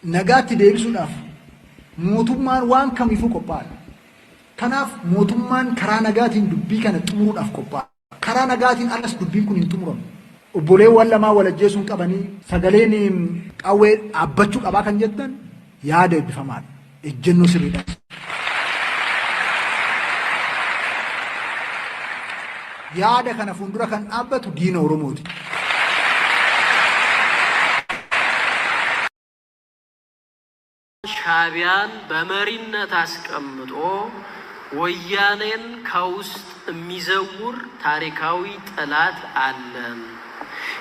nagaatti deebisuudhaaf mootummaan waan kamiifuu qophaa'e. Kanaaf mootummaan karaa nagaatiin dubbii kana xumuruudhaaf qophaa'e. Karaa nagaatiin alas dubbiin kun hin xumuramu. Obboleewwan lamaa wal ajjeesuun qabanii sagaleen qawwee dhaabbachuu qabaa kan jettan yaada eebbifamaadha. Ejjennoo sirriidha. Yaada kana fuuldura kan dhaabbatu diina Oromooti. ሻዕቢያን በመሪነት አስቀምጦ ወያኔን ከውስጥ የሚዘውር ታሪካዊ ጠላት አለ።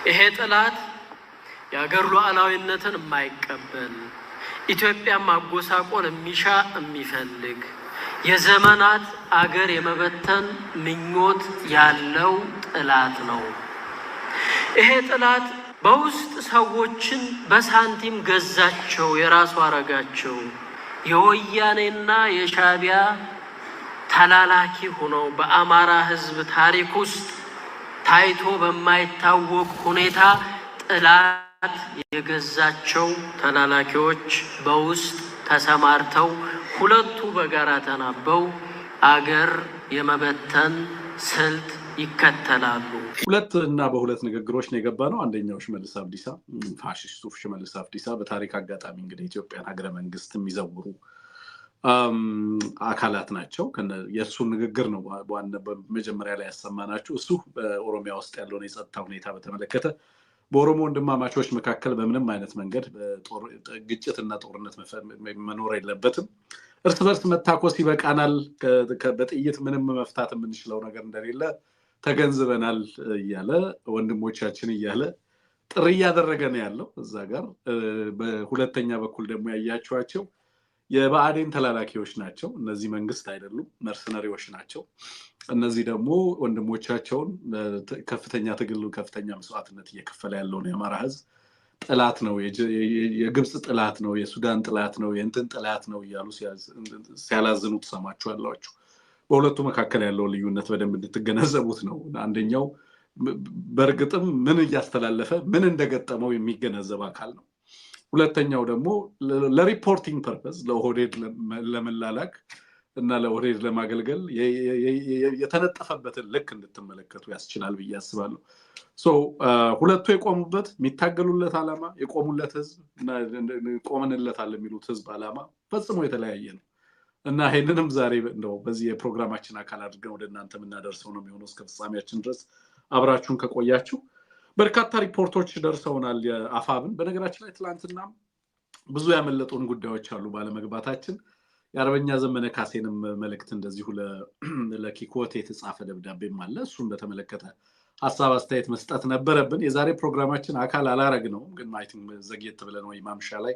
ይሄ ጠላት የአገር ሉዓላዊነትን የማይቀበል ኢትዮጵያን ማጎሳቆል የሚሻ የሚፈልግ የዘመናት አገር የመበተን ምኞት ያለው ጠላት ነው። ይሄ ጠላት በውስጥ ሰዎችን በሳንቲም ገዛቸው የራሱ አረጋቸው። የወያኔና የሻዕቢያ ተላላኪ ሆነው በአማራ ሕዝብ ታሪክ ውስጥ ታይቶ በማይታወቅ ሁኔታ ጠላት የገዛቸው ተላላኪዎች በውስጥ ተሰማርተው ሁለቱ በጋራ ተናበው አገር የመበተን ስልት ይከተላሉ። ሁለት እና በሁለት ንግግሮች ነው የገባነው። አንደኛው ሽመልስ አብዲሳ ፋሺስቱ ሽመልስ አብዲሳ በታሪክ አጋጣሚ እንግዲህ ኢትዮጵያን ሀገረ መንግስት የሚዘውሩ አካላት ናቸው። የእሱ ንግግር ነው በመጀመሪያ ላይ ያሰማናችሁ። እሱ በኦሮሚያ ውስጥ ያለውን የጸጥታ ሁኔታ በተመለከተ በኦሮሞ ወንድማማቾች መካከል በምንም አይነት መንገድ ግጭትና ጦርነት መኖር የለበትም፣ እርስ በርስ መታኮስ ይበቃናል፣ በጥይት ምንም መፍታት የምንችለው ነገር እንደሌለ ተገንዝበናል እያለ ወንድሞቻችን እያለ ጥሪ እያደረገ ነው ያለው። እዛ ጋር በሁለተኛ በኩል ደግሞ ያያችኋቸው የብአዴን ተላላኪዎች ናቸው። እነዚህ መንግስት አይደሉም፣ መርሰነሪዎች ናቸው። እነዚህ ደግሞ ወንድሞቻቸውን ከፍተኛ ትግል ከፍተኛ መስዋዕትነት እየከፈለ ያለውን የአማራ ህዝብ ጥላት ነው፣ የግብጽ ጥላት ነው፣ የሱዳን ጥላት ነው፣ የእንትን ጥላት ነው እያሉ ሲያላዝኑ ትሰማችኋላችሁ። በሁለቱ መካከል ያለው ልዩነት በደንብ እንድትገነዘቡት ነው። አንደኛው በእርግጥም ምን እያስተላለፈ ምን እንደገጠመው የሚገነዘብ አካል ነው። ሁለተኛው ደግሞ ለሪፖርቲንግ ፐርፐስ ለኦህዴድ ለመላላክ እና ለኦህዴድ ለማገልገል የተነጠፈበትን ልክ እንድትመለከቱ ያስችላል ብዬ አስባለሁ። ሁለቱ የቆሙበት የሚታገሉለት ዓላማ የቆሙለት ህዝብ እና ቆመንለታል የሚሉት ህዝብ ዓላማ ፈጽሞ የተለያየ ነው እና ይሄንንም ዛሬ እንደው በዚህ የፕሮግራማችን አካል አድርገን ወደ እናንተ የምናደርሰው ነው የሚሆነው። እስከ ፍጻሜያችን ድረስ አብራችሁን ከቆያችሁ በርካታ ሪፖርቶች ደርሰውናል የአፋብን። በነገራችን ላይ ትላንትና ብዙ ያመለጡን ጉዳዮች አሉ ባለመግባታችን። የአርበኛ ዘመነ ካሴንም መልእክት እንደዚሁ ለኪኮት የተጻፈ ደብዳቤም አለ። እሱን በተመለከተ ሐሳብ አስተያየት መስጠት ነበረብን። የዛሬ ፕሮግራማችን አካል አላረግነውም፣ ግን ማይቲንግ ዘግየት ብለን ወይ ማምሻ ላይ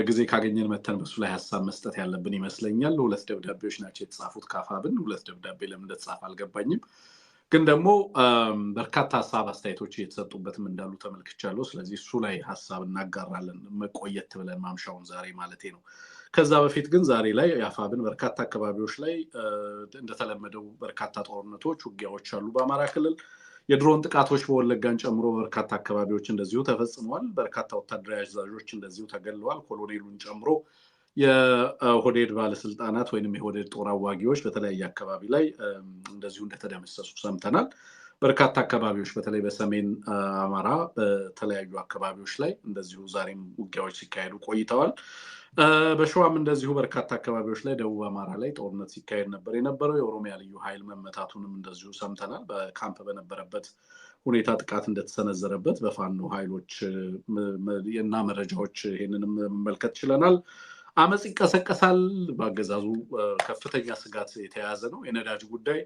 ጊዜ ካገኘን መተን በሱ ላይ ሐሳብ መስጠት ያለብን ይመስለኛል። ሁለት ደብዳቤዎች ናቸው የተጻፉት ከአፋብን። ሁለት ደብዳቤ ለምን እንደተጻፈ አልገባኝም፣ ግን ደግሞ በርካታ ሐሳብ አስተያየቶች እየተሰጡበትም እንዳሉ ተመልክቻለሁ። ስለዚህ እሱ ላይ ሐሳብ እናጋራለን መቆየት ብለን ማምሻውን ዛሬ ማለቴ ነው። ከዛ በፊት ግን ዛሬ ላይ የአፋብን በርካታ አካባቢዎች ላይ እንደተለመደው በርካታ ጦርነቶች ውጊያዎች አሉ በአማራ ክልል። የድሮን ጥቃቶች በወለጋን ጨምሮ በርካታ አካባቢዎች እንደዚሁ ተፈጽመዋል። በርካታ ወታደራዊ አዛዦች እንደዚሁ ተገለዋል፣ ኮሎኔሉን ጨምሮ የኦህዴድ ባለስልጣናት ወይንም የኦህዴድ ጦር አዋጊዎች በተለያየ አካባቢ ላይ እንደዚሁ እንደተደመሰሱ ሰምተናል። በርካታ አካባቢዎች በተለይ በሰሜን አማራ በተለያዩ አካባቢዎች ላይ እንደዚሁ ዛሬም ውጊያዎች ሲካሄዱ ቆይተዋል። በሸዋም እንደዚሁ በርካታ አካባቢዎች ላይ ደቡብ አማራ ላይ ጦርነት ሲካሄድ ነበር የነበረው። የኦሮሚያ ልዩ ኃይል መመታቱንም እንደዚሁ ሰምተናል። በካምፕ በነበረበት ሁኔታ ጥቃት እንደተሰነዘረበት በፋኖ ኃይሎች እና መረጃዎች ይሄንንም መመልከት ችለናል። አመጽ ይቀሰቀሳል። በአገዛዙ ከፍተኛ ስጋት የተያዘ ነው። የነዳጅ ጉዳይ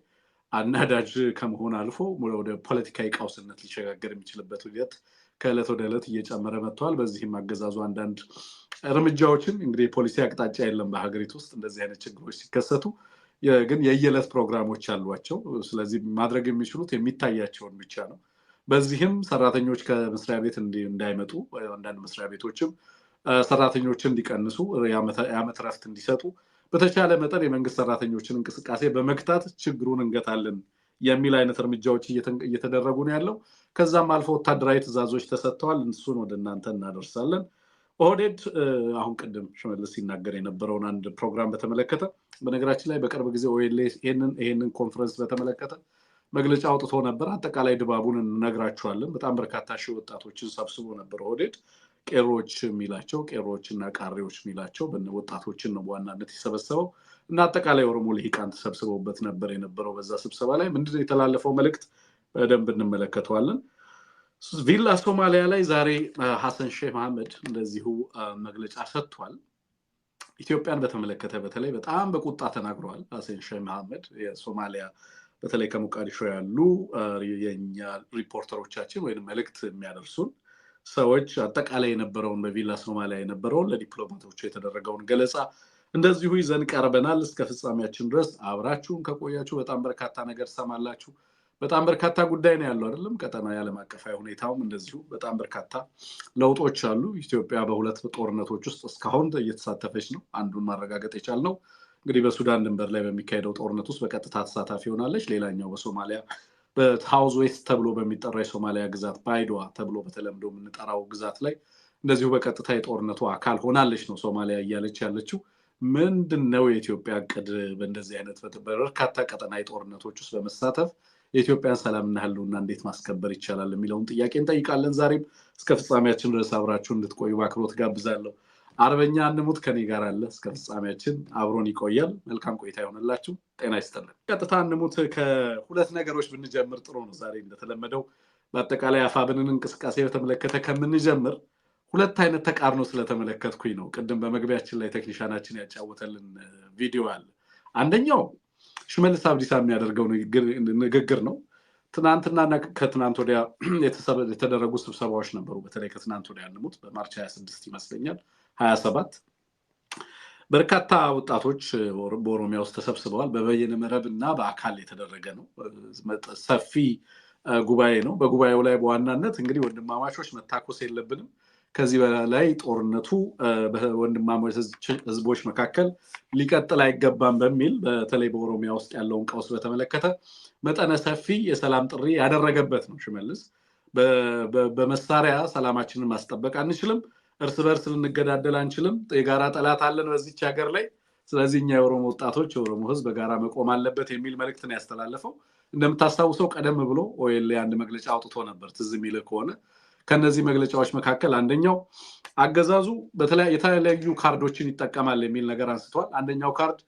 አናዳጅ ከመሆን አልፎ ወደ ፖለቲካዊ ቀውስነት ሊሸጋገር የሚችልበት ሂደት ከዕለት ወደ ዕለት እየጨመረ መጥቷል። በዚህም አገዛዙ አንዳንድ እርምጃዎችን እንግዲህ የፖሊሲ አቅጣጫ የለም በሀገሪቱ ውስጥ እንደዚህ አይነት ችግሮች ሲከሰቱ፣ ግን የየዕለት ፕሮግራሞች አሏቸው። ስለዚህ ማድረግ የሚችሉት የሚታያቸውን ብቻ ነው። በዚህም ሰራተኞች ከመስሪያ ቤት እንዳይመጡ፣ አንዳንድ መስሪያ ቤቶችም ሰራተኞችን እንዲቀንሱ፣ የዓመት ረፍት እንዲሰጡ፣ በተቻለ መጠን የመንግስት ሰራተኞችን እንቅስቃሴ በመግታት ችግሩን እንገታለን የሚል አይነት እርምጃዎች እየተደረጉ ነው ያለው። ከዛም አልፎ ወታደራዊ ትዕዛዞች ተሰጥተዋል። እሱን ወደ እናንተ እናደርሳለን። ኦህዴድ አሁን ቀደም ሽመልስ ሲናገር የነበረውን አንድ ፕሮግራም በተመለከተ በነገራችን ላይ በቅርብ ጊዜ ኦኤልኤ ይሄንን ኮንፈረንስ በተመለከተ መግለጫ አውጥቶ ነበር። አጠቃላይ ድባቡን እንነግራችኋለን። በጣም በርካታ ሺህ ወጣቶችን ሰብስቦ ነበር ኦህዴድ። ቄሮዎች የሚላቸው ቄሮዎችና ቃሪዎች የሚላቸው ወጣቶችን ነው በዋናነት የሰበሰበው እና አጠቃላይ ኦሮሞ ልሂቃን ተሰብስበውበት ነበር የነበረው። በዛ ስብሰባ ላይ ምንድነው የተላለፈው መልእክት በደንብ እንመለከተዋለን። ቪላ ሶማሊያ ላይ ዛሬ ሐሰን ሼህ መሐመድ እንደዚሁ መግለጫ ሰጥቷል። ኢትዮጵያን በተመለከተ በተለይ በጣም በቁጣ ተናግረዋል ሐሰን ሼህ መሐመድ። የሶማሊያ በተለይ ከሞቃዲሾ ያሉ የኛ ሪፖርተሮቻችን ወይም መልእክት የሚያደርሱን ሰዎች አጠቃላይ የነበረውን በቪላ ሶማሊያ የነበረውን ለዲፕሎማቶቹ የተደረገውን ገለጻ እንደዚሁ ይዘን ቀርበናል። እስከ ፍጻሜያችን ድረስ አብራችሁን ከቆያችሁ በጣም በርካታ ነገር ሰማላችሁ። በጣም በርካታ ጉዳይ ነው ያለው አይደለም። ቀጠናው የዓለም አቀፋዊ ሁኔታውም እንደዚሁ በጣም በርካታ ለውጦች አሉ። ኢትዮጵያ በሁለት ጦርነቶች ውስጥ እስካሁን እየተሳተፈች ነው። አንዱን ማረጋገጥ የቻልነው እንግዲህ በሱዳን ድንበር ላይ በሚካሄደው ጦርነት ውስጥ በቀጥታ ተሳታፊ ሆናለች። ሌላኛው በሶማሊያ በሳውዝ ዌስት ተብሎ በሚጠራ የሶማሊያ ግዛት ባይዶዋ ተብሎ በተለምዶ የምንጠራው ግዛት ላይ እንደዚሁ በቀጥታ የጦርነቱ አካል ሆናለች ነው ሶማሊያ እያለች ያለችው። ምንድነው የኢትዮጵያ እቅድ በእንደዚህ አይነት በርካታ ቀጠናዊ ጦርነቶች ውስጥ በመሳተፍ የኢትዮጵያን ሰላምና ህልውና እንዴት ማስከበር ይቻላል የሚለውን ጥያቄ እንጠይቃለን። ዛሬም እስከ ፍጻሜያችን ድረስ አብራችሁ እንድትቆዩ በአክብሮት ጋብዛለሁ። አርበኛ አንሙት ከኔ ጋር አለ። እስከ ፍጻሜያችን አብሮን ይቆያል። መልካም ቆይታ ይሆንላችሁ። ጤና ይስጥልን። ቀጥታ አንሙት ከሁለት ነገሮች ብንጀምር ጥሩ ነው። ዛሬ እንደተለመደው በአጠቃላይ አፋብንን እንቅስቃሴ በተመለከተ ከምንጀምር ሁለት አይነት ተቃርኖ ስለተመለከትኩኝ ነው። ቅድም በመግቢያችን ላይ ቴክኒሻናችን ያጫወተልን ቪዲዮ አለ። አንደኛው ሽመልስ አብዲሳ የሚያደርገው ንግግር ነው። ትናንትናና ከትናንት ወዲያ የተደረጉ ስብሰባዎች ነበሩ። በተለይ ከትናንት ወዲያ አንሙት በማርች 26 ይመስለኛል 27 በርካታ ወጣቶች በኦሮሚያ ውስጥ ተሰብስበዋል። በበየነ መረብ እና በአካል የተደረገ ነው። ሰፊ ጉባኤ ነው። በጉባኤው ላይ በዋናነት እንግዲህ ወንድማማቾች መታኮስ የለብንም፣ ከዚህ በላይ ጦርነቱ በወንድማማች ህዝቦች መካከል ሊቀጥል አይገባም በሚል በተለይ በኦሮሚያ ውስጥ ያለውን ቀውስ በተመለከተ መጠነ ሰፊ የሰላም ጥሪ ያደረገበት ነው። ሽመልስ በመሳሪያ ሰላማችንን ማስጠበቅ አንችልም፣ እርስ በርስ ልንገዳደል አንችልም፣ የጋራ ጠላት አለን በዚች ሀገር ላይ። ስለዚህ እኛ የኦሮሞ ወጣቶች የኦሮሞ ህዝብ በጋራ መቆም አለበት የሚል መልእክት ነው ያስተላለፈው። እንደምታስታውሰው ቀደም ብሎ ኦኤልኤ አንድ መግለጫ አውጥቶ ነበር ትዝ የሚልህ ከሆነ። ከነዚህ መግለጫዎች መካከል አንደኛው አገዛዙ የተለያዩ ካርዶችን ይጠቀማል የሚል ነገር አንስቷል። አንደኛው ካርድ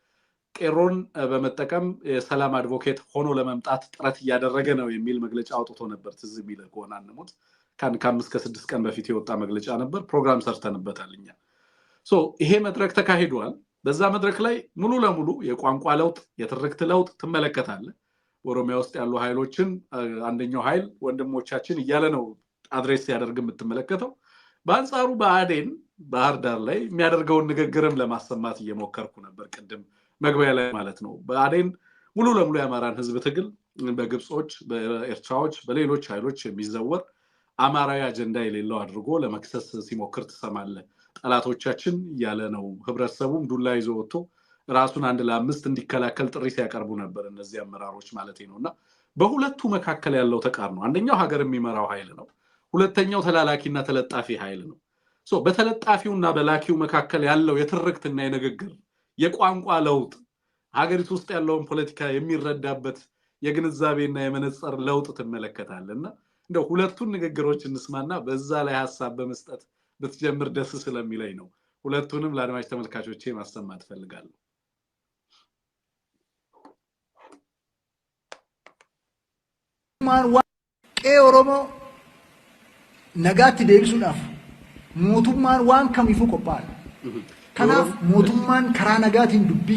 ቄሮን በመጠቀም የሰላም አድቮኬት ሆኖ ለመምጣት ጥረት እያደረገ ነው የሚል መግለጫ አውጥቶ ነበር ትዝ የሚልህ ከሆነ አንሙት። ከ5 ከ6 ቀን በፊት የወጣ መግለጫ ነበር። ፕሮግራም ሰርተንበታል እኛ። ይሄ መድረክ ተካሂዷል። በዛ መድረክ ላይ ሙሉ ለሙሉ የቋንቋ ለውጥ የትርክት ለውጥ ትመለከታለህ። ኦሮሚያ ውስጥ ያሉ ኃይሎችን አንደኛው ኃይል ወንድሞቻችን እያለ ነው አድሬስ ሲያደርግ የምትመለከተው። በአንጻሩ በአዴን ባህር ዳር ላይ የሚያደርገውን ንግግርም ለማሰማት እየሞከርኩ ነበር ቅድም መግቢያ ላይ ማለት ነው። በአዴን ሙሉ ለሙሉ የአማራን ህዝብ ትግል በግብጾች፣ በኤርትራዎች፣ በሌሎች ኃይሎች የሚዘወር አማራዊ አጀንዳ የሌለው አድርጎ ለመክሰስ ሲሞክር ትሰማለህ። ጠላቶቻችን እያለ ነው። ህብረተሰቡም ዱላ ይዞ ወጥቶ ራሱን 1 ለ5 እንዲከላከል ጥሪ ሲያቀርቡ ነበር እነዚህ አመራሮች ማለት ነውና በሁለቱ መካከል ያለው ተቃርኖ አንደኛው ሀገር የሚመራው ኃይል ነው፣ ሁለተኛው ተላላኪና ተለጣፊ ኃይል ነው። በተለጣፊውና በላኪው መካከል ያለው የትርክትና የንግግር የቋንቋ ለውጥ ሀገሪቱ ውስጥ ያለውን ፖለቲካ የሚረዳበት የግንዛቤና የመነጽር ለውጥ ትመለከታለና እንደው ሁለቱን ንግግሮች እንስማና በዛ ላይ ሐሳብ በመስጠት ብትጀምር ደስ ስለሚለኝ ነው። ሁለቱንም ለአድማጭ ተመልካቾቼ ማሰማት ፈልጋለሁ። ኦሮሞ ነጋት ደብሱዳፍ ሞቱማን ዋን ከሚፉ ቆባል ከናፍ ሞቱማን ከራ ነጋቲን ዱቢ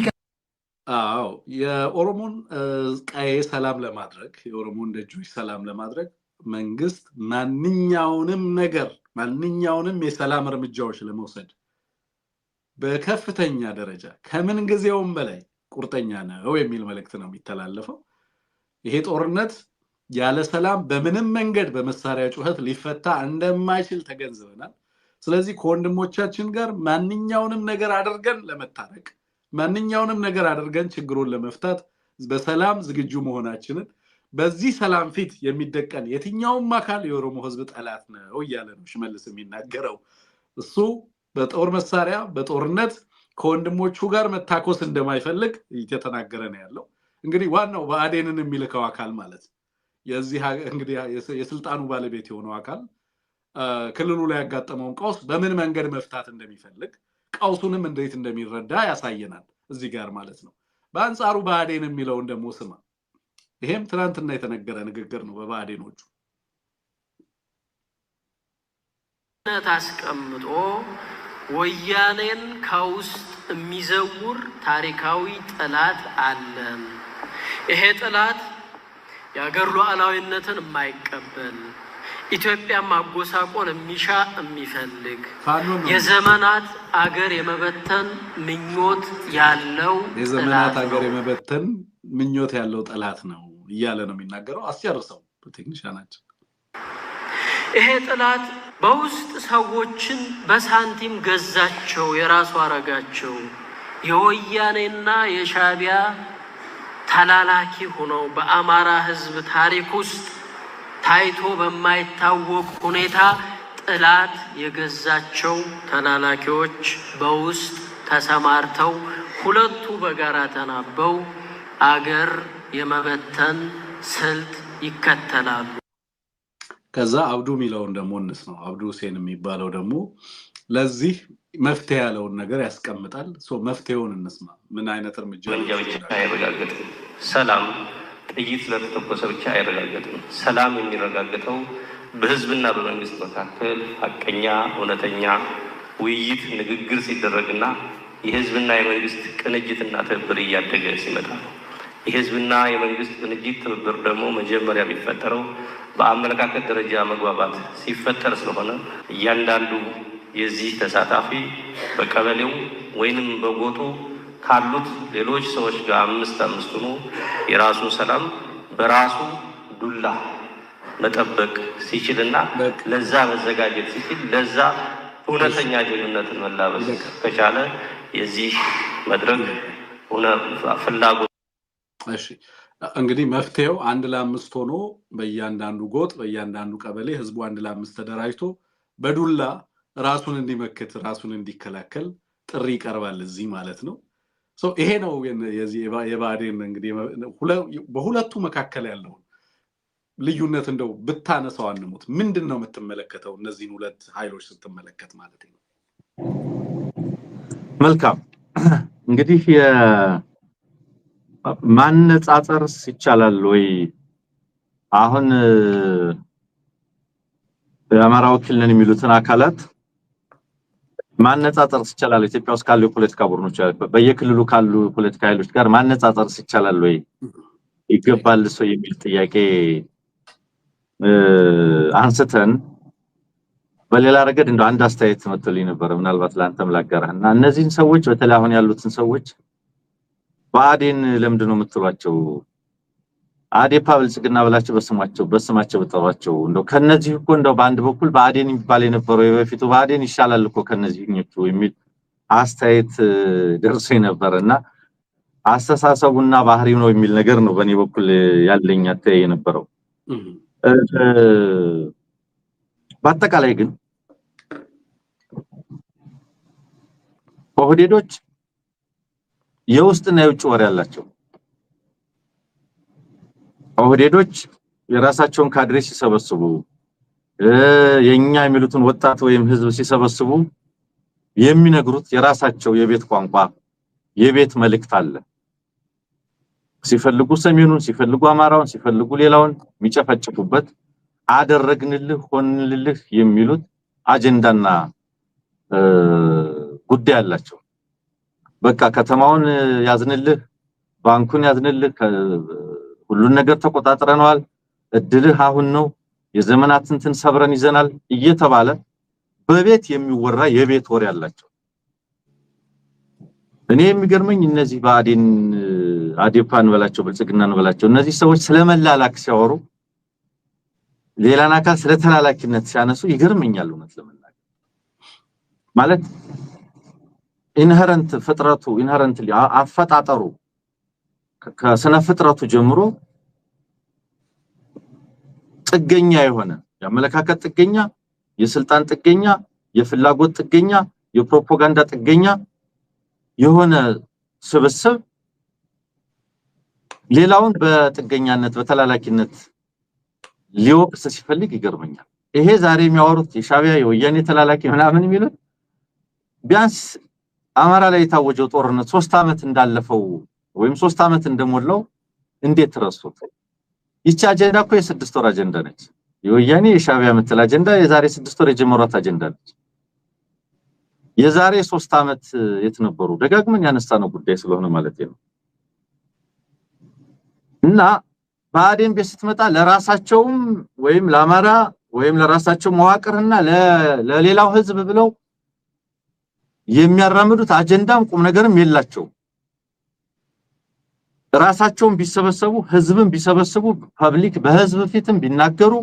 አዎ የኦሮሞን ቀዬ ሰላም ለማድረግ የኦሮሞን ደጆች ሰላም ለማድረግ መንግስት ማንኛውንም የሰላም እርምጃዎች ለመውሰድ በከፍተኛ ደረጃ ከምን ጊዜውም በላይ ቁርጠኛ ነው የሚል መልእክት ነው የሚተላለፈው። ይሄ ጦርነት ያለ ሰላም በምንም መንገድ በመሳሪያ ጩኸት ሊፈታ እንደማይችል ተገንዝበናል። ስለዚህ ከወንድሞቻችን ጋር ማንኛውንም ነገር አድርገን ለመታረቅ ማንኛውንም ነገር አድርገን ችግሩን ለመፍታት በሰላም ዝግጁ መሆናችንን በዚህ ሰላም ፊት የሚደቀን የትኛውም አካል የኦሮሞ ህዝብ ጠላት ነው እያለ ነው ሽመልስ የሚናገረው። እሱ በጦር መሳሪያ በጦርነት ከወንድሞቹ ጋር መታኮስ እንደማይፈልግ እየተናገረ ነው ያለው። እንግዲህ ዋናው ብአዴንን የሚልከው አካል ማለት የዚህ እንግዲህ የስልጣኑ ባለቤት የሆነው አካል ክልሉ ላይ ያጋጠመውን ቀውስ በምን መንገድ መፍታት እንደሚፈልግ ቀውሱንም እንዴት እንደሚረዳ ያሳየናል እዚህ ጋር ማለት ነው። በአንጻሩ ብአዴን የሚለውን ደግሞ ስማ። ይሄም ትናንትና የተነገረ ንግግር ነው በብአዴኖቹ። አስቀምጦ ወያኔን ከውስጥ የሚዘውር ታሪካዊ ጠላት አለን። ይሄ ጠላት የአገር ሉዓላዊነትን የማይቀበል ኢትዮጵያ ማጎሳቆል የሚሻ የሚፈልግ የዘመናት አገር የመበተን ምኞት ያለው የዘመናት አገር የመበተን ምኞት ያለው ጠላት ነው እያለ ነው የሚናገረው። አስጨርሰው ቴክኒሻናችን። ይሄ ጠላት በውስጥ ሰዎችን በሳንቲም ገዛቸው፣ የራሱ አረጋቸው። የወያኔና የሻዕቢያ ተላላኪ ሆነው በአማራ ሕዝብ ታሪክ ውስጥ ታይቶ በማይታወቅ ሁኔታ ጠላት የገዛቸው ተላላኪዎች በውስጥ ተሰማርተው ሁለቱ በጋራ ተናበው አገር የመበተን ስልት ይከተላሉ። ከዛ አብዱ ሚለውን ደግሞ እንስማው። አብዱ ሁሴን የሚባለው ደግሞ ለዚህ መፍትሄ ያለውን ነገር ያስቀምጣል። መፍትሄውን እንስማ። ምን አይነት እርምጃ አይረጋገጥም። ሰላም ጥይት ስለተተኮሰ ብቻ አይረጋገጥም። ሰላም የሚረጋገጠው በህዝብና በመንግስት መካከል ሐቀኛ እውነተኛ ውይይት ንግግር ሲደረግና የህዝብና የመንግስት ቅንጅትና ትብብር እያደገ ሲመጣ ነው። የህዝብና የመንግስት ቅንጅት ትብብር ደግሞ መጀመሪያ የሚፈጠረው በአመለካከት ደረጃ መግባባት ሲፈጠር ስለሆነ እያንዳንዱ የዚህ ተሳታፊ በቀበሌው ወይንም በጎጡ ካሉት ሌሎች ሰዎች ጋር አምስት ሆኖ የራሱን ሰላም በራሱ ዱላ መጠበቅ ሲችልና ለዛ መዘጋጀት ሲችል ለዛ እውነተኛ ጀግንነትን መላበስ ከቻለ የዚህ መድረክ ፍላጎት እሺ እንግዲህ መፍትሄው 1 ለ5 ሆኖ በእያንዳንዱ ጎጥ በእያንዳንዱ ቀበሌ ህዝቡ 1 ለ5 ተደራጅቶ በዱላ ራሱን እንዲመክት ራሱን እንዲከላከል ጥሪ ይቀርባል እዚህ ማለት ነው። ይሄ ነው የዚህ የብአዴን እንግዲህ በሁለቱ መካከል ያለው ልዩነት እንደው ብታነሳው አንሙት ምንድነው የምትመለከተው እነዚህን ሁለት ኃይሎች ስትመለከት ማለት ነው? መልካም እንግዲህ ማነጻጸርስ ይቻላል ወይ? አሁን የአማራው ክልል የሚሉትን አካላት ማነጻጸርስ ይቻላል? ኢትዮጵያ ውስጥ ካሉ የፖለቲካ ቡድኖች በየክልሉ ካሉ ፖለቲካ ኃይሎች ጋር ማነጻጸርስ ይቻላል ወይ? ይገባል ሰው የሚል ጥያቄ አንስተን በሌላ ረገድ እንደው አንድ አስተያየት መጥቶልኝ ነበር ምናልባት ላንተም ላጋራህና እነዚህን ሰዎች በተለይ አሁን ያሉትን ሰዎች ብአዴን ለምንድን ነው የምትሏቸው? አዴፓ ብልጽግና ብላችሁ በስማቸው ብትጠሯቸው እንደው ከነዚህ እኮ እንደው በአንድ በኩል ብአዴን የሚባል የነበረው የበፊቱ ብአዴን ይሻላል እኮ ከነዚህኞቹ የሚል አስተያየት ደርሶኝ ነበርና አስተሳሰቡና ባህሪው ነው የሚል ነገር ነው በእኔ በኩል ያለኝ አተያይ የነበረው። በአጠቃላይ ግን ኦህዴዶች የውስጥና የውጭ ወሬ ያላቸው ኦህዴዶች የራሳቸውን ካድሬ ሲሰበስቡ የኛ የሚሉትን ወጣት ወይም ህዝብ ሲሰበስቡ የሚነግሩት የራሳቸው የቤት ቋንቋ የቤት መልእክት አለ። ሲፈልጉ ሰሜኑን ሲፈልጉ አማራውን ሲፈልጉ ሌላውን የሚጨፈጭፉበት አደረግንልህ ሆንልህ የሚሉት አጀንዳና ጉዳይ አላቸው። በቃ ከተማውን ያዝንልህ ባንኩን ያዝንልህ ሁሉን ነገር ተቆጣጥረናል እድልህ አሁን ነው የዘመናት እንትን ሰብረን ይዘናል እየተባለ በቤት የሚወራ የቤት ወሬ አላቸው። እኔ የሚገርመኝ እነዚህ ብአዴን አዴፓን በላቸው ብልጽግናን በላቸው እነዚህ ሰዎች ስለመላላክ ሲያወሩ ሌላን አካል ስለተላላኪነት ሲያነሱ ይገርመኛል እውነት ለመናገር ማለት ኢንሄረንት ፍጥረቱ ኢንሄረንትሊ አፈጣጠሩ ከስነ ፍጥረቱ ጀምሮ ጥገኛ የሆነ የአመለካከት ጥገኛ የስልጣን ጥገኛ የፍላጎት ጥገኛ የፕሮፓጋንዳ ጥገኛ የሆነ ስብስብ ሌላውን በጥገኛነት በተላላኪነት ሊወቅስ ሲፈልግ ይገርመኛል። ይሄ ዛሬ የሚያወሩት የሻቢያ የወያኔ ተላላኪ ምናምን የሚሉት ቢያንስ አማራ ላይ የታወጀው ጦርነት 3 ዓመት እንዳለፈው ወይም 3 ዓመት እንደሞላው እንዴት ረሱት? ይቺ አጀንዳ እኮ የ6 ወር አጀንዳ ነች። የወያኔ የሻቢያ ምትል አጀንዳ የዛሬ 6 ወር የጀመሯት አጀንዳ ነች። የዛሬ 3 ዓመት የት ነበሩ? ደጋግመን ያነሳነው ጉዳይ ስለሆነ ማለት ነው። እና ብአዴን ቤት ስትመጣ ለራሳቸውም ወይም ለአማራ ወይም ለራሳቸው መዋቅርና ለሌላው ህዝብ ብለው የሚያራምዱት አጀንዳም ቁም ነገርም የላቸው። ራሳቸውን ቢሰበሰቡ ህዝብን ቢሰበስቡ ፐብሊክ በህዝብ ፊትም ቢናገሩ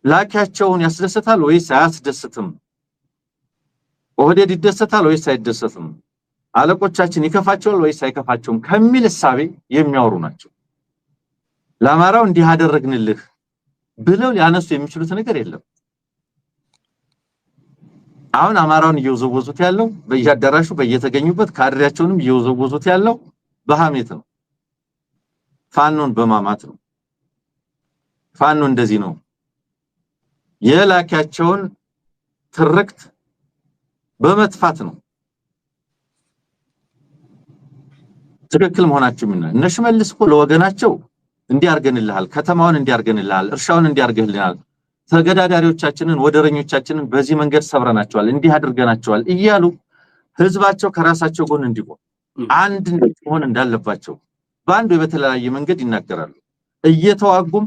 ላኪያቸውን ያስደስታል ወይስ አያስደስትም? ኦህዴድ ይደሰታል ወይስ አይደሰትም? አለቆቻችን ይከፋቸዋል ወይስ አይከፋቸውም ከሚል እሳቤ የሚያወሩ ናቸው። ለአማራው እንዲህ አደረግንልህ ብለው ሊያነሱ የሚችሉት ነገር የለም። አሁን አማራውን እየወዘወዙት ያለው በየአዳራሹ በየተገኙበት ካድሬያቸውንም እየወዘወዙት ያለው በሐሜት ነው። ፋኖን በማማት ነው። ፋኖ እንደዚህ ነው የላኪያቸውን ትርክት በመጥፋት ነው። ትክክል መሆናቸው ምን ነው? እነ ሽመልስ እኮ ለወገናቸው እንዲያርገንልሃል፣ ከተማውን እንዲያርገንልሃል፣ እርሻውን እንዲያርገንልሃል፣ ተገዳዳሪዎቻችንን ወደረኞቻችንን በዚህ መንገድ ሰብረናቸዋል፣ እንዲህ አድርገናቸዋል እያሉ ህዝባቸው ከራሳቸው ጎን እንዲቆም አንድ እንዲሆን እንዳለባቸው በአንድ በተለያየ መንገድ ይናገራሉ። እየተዋጉም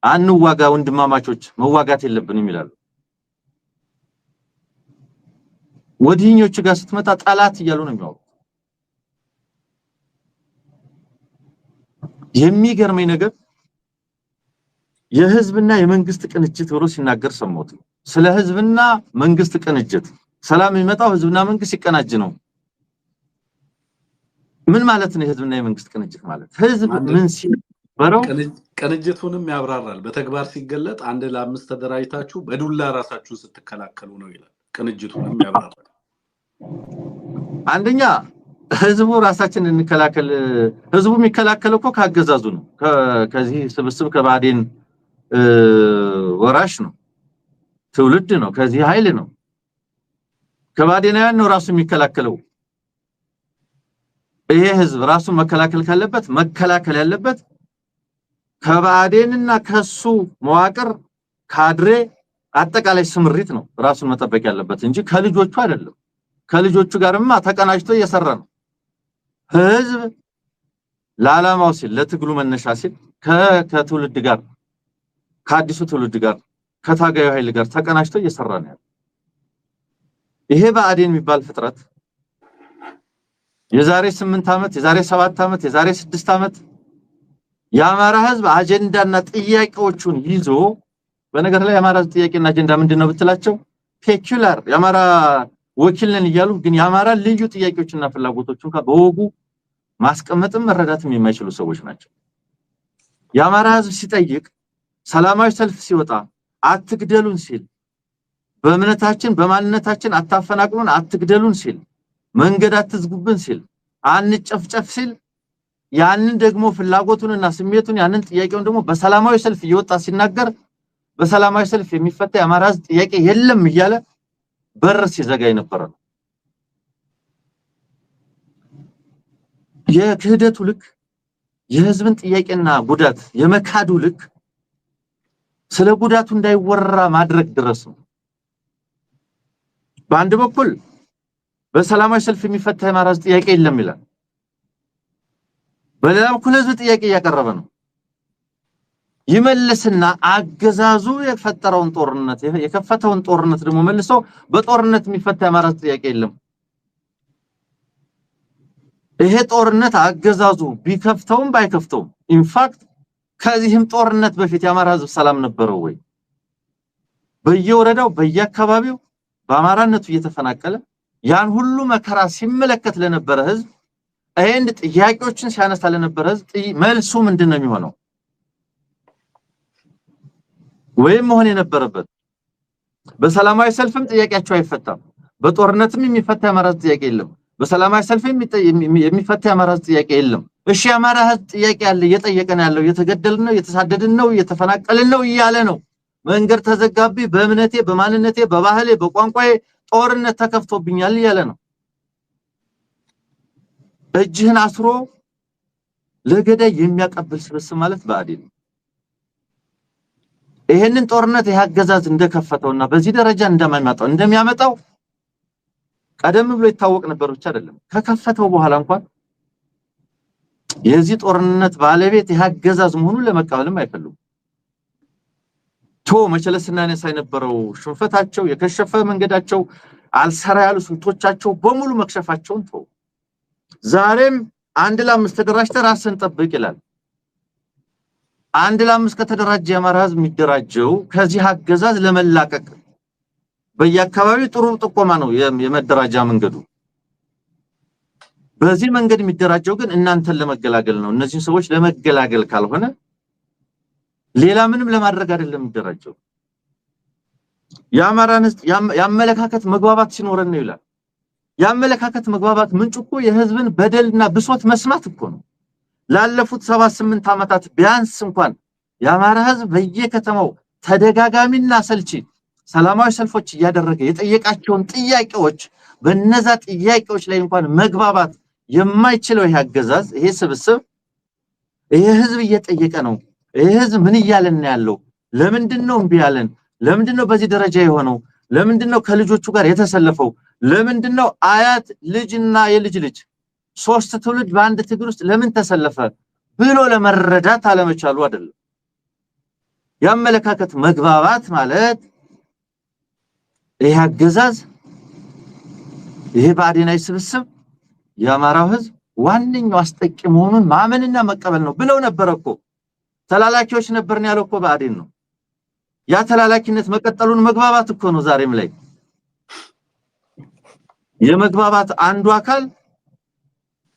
አንዋጋ ወንድማማቾች መዋጋት የለብንም ይላሉ። ወዲኞቹ ጋር ስትመጣ ጠላት እያሉ ነው የሚያወሩት። የሚገርመኝ ነገር የህዝብና የመንግስት ቅንጅት ብሎ ሲናገር ሰማሁት። ስለ ህዝብና መንግስት ቅንጅት ሰላም የሚመጣው ህዝብና መንግስት ሲቀናጅ ነው። ምን ማለት ነው የህዝብና የመንግስት ቅንጅት ማለት? ህዝብ ምን ሲበረው ቅንጅቱንም ያብራራል። በተግባር ሲገለጥ አንድ ለአምስት ተደራጅታችሁ በዱላ ራሳችሁን ስትከላከሉ ነው ይላል። ቅንጅቱንም ያብራራል። አንደኛ ህዝቡ ራሳችንን እንከላከል። ህዝቡ የሚከላከለው እኮ ካገዛዙ ነው። ከዚህ ስብስብ ከባዴን ወራሽ ነው፣ ትውልድ ነው፣ ከዚህ ኃይል ነው። ከባዴናውያን ነው ራሱ የሚከላከለው። ይሄ ህዝብ ራሱን መከላከል ካለበት መከላከል ያለበት ከባዴንና ከሱ መዋቅር ካድሬ አጠቃላይ ስምሪት ነው ራሱን መጠበቅ ያለበት እንጂ ከልጆቹ አይደለም። ከልጆቹ ጋርማ ተቀናጅቶ እየሰራ ነው። ህዝብ ለዓላማው ሲል ለትግሉ መነሻ ሲል ከትውልድ ጋር ከአዲሱ ትውልድ ጋር ከታጋዩ ኃይል ጋር ተቀናጅቶ እየሰራ ነው ያለው። ይሄ ብአዴን የሚባል ፍጥረት የዛሬ 8 ዓመት የዛሬ 7 ዓመት የዛሬ 6 ዓመት የአማራ ህዝብ አጀንዳና ጥያቄዎቹን ይዞ በነገር ላይ የአማራ ጥያቄና አጀንዳ ምንድነው ብትላቸው ፔኩላር የአማራ ወኪል ነን እያሉ ግን የአማራ ልዩ ጥያቄዎችና ፍላጎቶችን በወጉ ማስቀመጥም መረዳትም የማይችሉ ሰዎች ናቸው። የአማራ ህዝብ ሲጠይቅ ሰላማዊ ሰልፍ ሲወጣ አትግደሉን ሲል በእምነታችን በማንነታችን አታፈናቅሉን አትግደሉን ሲል መንገድ አትዝጉብን ሲል አንጨፍጨፍ ሲል ያንን ደግሞ ፍላጎቱንና ስሜቱን ያንን ጥያቄውን ደግሞ በሰላማዊ ሰልፍ እየወጣ ሲናገር በሰላማዊ ሰልፍ የሚፈታ የአማራ ህዝብ ጥያቄ የለም እያለ በር ሲዘጋ የነበረ ነው። የክህደቱ ልክ የህዝብን ጥያቄና ጉዳት የመካዱ ልክ ስለ ጉዳቱ እንዳይወራ ማድረግ ድረስ ነው። በአንድ በኩል በሰላማዊ ሰልፍ የሚፈታ የአማራ ህዝብ ጥያቄ የለም ይላል። በሌላ በኩል ህዝብ ጥያቄ እያቀረበ ነው። ይመልስና አገዛዙ የፈጠረውን ጦርነት የከፈተውን ጦርነት ደግሞ መልሶ በጦርነት የሚፈታ የአማራ ህዝብ ጥያቄ የለም። ይሄ ጦርነት አገዛዙ ቢከፍተውም ባይከፍተውም ኢንፋክት ከዚህም ጦርነት በፊት የአማራ ህዝብ ሰላም ነበረው ወይ? በየወረዳው በየአካባቢው በአማራነቱ እየተፈናቀለ ያን ሁሉ መከራ ሲመለከት ለነበረ ህዝብ አይንድ ጥያቄዎችን ሲያነሳ ለነበረ ህዝብ መልሱ ምንድነው የሚሆነው? ወይም መሆን የነበረበት በሰላማዊ ሰልፍም ጥያቄያቸው አይፈታም፣ በጦርነትም የሚፈታ የአማራ ህዝብ ጥያቄ የለም። በሰላማዊ ሰልፍ የሚፈታ የአማራ ህዝብ ጥያቄ የለም። እሺ የአማራ ህዝብ ጥያቄ ያለ እየጠየቀን ያለው እየተገደልን ነው፣ እየተሳደድን ነው፣ እየተፈናቀልን ነው እያለ ነው። መንገድ ተዘጋቢ፣ በእምነቴ፣ በማንነቴ፣ በባህሌ፣ በቋንቋዬ ጦርነት ተከፍቶብኛል እያለ ነው። እጅህን አስሮ ለገዳይ የሚያቀብል ስብስብ ማለት ብአዴን ነው። ይሄንን ጦርነት ያገዛዝ እንደከፈተውና በዚህ ደረጃ እንደሚያመጣው ቀደም ብሎ ይታወቅ ነበር ብቻ አይደለም። ከከፈተው በኋላ እንኳን የዚህ ጦርነት ባለቤት ያገዛዝ መሆኑን ለመቀበልም አይፈልጉም። መቸለስና ነሳ የነበረው ሽንፈታቸው የከሸፈ መንገዳቸው አልሰራ ያሉ ስልቶቻቸው በሙሉ መክሸፋቸውን ዛሬም 1 ለ5 ተደራጅተ ራስን ጠብቅ ይላል። 1 ለ5 ከተደራጀ የአማራ ህዝብ የሚደራጀው ከዚህ አገዛዝ ለመላቀቅ በየአካባቢው ጥሩ ጥቆማ ነው የመደራጃ መንገዱ። በዚህ መንገድ የሚደራጀው ግን እናንተን ለመገላገል ነው። እነዚህን ሰዎች ለመገላገል ካልሆነ ሌላ ምንም ለማድረግ አይደለም የሚደራጀው። የአማራን ህዝብ ያመለካከት መግባባት ሲኖረን ነው ይላል። ያመለካከት መግባባት ምንጭ እኮ የህዝብን በደልና ብሶት መስማት እኮ ነው። ላለፉት 78 ዓመታት ቢያንስ እንኳን የአማራ ህዝብ በየከተማው ተደጋጋሚና ሰልቺ ሰላማዊ ሰልፎች እያደረገ የጠየቃቸውን ጥያቄዎች በእነዛ ጥያቄዎች ላይ እንኳን መግባባት የማይችለው ይሄ አገዛዝ ይሄ ስብስብ ይሄ ህዝብ እየጠየቀ ነው። ይሄ ህዝብ ምን እያለን ያለው? ለምንድነው እምቢ ያለን? ለምንድነው በዚህ ደረጃ የሆነው? ለምንድነው ከልጆቹ ጋር የተሰለፈው? ለምንድነው አያት ልጅና የልጅ ልጅ 3 ትውልድ በአንድ ትግል ውስጥ ለምን ተሰለፈ ብሎ ለመረዳት አለመቻሉ አይደለም። ያመለካከት መግባባት ማለት ይሄ አገዛዝ ይሄ ብአዴናዊ ስብስብ የአማራው ህዝብ ዋንኛው አስጠቂ መሆኑን ማመንና መቀበል ነው ብለው ነበርኮ። ተላላኪዎች ነበርን ያለው እኮ ብአዴን ነው። ያ ተላላኪነት መቀጠሉን መግባባት እኮ ነው። ዛሬም ላይ የመግባባት አንዱ አካል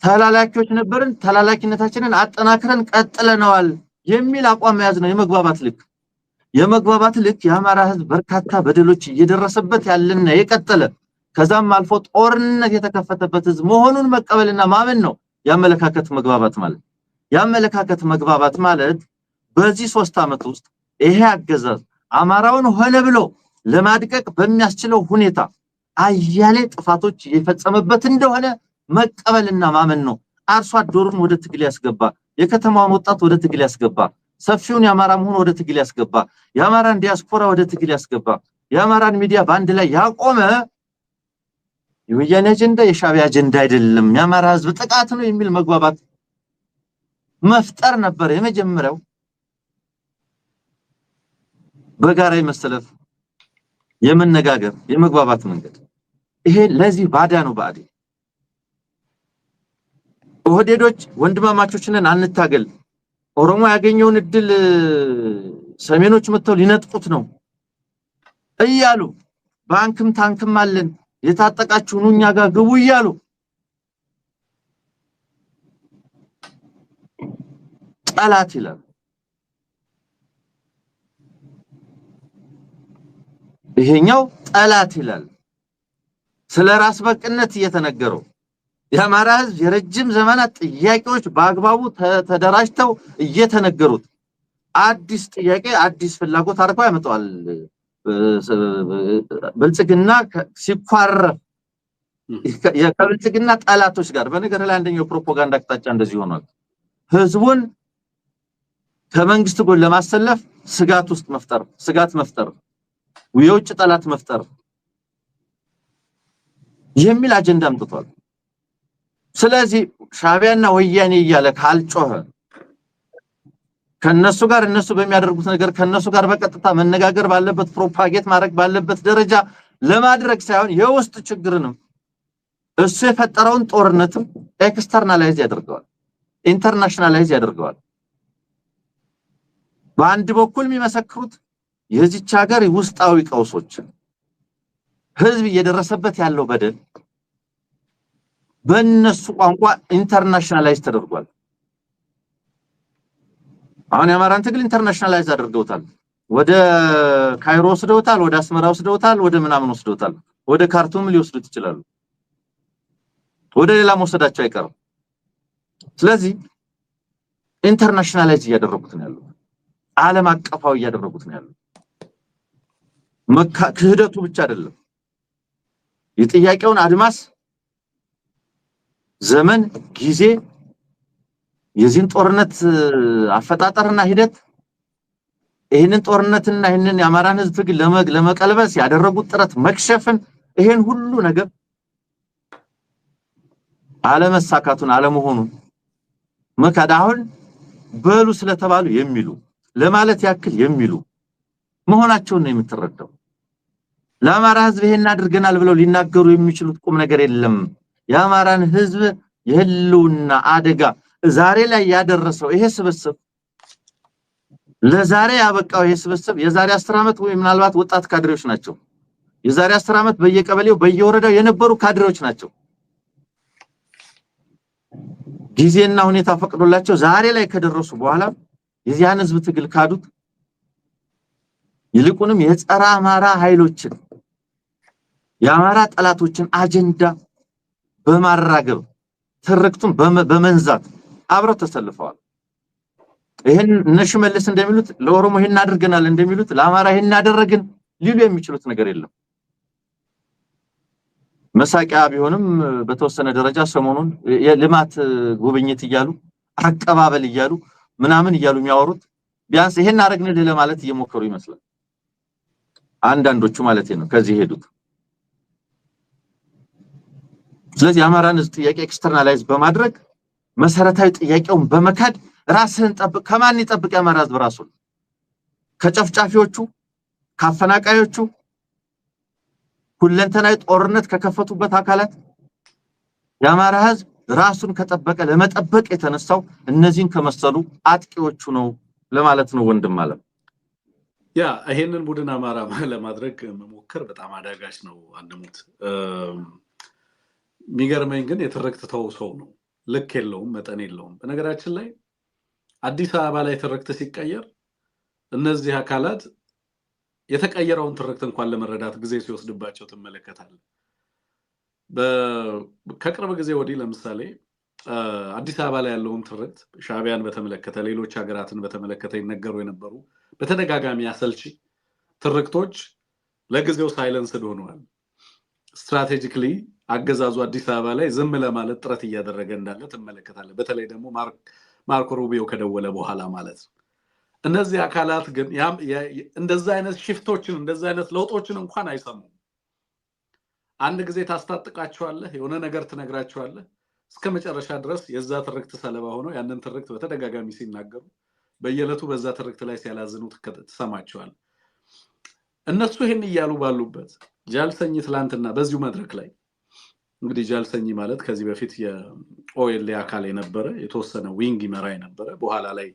ተላላኪዎች ነበርን፣ ተላላኪነታችንን አጠናክረን ቀጥለናል የሚል አቋም ያዝ ነው የመግባባት ልክ። የመግባባት ልክ የአማራ ህዝብ በርካታ በደሎች እየደረሰበት ያለና የቀጠለ ከዛም አልፎ ጦርነት የተከፈተበት ህዝብ መሆኑን መቀበልና ማመን ነው ያመለካከት መግባባት ማለት። ያመለካከት መግባባት ማለት በዚህ 3 ዓመት ውስጥ ይሄ አገዛዝ አማራውን ሆነ ብሎ ለማድቀቅ በሚያስችለው ሁኔታ አያሌ ጥፋቶች የፈጸመበት እንደሆነ መቀበልና ማመን ነው። አርሶ አደሩን ወደ ትግል ያስገባ፣ የከተማውን ወጣት ወደ ትግል ያስገባ፣ ሰፊውን የአማራ መሆን ወደ ትግል ያስገባ፣ የአማራን ዲያስፖራ ወደ ትግል ያስገባ፣ የአማራን ሚዲያ ባንድ ላይ ያቆመ የወያኔ አጀንዳ የሻዕቢያ አጀንዳ አይደለም፣ የአማራ ህዝብ ጥቃት ነው የሚል መግባባት መፍጠር ነበር የመጀመሪያው። በጋራ መሰለፍ የመነጋገር የመግባባት መንገድ ይሄ ለዚህ ባዳ ነው ብአዴን። ኦህዴዶች ወንድማማቾች ነን አንታገል፣ ኦሮሞ ያገኘውን እድል ሰሜኖች መተው ሊነጥቁት ነው እያሉ ባንክም ታንክም አለን የታጠቃችሁ ኑኛ ጋር ግቡ እያሉ ጠላት ይላል። ይሄኛው ጠላት ይላል። ስለራስ በቅነት እየተነገረው የአማራ ህዝብ የረጅም ዘመናት ጥያቄዎች በአግባቡ ተደራጅተው እየተነገሩት አዲስ ጥያቄ አዲስ ፍላጎት አርቆ ያመጣዋል። ብልጽግና ሲኳረፍ የብልጽግና ጠላቶች ጋር በነገር ላይ አንደኛው ፕሮፓጋንዳ አቅጣጫ እንደዚህ ሆኗል። ህዝቡን ከመንግስት ጎን ለማሰለፍ ስጋት መፍጠር የውጭ ጠላት መፍጠር የሚል አጀንዳ አምጥቷል። ስለዚህ ሻዕቢያና ወያኔ እያለ ካልጮኸ ከነሱ ጋር እነሱ በሚያደርጉት ነገር ከነሱ ጋር በቀጥታ መነጋገር ባለበት ፕሮፓጌት ማድረግ ባለበት ደረጃ ለማድረግ ሳይሆን የውስጥ ችግርንም እሱ የፈጠረውን ጦርነትም ኤክስተርናላይዝ ያደርገዋል፣ ኢንተርናሽናላይዝ ያደርገዋል። በአንድ በኩል የሚመሰክሩት የዚች ሀገር ውስጣዊ ቀውሶች ህዝብ እየደረሰበት ያለው በደል በእነሱ ቋንቋ ኢንተርናሽናላይዝ ተደርጓል። አሁን የአማራን ትግል ኢንተርናሽናላይዝ አድርገውታል። ወደ ካይሮ ወስደውታል፣ ወደ አስመራ ወስደውታል፣ ወደ ምናምን ወስደውታል። ወደ ካርቱም ሊወስዱት ይችላሉ ወደ ሌላ መውሰዳቸው አይቀርም ስለዚህ ኢንተርናሽናላይዝ ያደረጉት ነው ያለው ዓለም አቀፋዊ ያደረጉት ነው ያለው ክህደቱ ብቻ አይደለም የጥያቄውን አድማስ ዘመን ጊዜ የዚህን ጦርነት አፈጣጠርና ሂደት ይሄንን ጦርነትና ይሄንን የአማራን ህዝብ ትግል ለመቀልበስ ያደረጉት ጥረት መክሸፍን ይሄን ሁሉ ነገር አለመሳካቱን አለመሆኑን መካዳውን በሉ ስለተባሉ የሚሉ ለማለት ያክል የሚሉ መሆናቸው ነው የምትረዳው ለአማራ ህዝብ ይሄን አድርገናል ብለው ሊናገሩ የሚችሉት ቁም ነገር የለም የአማራን ህዝብ የህልውና አደጋ ዛሬ ላይ ያደረሰው ይሄ ስብስብ ለዛሬ ያበቃው ይሄ ስብስብ የዛሬ 10 አመት ወይ ምናልባት ወጣት ካድሬዎች ናቸው የዛሬ 10 አመት በየቀበሌው በየወረዳው የነበሩ ካድሬዎች ናቸው ጊዜና ሁኔታ ፈቅዶላቸው ዛሬ ላይ ከደረሱ በኋላ የዚያን ህዝብ ትግል ካዱት ይልቁንም የጸራ አማራ ኃይሎችን የአማራ ጠላቶችን አጀንዳ በማራገብ ትርክቱን በመንዛት አብረው ተሰልፈዋል ይሄን ነሽመልስ እንደሚሉት ለኦሮሞ ይሄን አድርገናል እንደሚሉት ለአማራ ይሄን አደረግን ሊሉ የሚችሉት ነገር የለም መሳቂያ ቢሆንም በተወሰነ ደረጃ ሰሞኑን የልማት ጉብኝት ይያሉ አቀባበል ይያሉ ምናምን ይያሉ የሚያወሩት ቢያንስ ይሄን አረግን ለማለት እየሞከሩ ይመስላል አንዳንዶቹ ማለት ነው ከዚህ ሄዱት ስለዚህ አማራን ጥያቄ ኤክስተርናላይዝ በማድረግ መሰረታዊ ጥያቄውን በመካድ ራስን ጠብቅ ከማን ይጠብቅ ያማራ ህዝብ ራሱን ከጨፍጫፊዎቹ ካፈናቃዮቹ ሁለንተናዊ ጦርነት ከከፈቱበት አካላት ያማራ ህዝብ ራሱን ከጠበቀ ለመጠበቅ የተነሳው እነዚህን ከመሰሉ አጥቂዎቹ ነው ለማለት ነው ወንድም ማለት ያ ይሄንን ቡድን አማራ ለማድረግ መሞከር በጣም አዳጋች ነው አንደሙት ሚገርመኝ ግን የተረክተው ሰው ነው ልክ የለውም መጠን የለውም በነገራችን ላይ አዲስ አበባ ላይ ተረክተ ሲቀየር እነዚህ አካላት የተቀየረውን ትርክት እንኳን ለመረዳት ጊዜ ሲወስድባቸው ተመለከታለህ ከቅርብ ጊዜ ወዲህ ለምሳሌ አዲስ አበባ ላይ ያለውን ትርክት ሻቢያን በተመለከተ ሌሎች ሀገራትን በተመለከተ ይነገሩ የነበሩ በተደጋጋሚ አሰልቺ ትርክቶች ለጊዜው ሳይለንስድ ሆነዋል ስትራቴጂካሊ አገዛዙ አዲስ አበባ ላይ ዝም ለማለት ጥረት እያደረገ እንዳለ ተመለከታለህ በተለይ ደግሞ ማርኮ ሩቢዮ ከደወለ በኋላ ማለት እነዚህ አካላት ግን እንደዛ አይነት ሽፍቶችን እንደዛ አይነት ለውጦችን እንኳን አይሰሙም አንድ ጊዜ ታስታጥቃቸዋለህ የሆነ ነገር ትነግራቸዋለህ እስከ መጨረሻ ድረስ የዛ ትርክት ሰለባ ሆኖ ያንን ትርክት በተደጋጋሚ ሲናገሩ በየለቱ በዛ ትርክት ላይ ሲያላዝኑ ተሰማቸዋለህ እነሱ ይሄን ይያሉ ባሉበት ጃልሰኝ ትላንትና በዚሁ መድረክ ላይ እንግዲህ ጃልሰኝ ማለት ከዚህ በፊት የኦኤል አካል የነበረ የተወሰነ ዊንግ ይመራ የነበረ በኋላ ላይ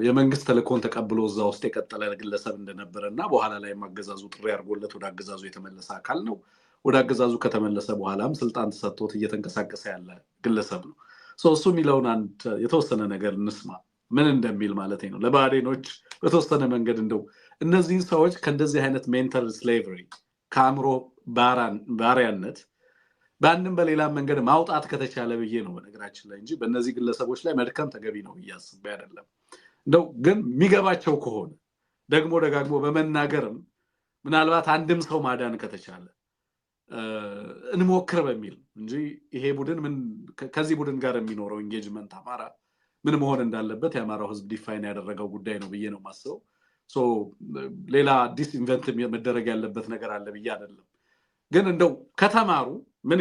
የመንግስት ተልእኮን ተቀብሎ እዛ ውስጥ የቀጠለ ግለሰብ እንደነበረና በኋላ ላይ ማገዛዙ ጥሪ አድርጎለት ወደ አገዛዙ የተመለሰ አካል ነው ወደ አገዛዙ ከተመለሰ በኋላም ስልጣን ተሰጥቶት እየተንቀሳቀሰ ያለ ግለሰብ ነው እሱ የሚለውን አንድ የተወሰነ ነገር እንስማ ምን እንደሚል ማለት ነው ለባዴኖች በተወሰነ መንገድ እንደው እነዚህ ሰዎች ከእንደዚህ አይነት ሜንታል ስሌቨሪ ካምሮ ባሪያነት በአንድም በሌላ መንገድ ማውጣት ከተቻለ ብዬ ነው በነገራችን ላይ እንጂ በእነዚህ ግለሰቦች ላይ መድከም ተገቢ ነው ያስብ አይደለም እንደው ግን የሚገባቸው ከሆነ ደግሞ ደጋግሞ በመናገርም ምናልባት አንድም ሰው ማዳን ከተቻለ እንሞክር በሚል እንጂ ይሄ ቡድን ምን ከዚህ ቡድን ጋር የሚኖረው ኢንጌጅመንት አማራ ምን መሆን እንዳለበት ያማራው ህዝብ ዲፋይን ያደረገው ጉዳይ ነው ብዬ ነው ማስበው ሌላ ዲስ ኢንቨንት መደረግ ያለበት ነገር አለ ብዬ አይደለም ግን እንደው ከተማሩ ምን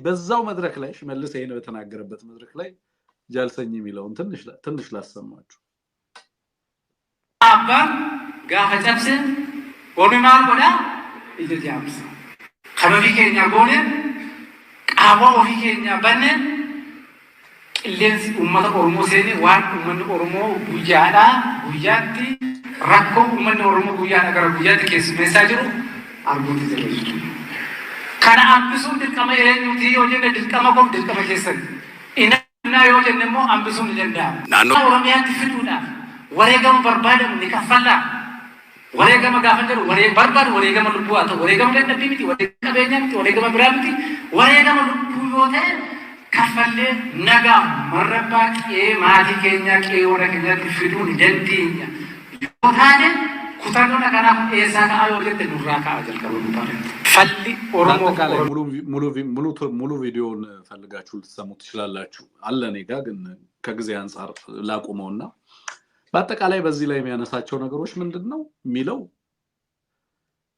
በዛው መድረክ ላይ ሽመልስ ይሄን በተናገረበት መድረክ ላይ ጃልሰኝ የሚለውን ትንሽ ላሰማችሁ አባ ጋፈጨብስ ኦሪማል ወዳ ይጀጃምስ ከበፊከኛ ጎነ ቃቦ ኦፊከኛ በነ ቅሌንስ ኡመተ ኦሮሞ ሴኒ ዋን ኡመተ ኦሮሞ ጉያዳ ጉያቲ ራኮ ኡመተ ኦሮሞ ጉያዳ ገረ ጉያቲ ኬስ ሜሳጅሩ አርጉት ዘለሽ kana ambisun dilqama eenyuti yoo jenne dilqama kof dilqama keessan inna yoo jenne immoo ambisun ni danda'a naannoo oromiyaatti fiduudhaaf wareegama barbaadamu ni kaffalla wareegama gaafa jedhu barbaadu wareegama lubbuu haa ta'u wareegama dadhabbii miti wareegama qabeenyaa miti wareegama biraa miti wareegama lubbuu yoo ta'e kaffallee nagaa marrabbaa qe'ee maatii keenyaa qe'ee warra keenyaatti fiduu ni dandeenya yoo taane kutannoon kanaaf eessaa ka'aa yoo jette nurraa ka'aa jalqabuu taane falli ሙሉ ቪዲዮውን ፈልጋችሁ ልትሰሙ ትችላላችሁ አለ እኔ ጋር ግን ከጊዜ አንፃር ላቆመውና በአጠቃላይ በዚህ ላይ የሚያነሳቸው ነገሮች ምንድነው የሚለው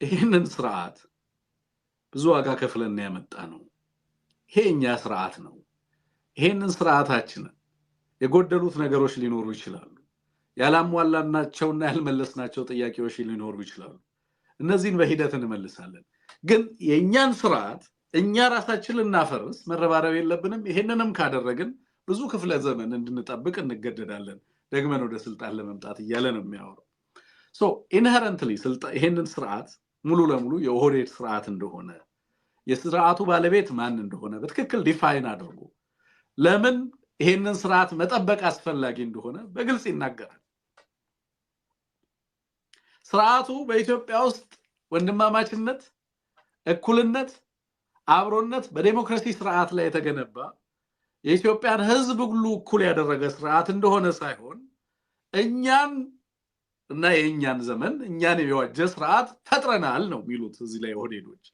ይሄንን ስርዓት ብዙ ዋጋ ከፍለን ያመጣ ነው ይሄኛ ስርዓት ነው ይሄንን ስርዓታችን የጎደሉት ነገሮች ሊኖሩ ይችላሉ ያላሟላናቸውና ያልመለስናቸው ጥያቄዎች ሊኖሩ ይችላሉ እነዚህን በሂደት እንመልሳለን ግን የኛን ስርዓት እኛ ራሳችን ልናፈርስ መረባረብ የለብንም ይሄንንም ካደረግን ብዙ ክፍለ ዘመን እንድንጠብቅ እንገደዳለን ደግመን ወደ ስልጣን ለመምጣት ይያለ ነው የሚያወራው ሶ ኢንሄረንትሊ ይሄንን ስርዓት ሙሉ ለሙሉ የኦህዴድ ስርዓት እንደሆነ የስርዓቱ ባለቤት ማን እንደሆነ በትክክል ዲፋይን አድርጎ ለምን ይሄንን ስርዓት መጠበቅ አስፈላጊ እንደሆነ በግልጽ ይናገራል ስርዓቱ በኢትዮጵያ ውስጥ ወንድማማችነት እኩልነት አብሮነት በዲሞክራሲ ስርዓት ላይ የተገነባ የኢትዮጵያን ህዝብ ሁሉ እኩል ያደረገ ስርዓት እንደሆነ ሳይሆን እኛን እና የኛን ዘመን እኛን የዋጀ ስርዓት ፈጥረናል ነው የሚሉት እዚህ ላይ ኦህዴዶች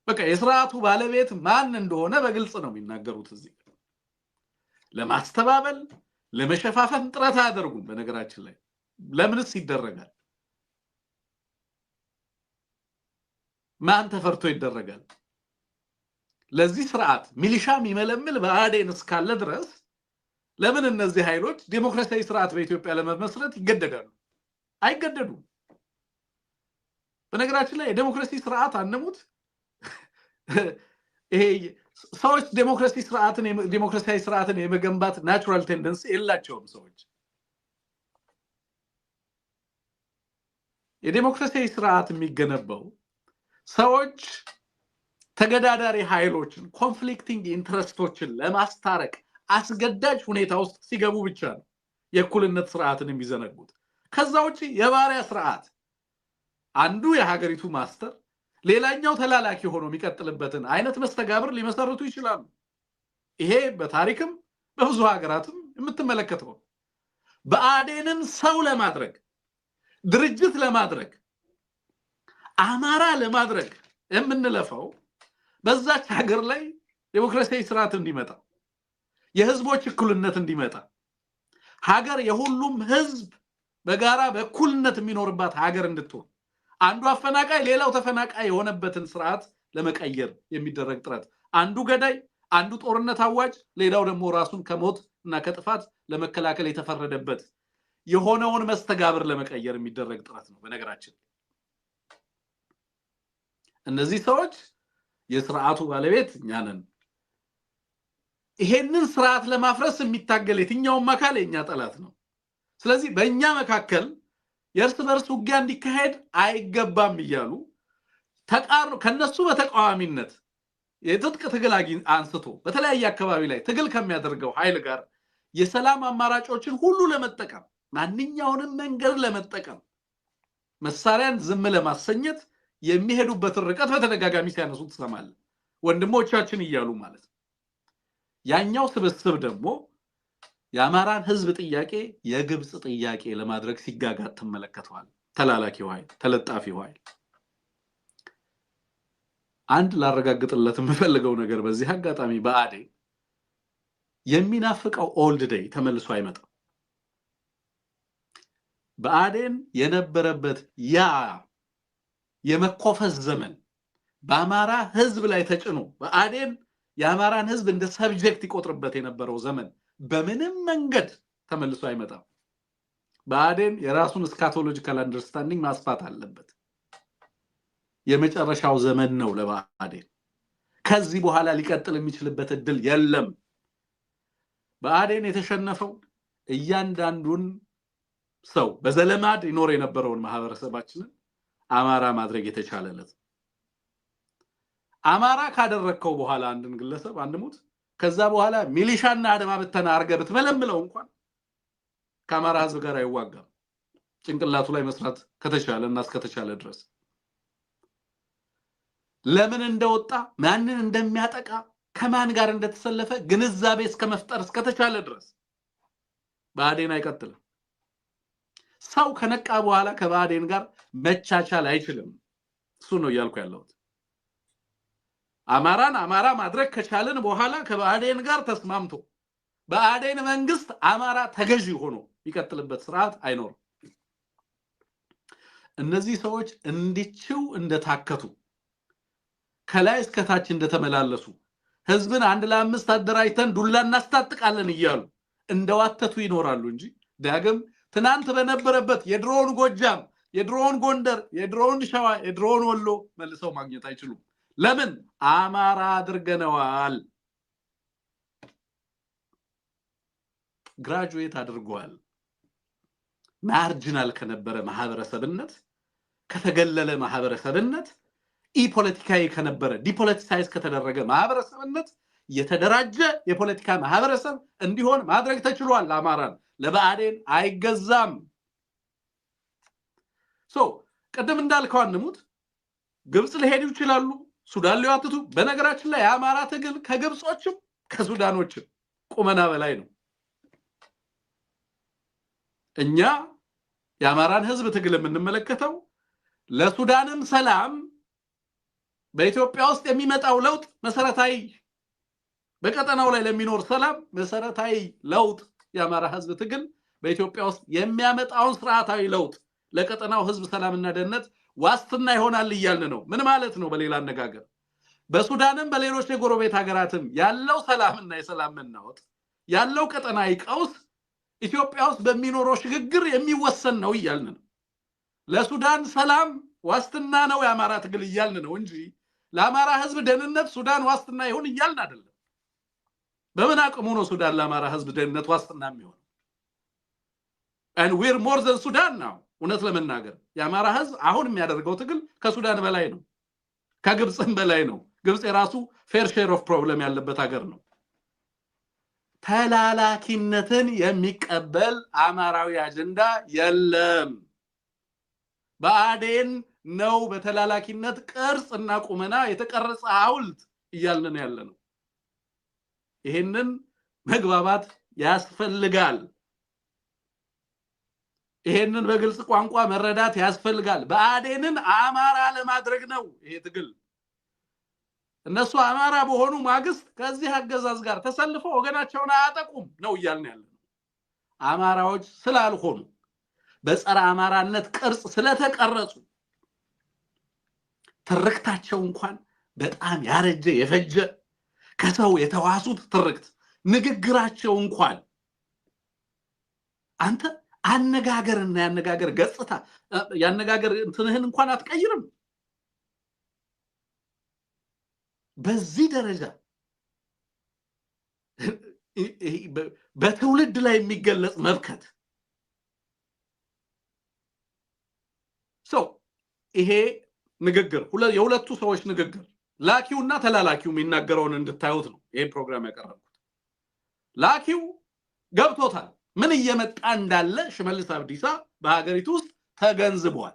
በቃ የስርዓቱ ባለቤት ማን እንደሆነ በግልጽ ነው የሚናገሩት እዚህ ለማስተባበል ለመሸፋፈን ጥረት አያደርጉም በነገራችን ላይ ለምንስ ይደረጋል ማን ተፈርቶ ይደረጋል ለዚህ ስርዓት ሚሊሻ የሚመለምል በአዴን እስካለ ድረስ ለምን እነዚህ ኃይሎች ዲሞክራሲያዊ ስርዓት በኢትዮጵያ ለመመስረት ይገደዳሉ አይገደዱም በነገራችን ላይ የዲሞክራሲ ስርዓት አንሙት ይሄ ሰዎች ዲሞክራሲያዊ ስርዓትን የመገንባት ናቹራል ቴንደንሲ የላቸውም ሰዎች የዲሞክራሲያዊ ስርዓት የሚገነባው ሰዎች ተገዳዳሪ ኃይሎችን ኮንፍሊክቲንግ ኢንትረስቶችን ለማስታረቅ አስገዳጅ ሁኔታ ውስጥ ሲገቡ ብቻ ነው የእኩልነት ስርዓትን የሚዘነጉት ከዛ ውጪ የባሪያ ስርዓት አንዱ የሀገሪቱ ማስተር ሌላኛው ተላላኪ ሆኖ የሚቀጥልበትን አይነት መስተጋብር ሊመሰርቱ ይችላሉ ይሄ በታሪክም በብዙ ሀገራትም የምትመለከተው በአዴንን ሰው ለማድረግ ድርጅት ለማድረግ አማራ ለማድረግ የምንለፈው በዛች ሀገር ላይ ዲሞክራሲያዊ ስርዓት እንዲመጣ የህዝቦች እኩልነት እንዲመጣ ሀገር የሁሉም ህዝብ በጋራ በእኩልነት የሚኖርባት ሀገር እንድትሆን አንዱ አፈናቃይ ሌላው ተፈናቃይ የሆነበትን ስርዓት ለመቀየር የሚደረግ ጥረት አንዱ ገዳይ አንዱ ጦርነት አዋጅ ሌላው ደግሞ ራሱን ከሞት እና ከጥፋት ለመከላከል የተፈረደበት የሆነውን መስተጋብር ለመቀየር የሚደረግ ጥረት ነው በነገራችን እነዚህ ሰዎች የስርዓቱ ባለቤት ኛነን ይሄንን ስርዓት ለማፍረስ የሚታገል የትኛውም አካል የኛ ጠላት ነው ስለዚህ በእኛ መካከል የእርስ በርስ ውጊያ እንዲካሄድ አይገባም ይያሉ ተቃርኖ ከነሱ በተቃዋሚነት የትጥቅ ትግል አንስቶ በተለያየ አካባቢ ላይ ትግል ከሚያደርገው ኃይል ጋር የሰላም አማራጮችን ሁሉ ለመጠቀም ማንኛውንም መንገድ ለመጠቀም መሳሪያን ዝም ለማሰኘት የሚሄዱበት ርቀት በተደጋጋሚ ሲያነሱት ሰማል ወንድሞቻችን ይያሉ ማለት ያኛው ስብስብ ደግሞ የአማራን ህዝብ ጥያቄ የግብጽ ጥያቄ ለማድረግ ሲጋጋት ተመለከተዋል ተላላኪው ኃይል ተለጣፊው ኃይል አንድ ላረጋግጥለት የምፈልገው ነገር በዚህ አጋጣሚ በአዴ የሚናፍቀው ኦልድ ዴይ ተመልሶ አይመጣም በአዴን የነበረበት ያ የመኮፈስ ዘመን በአማራ ህዝብ ላይ ተጭኖ በአዴን የአማራን ህዝብ እንደ ሰብጀክት ይቆጥርበት የነበረው ዘመን በምንም መንገድ ተመልሶ አይመጣም በአዴን የራሱን ስካቶሎጂካል አንደርስታንዲንግ ማስፋት አለበት የመጨረሻው ዘመን ነው ለበአዴን ከዚህ በኋላ ሊቀጥል የሚችልበት እድል የለም በአዴን የተሸነፈው እያንዳንዱን ሰው በዘለማድ ይኖር የነበረውን ማህበረሰባችንን አማራ ማድረግ የተቻለለት አማራ ካደረከው በኋላ አንድን ግለሰብ አንድሙት ከዛ በኋላ ሚሊሻና አድማ በተና አርገ ብትመለምለው እንኳን ከአማራ ህዝብ ጋር አይዋጋም ጭንቅላቱ ላይ መስራት ከተቻለና እስከተቻለ ድረስ ለምን እንደወጣ ማንን እንደሚያጠቃ ከማን ጋር እንደተሰለፈ ግንዛቤ እስከመፍጠር እስከተቻለ ድረስ ብአዴን አይቀጥልም። ሰው ከነቃ በኋላ ከብአዴን ጋር መቻቻል አይችልም። እሱ ነው ያልኩ ያለሁት። አማራን አማራ ማድረግ ከቻለን በኋላ ከብአዴን ጋር ተስማምቶ ብአዴን መንግስት አማራ ተገዢ ሆኖ ይቀጥልበት ስርዓት አይኖርም። እነዚህ ሰዎች እንዲችው እንደታከቱ ከላይ እስከ ታች እንደተመላለሱ ህዝብን አንድ ለአምስት አደራጅተን ዱላ እናስታጥቃለን እያሉ እንደዋተቱ ይኖራሉ እንጂ ዳግም ትናንት በነበረበት የድሮውን ጎጃም፣ የድሮውን ጎንደር፣ የድሮውን ሸዋ፣ የድሮውን ወሎ መልሰው ማግኘት አይችሉም። ለምን? አማራ አድርገነዋል። ግራጁዌት አድርጓል። ማርጂናል ከነበረ ማህበረሰብነት ከተገለለ ማህበረሰብነት ኢፖለቲካዊ ከነበረ ዲፖለቲሳይዝ ከተደረገ ማህበረሰብነት የተደራጀ የፖለቲካ ማህበረሰብ እንዲሆን ማድረግ ተችሏል። አማራን ለብአዴን አይገዛም። ቅድም እንዳልከው አንሙት ግብጽ ሊሄዱ ይችላሉ፣ ሱዳን ሊዋትቱ። በነገራችን ላይ የአማራ ትግል ከግብጾችም ከሱዳኖችም ቁመና በላይ ነው። እኛ የአማራን ህዝብ ትግል የምንመለከተው ለሱዳንም ሰላም በኢትዮጵያ ውስጥ የሚመጣው ለውጥ መሰረታዊ በቀጠናው ላይ ለሚኖር ሰላም መሰረታዊ ለውጥ የአማራ ህዝብ ትግል በኢትዮጵያ ውስጥ የሚያመጣውን ስርዓታዊ ለውጥ ለቀጠናው ህዝብ ሰላምና ደህንነት ዋስትና ይሆናል እያልን ነው። ምን ማለት ነው? በሌላ አነጋገር በሱዳንም በሌሎች የጎረቤት ሀገራትም ያለው ሰላምና የሰላም መናወጥ ያለው ቀጠናዊ ቀውስ ኢትዮጵያ ውስጥ በሚኖረው ሽግግር የሚወሰን ነው እያልን ነው። ለሱዳን ሰላም ዋስትና ነው የአማራ ትግል እያልን ነው እንጂ ለአማራ ህዝብ ደህንነት ሱዳን ዋስትና ይሁን እያልን አይደለም። በምን አቅሙ ነው ሱዳን ለአማራ ህዝብ ደህንነት ዋስትና የሚሆነው? and we're more than Sudan now። እውነት ለመናገር የአማራ ህዝብ አሁን የሚያደርገው ትግል ከሱዳን በላይ ነው፣ ከግብጽም በላይ ነው። ግብጽ የራሱ ፌር ሼር ኦፍ ፕሮብለም ያለበት ሀገር ነው። ተላላኪነትን የሚቀበል አማራዊ አጀንዳ የለም። ብአዴን ነው በተላላኪነት ቅርጽና ቁመና የተቀረጸ ሐውልት እያልን ያለነው። ይሄንን መግባባት ያስፈልጋል። ይሄንን በግልጽ ቋንቋ መረዳት ያስፈልጋል። ብአዴንን አማራ ለማድረግ ነው ይሄ ትግል። እነሱ አማራ በሆኑ ማግስት ከዚህ አገዛዝ ጋር ተሰልፈው ወገናቸውን አያጠቁም ነው እያልን ያለነው። አማራዎች ስላልሆኑ በጸረ አማራነት ቅርጽ ስለተቀረጹ ትርክታቸው እንኳን በጣም ያረጀ የፈጀ ከሰው የተዋሱት ትርክት ንግግራቸው እንኳን አንተ አነጋገርና ያነጋገር ገጽታ ያነጋገር እንትንህን እንኳን አትቀይርም። በዚህ ደረጃ በትውልድ ላይ የሚገለጽ መብከት ይሄ ንግግር የሁለቱ ሰዎች ንግግር ላኪውና ተላላኪው የሚናገረውን እንድታዩት ነው ይሄ ፕሮግራም ያቀረብኩት። ላኪው ገብቶታል ምን እየመጣ እንዳለ ሽመልስ አብዲሳ በሀገሪቱ ውስጥ ተገንዝቧል፣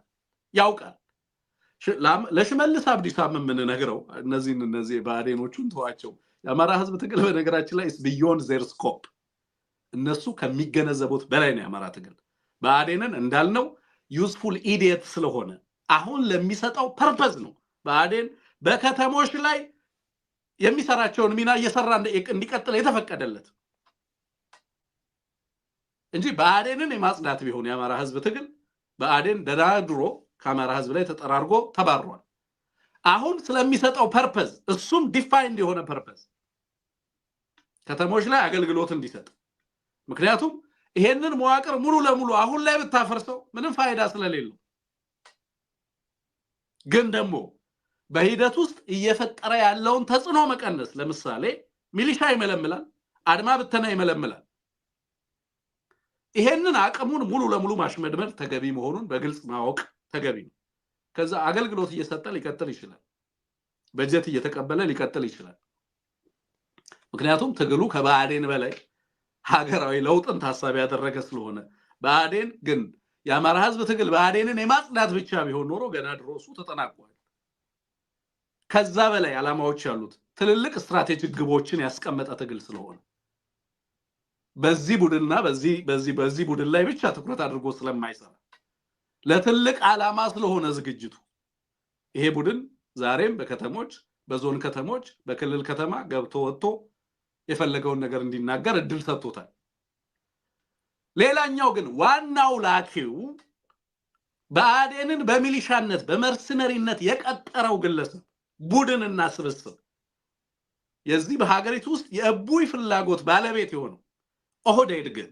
ያውቃል። ለሽመልስ አብዲሳ ምን ነግረው እነዚህ ብአዴኖቹን ተዋቸው። የአማራ ህዝብ ትግል በነገራችን ላይ is beyond their scope። እነሱ ከሚገነዘቡት በላይ ነው የአማራ ትግል። ብአዴንን እንዳልነው ዩዝፉል ኢዲየት ስለሆነ አሁን ለሚሰጠው ፐርፐዝ ነው ብአዴን በከተሞች ላይ የሚሰራቸውን ሚና እየሰራ እንዲቀጥል የተፈቀደለት እንጂ ብአዴንን የማጽዳት ቢሆን የአማራ ህዝብ ትግል ብአዴን ደራድሮ ከአማራ ህዝብ ላይ ተጠራርጎ ተባሯል። አሁን ስለሚሰጠው ፐርፐዝ እሱም ዲፋይንድ የሆነ ፐርፐዝ ከተሞች ላይ አገልግሎት እንዲሰጥ። ምክንያቱም ይሄንን መዋቅር ሙሉ ለሙሉ አሁን ላይ ብታፈርሰው ምንም ፋይዳ ስለሌለው ግን ደግሞ በሂደት ውስጥ እየፈጠረ ያለውን ተጽዕኖ መቀነስ፣ ለምሳሌ ሚሊሻ ይመለምላል፣ አድማ ብተና ይመለምላል። ይሄንን አቅሙን ሙሉ ለሙሉ ማሽመድመድ ተገቢ መሆኑን በግልጽ ማወቅ ተገቢ ነው። ከዛ አገልግሎት እየሰጠ ሊቀጥል ይችላል፣ በጀት እየተቀበለ ሊቀጥል ይችላል። ምክንያቱም ትግሉ ከብአዴን በላይ ሀገራዊ ለውጥን ታሳቢ ያደረገ ስለሆነ ብአዴን ግን የአማራ ህዝብ ትግል ብአዴንን የማጽዳት ብቻ ቢሆን ኖሮ ገና ድሮሱ ተጠናቋል። ከዛ በላይ ዓላማዎች ያሉት ትልልቅ ስትራቴጂክ ግቦችን ያስቀመጠ ትግል ስለሆነ በዚህ ቡድንና በዚህ ቡድን ላይ ብቻ ትኩረት አድርጎ ስለማይሰራ ለትልቅ ዓላማ ስለሆነ ዝግጅቱ ይሄ ቡድን ዛሬም በከተሞች በዞን ከተሞች በክልል ከተማ ገብቶ ወጥቶ የፈለገውን ነገር እንዲናገር እድል ሰጥቶታል። ሌላኛው ግን ዋናው ላኪው ብአዴንን በሚሊሻነት በመርሰነሪነት የቀጠረው ግለሰብ ቡድንና ስብስብ የዚህ በሀገሪቱ ውስጥ የእቡይ ፍላጎት ባለቤት የሆነው ኦህዴድ ግን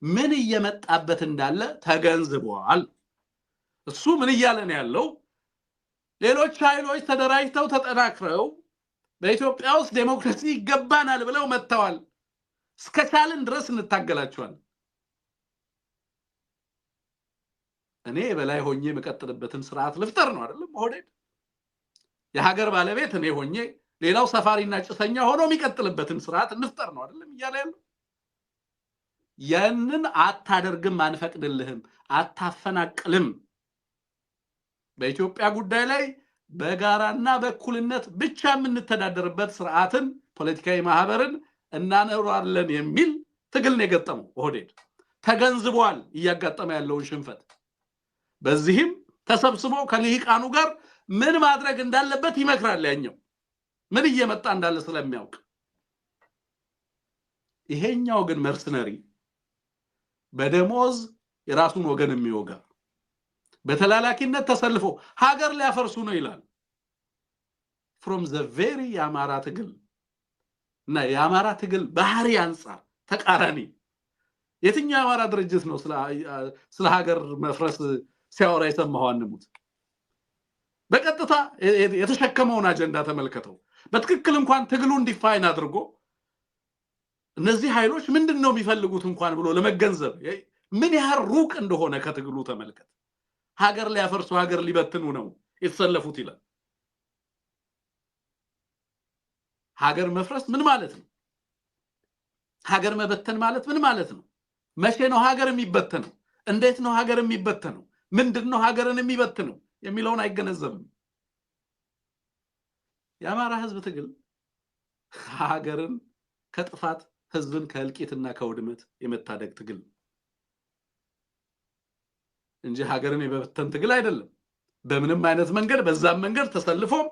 ምን እየመጣበት እንዳለ ተገንዝቧል። እሱ ምን እያለ ነው ያለው? ሌሎች ኃይሎች ተደራጅተው ተጠናክረው በኢትዮጵያ ውስጥ ዴሞክራሲ ይገባናል ብለው መጥተዋል። እስከቻልን ድረስ እንታገላቸዋለን። እኔ በላይ ሆኜ መቀጠልበትን ስርዓት ልፍጠር ነው አይደለም? ኦህዴድ የሀገር ባለቤት እኔ ሆኜ ሌላው ሰፋሪና ጭሰኛ ሆኖ የሚቀጥልበትን ስርዓት እንፍጠር ነው አይደለም እያለ ያለው። ያንን አታደርግም፣ አንፈቅድልህም፣ አታፈናቅልም። በኢትዮጵያ ጉዳይ ላይ በጋራና በእኩልነት ብቻ የምንተዳደርበት ስርዓትን ፖለቲካዊ ማህበርን እናኖራለን የሚል ትግል ነው የገጠመው። ኦህዴድ ተገንዝቧል እያጋጠመ ያለውን ሽንፈት። በዚህም ተሰብስቦ ከልሂቃኑ ጋር ምን ማድረግ እንዳለበት ይመክራል። ያኛው ምን እየመጣ እንዳለ ስለሚያውቅ፣ ይሄኛው ግን መርሰነሪ በደሞዝ የራሱን ወገን የሚወጋ በተላላኪነት ተሰልፎ ሀገር ሊያፈርሱ ነው ይላል። from the very የአማራ ትግል እና የአማራ ትግል ባህሪ አንፃር ተቃራኒ የትኛው የአማራ ድርጅት ነው ስለ ሀገር መፍረስ ሲያወራ የሰማው? አንሙት። በቀጥታ የተሸከመውን አጀንዳ ተመልከተው። በትክክል እንኳን ትግሉን ዲፋይን አድርጎ እነዚህ ኃይሎች ምንድነው የሚፈልጉት እንኳን ብሎ ለመገንዘብ ምን ያህል ሩቅ እንደሆነ ከትግሉ ተመልከት። ሀገር ሊያፈርሱ ሀገር ሊበትኑ ነው የተሰለፉት ይላል። ሀገር መፍረስ ምን ማለት ነው? ሀገር መበተን ማለት ምን ማለት ነው? መቼ ነው ሀገር የሚበተነው? እንዴት ነው ሀገር የሚበተነው? ምንድነው ሀገርን የሚበትነው የሚለውን አይገነዘብም። የአማራ ህዝብ ትግል ሀገርን ከጥፋት ህዝብን ከእልቂትና ከውድመት የመታደግ ትግል እንጂ ሀገርን የመበተን ትግል አይደለም። በምንም አይነት መንገድ በዛም መንገድ ተሰልፎም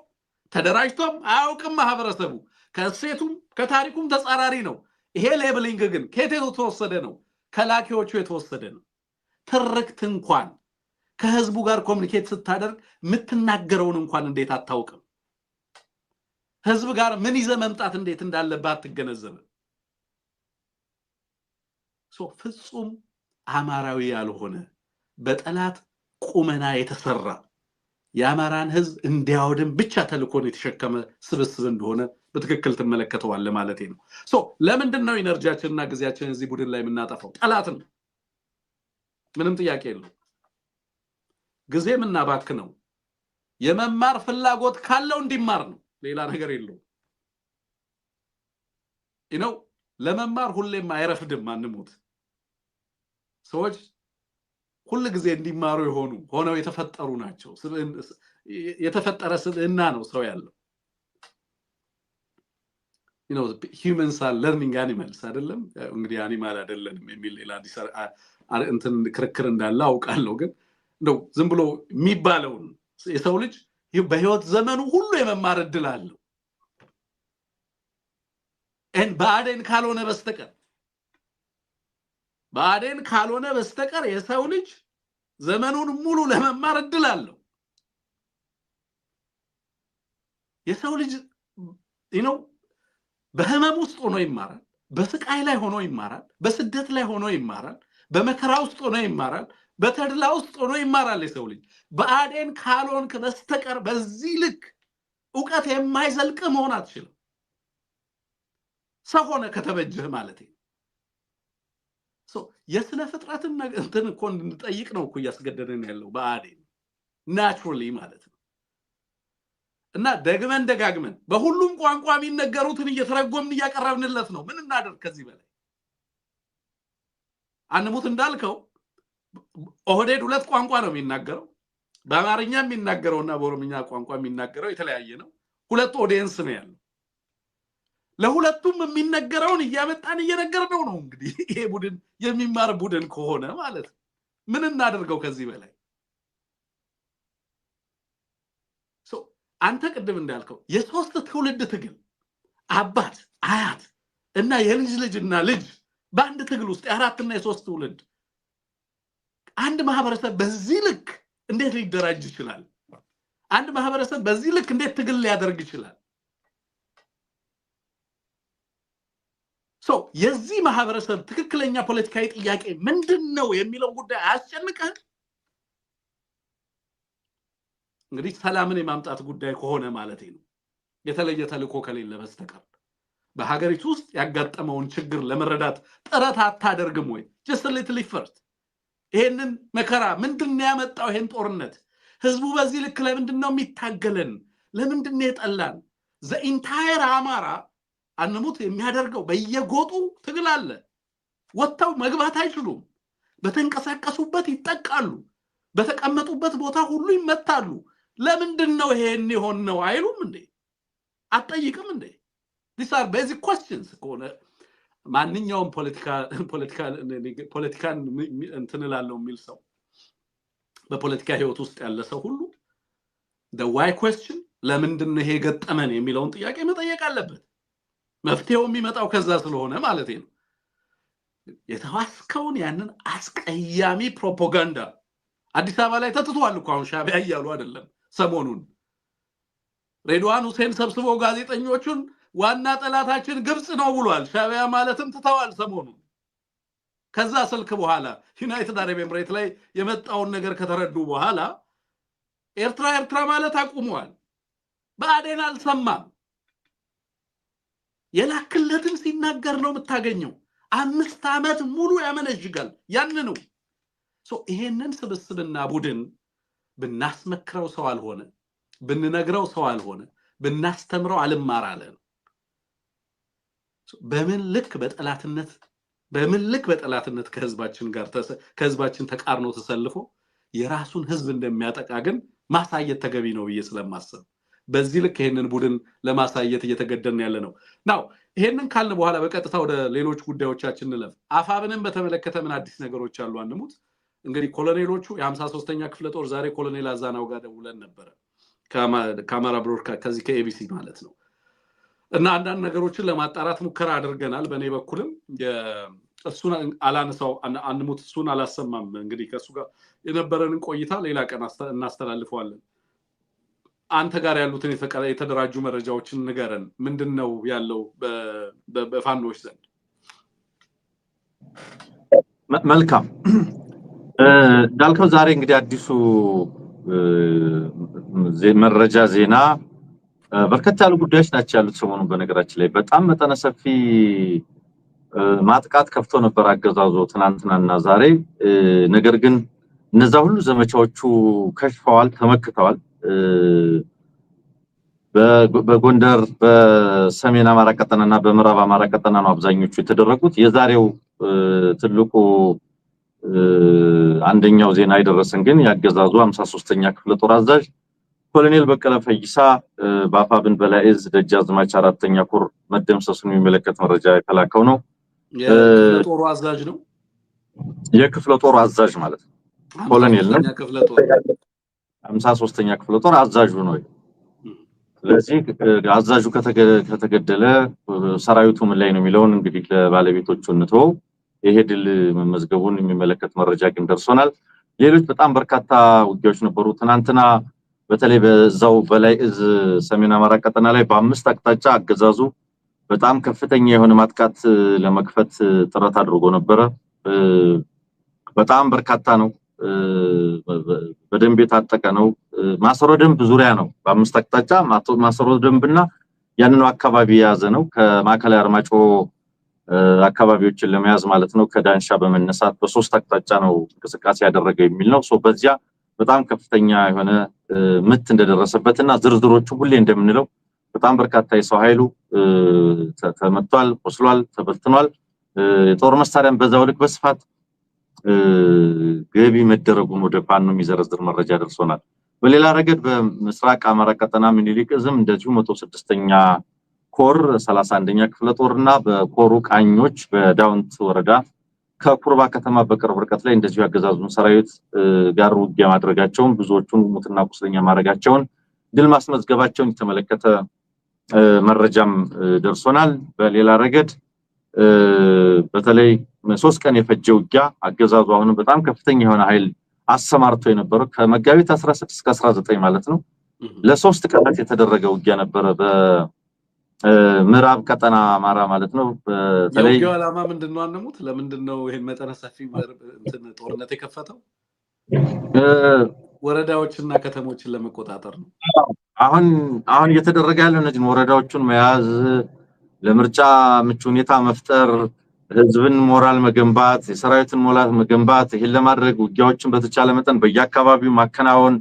ተደራጅቶም አያውቅም ማህበረሰቡ። ከእሴቱም ከታሪኩም ተጻራሪ ነው። ይሄ ሌብሊንግ ግን ከየት የተወሰደ ነው? ከላኪዎቹ የተወሰደ ነው። ትርክት እንኳን ከህዝቡ ጋር ኮሙኒኬት ስታደርግ የምትናገረውን እንኳን እንዴት አታውቅም? ህዝብ ጋር ምን ይዘህ መምጣት እንዴት እንዳለበት አትገነዘብም። ፍጹም አማራዊ ያልሆነ በጠላት ቁመና የተሰራ የአማራን ህዝብ እንዲያወድም ብቻ ተልኮን የተሸከመ ስብስብ እንደሆነ በትክክል ትመለከተዋለህ ማለት ነው። ለምንድን ነው ኢነርጂያችንና ጊዜያችንን እዚህ ቡድን ላይ የምናጠፋው? ጠላት ነው፣ ምንም ጥያቄ የለው። ጊዜ የምናባክነው የመማር ፍላጎት ካለው እንዲማር ነው፣ ሌላ ነገር የለው። ለመማር ሁሌም አይረፍድም። አንሙት። ሰዎች ሁሉ ጊዜ እንዲማሩ ሆነው የተፈጠሩ ናቸው። የተፈጠረ ስብዕና ነው ሰው ያለው። humans are learning animals አይደለም? እንግዲህ አኒማል አይደለንም የሚል ሌላ እንትን ክርክር እንዳለ አውቃለሁ። ግን እንደው ዝም ብሎ የሚባለውን የሰው ልጅ በህይወት ዘመኑ ሁሉ የመማር እድል አለው። ብአዴን ካልሆነ በስተቀር የሰው ልጅ ዘመኑን ሙሉ ለመማር እድል አለው። የሰው ልጅ በህመም ውስጥ ሆኖ ይማራል፣ በስቃይ ላይ ሆኖ ይማራል፣ በስደት ላይ ሆኖ ይማራል፣ በመከራ ውስጥ ሆኖ ይማራል፣ በተድላ ውስጥ ሆኖ ይማራል። የሰው ልጅ ብአዴን ካልሆንክ በስተቀር በዚህ ልክ ዕውቀት የማይዘልቅ መሆን አትችልም። ሰው ሆነ ከተበጀህ ማለት ነው። የስነ ፍጥረትን እንትን እኮ እንድንጠይቅ ነው እኮ እያስገደደን ያለው ብአዴን ናቹራሊ ማለት ነው። እና ደጋግመን በሁሉም ቋንቋ የሚነገሩትን እየተረጎምን እያቀረብንለት ነው። ምን እናደርግ ከዚህ በላይ? አንሙት እንዳልከው ኦህዴድ ሁለት ቋንቋ ነው የሚናገረው በአማርኛ የሚናገረውና በኦሮምኛ ቋንቋ የሚናገረው የተለያየ ነው ሁለት ኦዲየንስ ነው ያለው ለሁለቱም የሚነገረውን እያመጣን እየነገርነው ነው እንግዲህ ይሄ ቡድን የሚማር ቡድን ከሆነ ማለት ምን እናደርገው ከዚህ በላይ አንተ ቅድም እንዳልከው የሶስት ትውልድ ትግል አባት አያት እና የልጅ ልጅና ልጅ በአንድ ትግል ውስጥ የአራትና የሶስት ትውልድ አንድ ማህበረሰብ በዚህ ልክ እንዴት ሊደራጅ ይችላል አንድ ማህበረሰብ በዚህ ልክ እንዴት ትግል ሊያደርግ ይችላል የዚህ ማህበረሰብ ትክክለኛ ፖለቲካዊ ጥያቄ ምንድነው የሚለው ጉዳይ አያስጨንቅህ እንግዲህ ሰላምን የማምጣት ጉዳይ ከሆነ ማለት ነው የተለየ ተልእኮ ከሌለ በስተቀር በሀገሪቱ ውስጥ ያጋጠመውን ችግር ለመረዳት ጥረት አታደርግም ወይ just a little first ይሄንን መከራ ምንድነው ያመጣው ይሄን ጦርነት ህዝቡ በዚህ ልክ ለምንድነው የሚታገለን ለምንድነው የጠላን the entire አማራ አንሙት የሚያደርገው በየጎጡ ትግል አለ ወጣው መግባት አይችሉም በተንቀሳቀሱበት ይጠቃሉ በተቀመጡበት ቦታ ሁሉ ይመታሉ ለምንድነው ይሄን ይሆን ነው አይሉም እንዴ አጠይቅም እንዴ these are basic questions ኮነ ማንኛውም ፖለቲካን እንትንላለው የሚል ሰው በፖለቲካ ህይወት ውስጥ ያለ ሰው ሁሉ the why question ለምንድነው ይሄ ገጠመን የሚለውን ጥያቄ መጠየቅ አለበት መፍትሄው የሚመጣው ከዛ ስለሆነ ማለት ነው የተዋስከውን ያንን አስቀያሚ ፕሮፓጋንዳ አዲስ አበባ ላይ ተጥቷል እኮ አሁን ሻቢያ ያያሉ አይደለም ሰሞኑን ሬድዋን ሁሴን ሰብስቦ ጋዜጠኞቹን ዋና ጠላታችን ግብጽ ነው ብሏል ሻቢያ ማለትም ተተዋል ሰሞኑን ከዛ ስልክ በኋላ ዩናይትድ አረብ ኤምሬት ላይ የመጣውን ነገር ከተረዱ በኋላ ኤርትራ ማለት አቁሟል ባዴን አልሰማም የላክለትን ሲናገር ነው የምታገኘው 5 አመት ሙሉ ያመነጅጋል ያንኑ ይሄንን ስብስብና ቡድን ብናስመክረው ሰው አልሆነ ብንነግረው ሰው አልሆነ ብናስተምረው አልማራለን በምን ልክ በጠላትነት ከህዝባችን ጋር ከህዝባችን ተቃርኖ ተሰልፎ የራሱን ህዝብ እንደሚያጠቃ ግን ማሳየት ተገቢ ነው ስለማሰብ በዚህ ልክ ይሄንን ቡድን ለማሳየት እየተገደልን ያለ ነው ናው ይሄንን ካልን በኋላ በቀጥታ ወደ ሌሎች ጉዳዮቻችን እንለፍ አፋብንም በተመለከተ ምን አዲስ ነገሮች አሉ አንሙት እንግዲህ ኮሎኔሎቹ የ53ኛ ክፍለ ጦር ዛሬ ኮሎኔል አዛናው ጋር ደውለን ነበር ካሜራ ብሮድካስት ከዚህ ከኤቢሲ ማለት ነው እና አንዳንድ ነገሮችን ለማጣራት ሙከራ አድርገናል በኔ በኩልም እሱን አላነሳው አንሙት እሱን አላሰማም እንግዲህ ከሱ ጋር የነበረንን ቆይታ ሌላ ቀን እናስተላልፈዋለን አንተ ጋር ያሉትን የተደራጁ መረጃዎችን ንገረን ምንድነው ያለው በፋኖች ዘንድ መልካም ዳልከው ዛሬ እንግዲህ አዲሱ መረጃ ዜና በርከት ያሉ ጉዳዮች ናቸው ያሉት ሰሞኑን በነገራችን ላይ በጣም መጠነ ሰፊ ማጥቃት ከፍቶ ነበር አገዛዙ ትናንትናና ዛሬ ነገር ግን እነዛ ሁሉ ዘመቻዎቹ ከሽፈዋል ተመክተዋል በጎንደር በሰሜን አማራ ቀጠናና በምዕራብ አማራ ቀጠና ነው አብዛኞቹ የተደረጉት የዛሬው ትልቁ አንደኛው ዜና አይደረሰን ግን ያገዛዙ 53ኛ ክፍለ ጦር አዛዥ ኮሎኔል በቀለ ፈይሳ በአፋብን በላይዝ ደጃዝማች 4ኛ ኮር መደምሰሱን የሚመለከት መረጃ የተላከው ነው የጦሩ አዛዥ ነው የክፍለ ጦሩ አዛዥ ማለት ነው ኮሎኔል ነው 53ኛ ክፍለ ጦር አዛዡ ነው ስለዚህ አዛዡ ከተገደለ ሰራዊቱ ምን ላይ ነው የሚለውን እንግዲህ ለባለቤቶቹ እንተው ይሄ ድል መመዝገቡን የሚመለከት መረጃ ግን ደርሶናል ሌሎች በጣም በርካታ ውጊያዎች ነበሩ ትናንትና በተለይ በዛው በላይ እዝ ሰሜን አማራ ቀጠና ላይ በአምስት አቅጣጫ አገዛዙ በጣም ከፍተኛ የሆነ ማጥቃት ለመክፈት ጥረት አድርጎ ነበር በጣም በርካታ ነው በደንብ የታጠቀ ነው ማሰሮ ደንብ ዙሪያ ነው በአምስት አቅጣጫ ማሰሮ ደንብና ያንኑ አካባቢ ያዘ ነው ከማከላይ አርማጮ አካባቢዎችን ለመያዝ ማለት ነው ከዳንሻ በመነሳት በሶስት አቅጣጫ ነው እንቅስቃሴ ያደረገ የሚል ነው በዚያ በጣም ከፍተኛ የሆነ ምት እንደደረሰበትና ዝርዝሮቹ ሁሌ እንደምንለው በጣም በርካታ የሰው ኃይሉ ተመቷል ቆስሏል ተበልቷል የጦር መሳሪያም በዛው ልክ በስፋት ገቢ መደረጉን ወደ ፋኖ የሚዘረዝር መረጃ ደርሶናል። በሌላ ረገድ በምስራቅ አማራ ቀጠና ምኒልክ ዕዝም እንደዚሁ 106ኛ ኮር 31ኛ ክፍለ ጦርና በኮሩ ቃኞች በዳውንት ወረዳ ከኩርባ ከተማ በቅርብ ርቀት ላይ እንደዚሁ ያገዛዙን ሰራዊት ጋር ውጊያ ማድረጋቸውን ብዙዎቹን ሙትና ቁስለኛ ማድረጋቸውን ድል ማስመዝገባቸውን የተመለከተ መረጃም ደርሶናል። በሌላ ረገድ በተለይ 3 ቀን የፈጀ ውጊያ አገዛዙ አሁን በጣም ከፍተኛ የሆነ ኃይል አሰማርቶ የነበረው ከመጋቢት 16 እስከ 19 ማለት ነው ለ3 ቀናት የተደረገ ውጊያ ነበረ በምዕራብ ቀጠና አማራ ማለት ነው። በተለይ የውጊያው ዓላማ ምንድነው? አንሙት ለምንድነው ይሄን መጠነ ሰፊ ጦርነት የከፈተው? ወረዳዎችና ከተሞችን ለመቆጣጠር ነው። አሁን እየተደረገ ያለው እነዚህ ወረዳዎችን መያዝ፣ ለምርጫ ምቹ ሁኔታ መፍጠር፣ ህዝብን ሞራል መገንባት፣ የሰራዊትን ሞራል መገንባት፣ ይሄን ለማድረግ ውጊያዎችን በተቻለ መጠን በየአካባቢው ማከናወን፣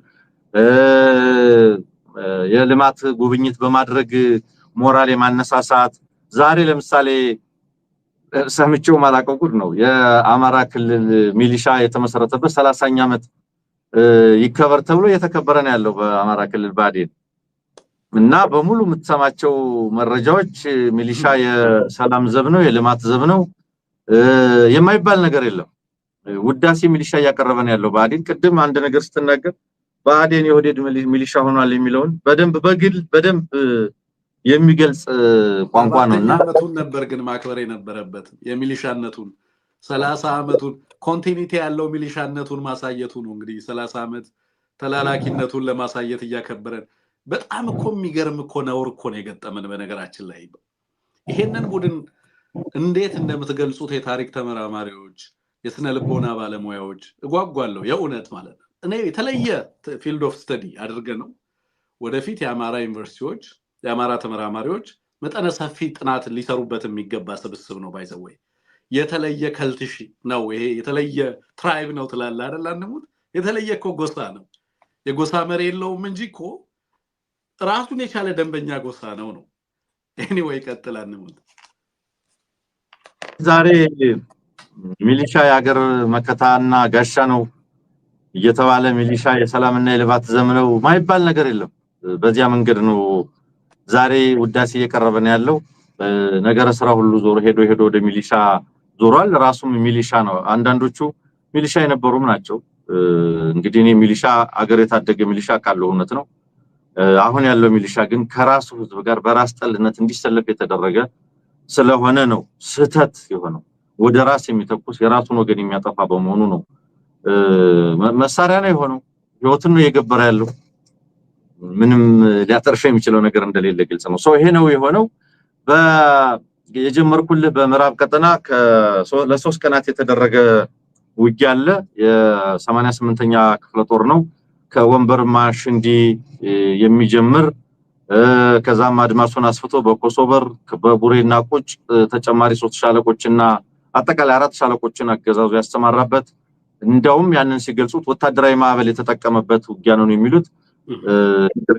የልማት ጉብኝት በማድረግ ሞራል የማነሳሳት። ዛሬ ለምሳሌ ሰምቼው ማላቀው ጉድ ነው። የአማራ ክልል ሚሊሻ የተመሰረተበት 30ኛ ዓመት ይከበር ተብሎ እየተከበረ ነው ያለው በአማራ ክልል ባዴን እና በሙሉ የምትሰማቸው መረጃዎች ሚሊሻ የሰላም ዘብ ነው፣ የልማት ዘብ ነው የማይባል ነገር የለም። ውዳሴ ሚሊሻ እያቀረበ ነው ያለው ባዴን። ቅድም አንድ ነገር ስትናገር ባዴን የወዴድ ሚሊሻ ሆኗል የሚለውን በደንብ የሚገልጽ ቋንቋ ነውና አመቱን ነበር ግን ማክበር የነበረበት የሚሊሻነቱን 30 አመቱን ኮንቲኒቲ ያለው ሚሊሻነቱን ማሳየቱ ነው። እንግዲህ 30 አመት ተላላኪነቱን ለማሳየት እያከበረን በጣም እኮ የሚገርም እኮ ነውር እኮ ነው የገጠመን። በነገራችን ላይ ይሄንን ቡድን እንዴት እንደምትገልጹት የታሪክ ተመራማሪዎች፣ የስነ ልቦና ባለሙያዎች እጓጓለሁ የእውነት ማለት ነው። እኔ የተለየ ፊልድ ኦፍ ስተዲ አድርገ ነው ወደፊት የአማራ ዩኒቨርሲቲዎች የአማራ ተመራማሪዎች መጠነ ሰፊ ጥናት ሊሰሩበት የሚገባ ስብስብ ነው። ባይዘወይ የተለየ ከልትሽ ነው ይሄ የተለየ ትራይብ ነው ትላል አይደል? አንሙት የተለየ እኮ ጎሳ ነው። የጎሳ መሪ የለውም እንጂ እኮ ራሱን የቻለ ደንበኛ ጎሳ ነው። ኤኒዌይ ቀጥል አንሙት። ዛሬ ሚሊሻ የሀገር መከታና ጋሻ ነው እየተባለ ሚሊሻ የሰላምና የልማት ዘመነው ማይባል ነገር የለም። በዚያ መንገድ ነው ዛሬ ውዳሴ እየቀረበ ነው ያለው። ነገረ ስራ ሁሉ ዞሮ ሄዶ ወደ ሚሊሻ ዞሯል። ራሱም ሚሊሻ ነው። አንዳንዶቹ ሚሊሻ የነበሩም ናቸው። እንግዲህ እኔ ሚሊሻ አገር የታደገ ሚሊሻ ካለው እውነት ነው። አሁን ያለው ሚሊሻ ግን ከራሱ ህዝብ ጋር በራስ ጠልነት እንዲሰለፍ የተደረገ ስለሆነ ነው ስህተት የሆነው። ወደ ራስ የሚተኩስ የራሱን ወገን የሚያጠፋ በመሆኑ ነው። መሳሪያ ነው የሆነው። ህይወትን ነው የገበረ ያለው። ምንም ሊያተርፍ የሚችለው ነገር እንደሌለ ግልጽ ነው። ይሄ ነው የሆነው። የጀመርኩልህ በምዕራብ ቀጠና ለ3 ቀናት የተደረገ ውጊያ አለ። የ88ኛ ክፍለ ጦር ነው ከወንበርማ ሽንዲ የሚጀምር ከዛም አድማሱን አስፍቶ በኮሶበር በቡሬና ቁጭ ተጨማሪ 3 ሻለቆችና አጠቃላይ 4 ሻለቆችን አገዛዙ ያስተማራበት እንደውም ያንን ሲገልጹት ወታደራዊ ማዕበል የተጠቀመበት ውጊያ ነው የሚሉት።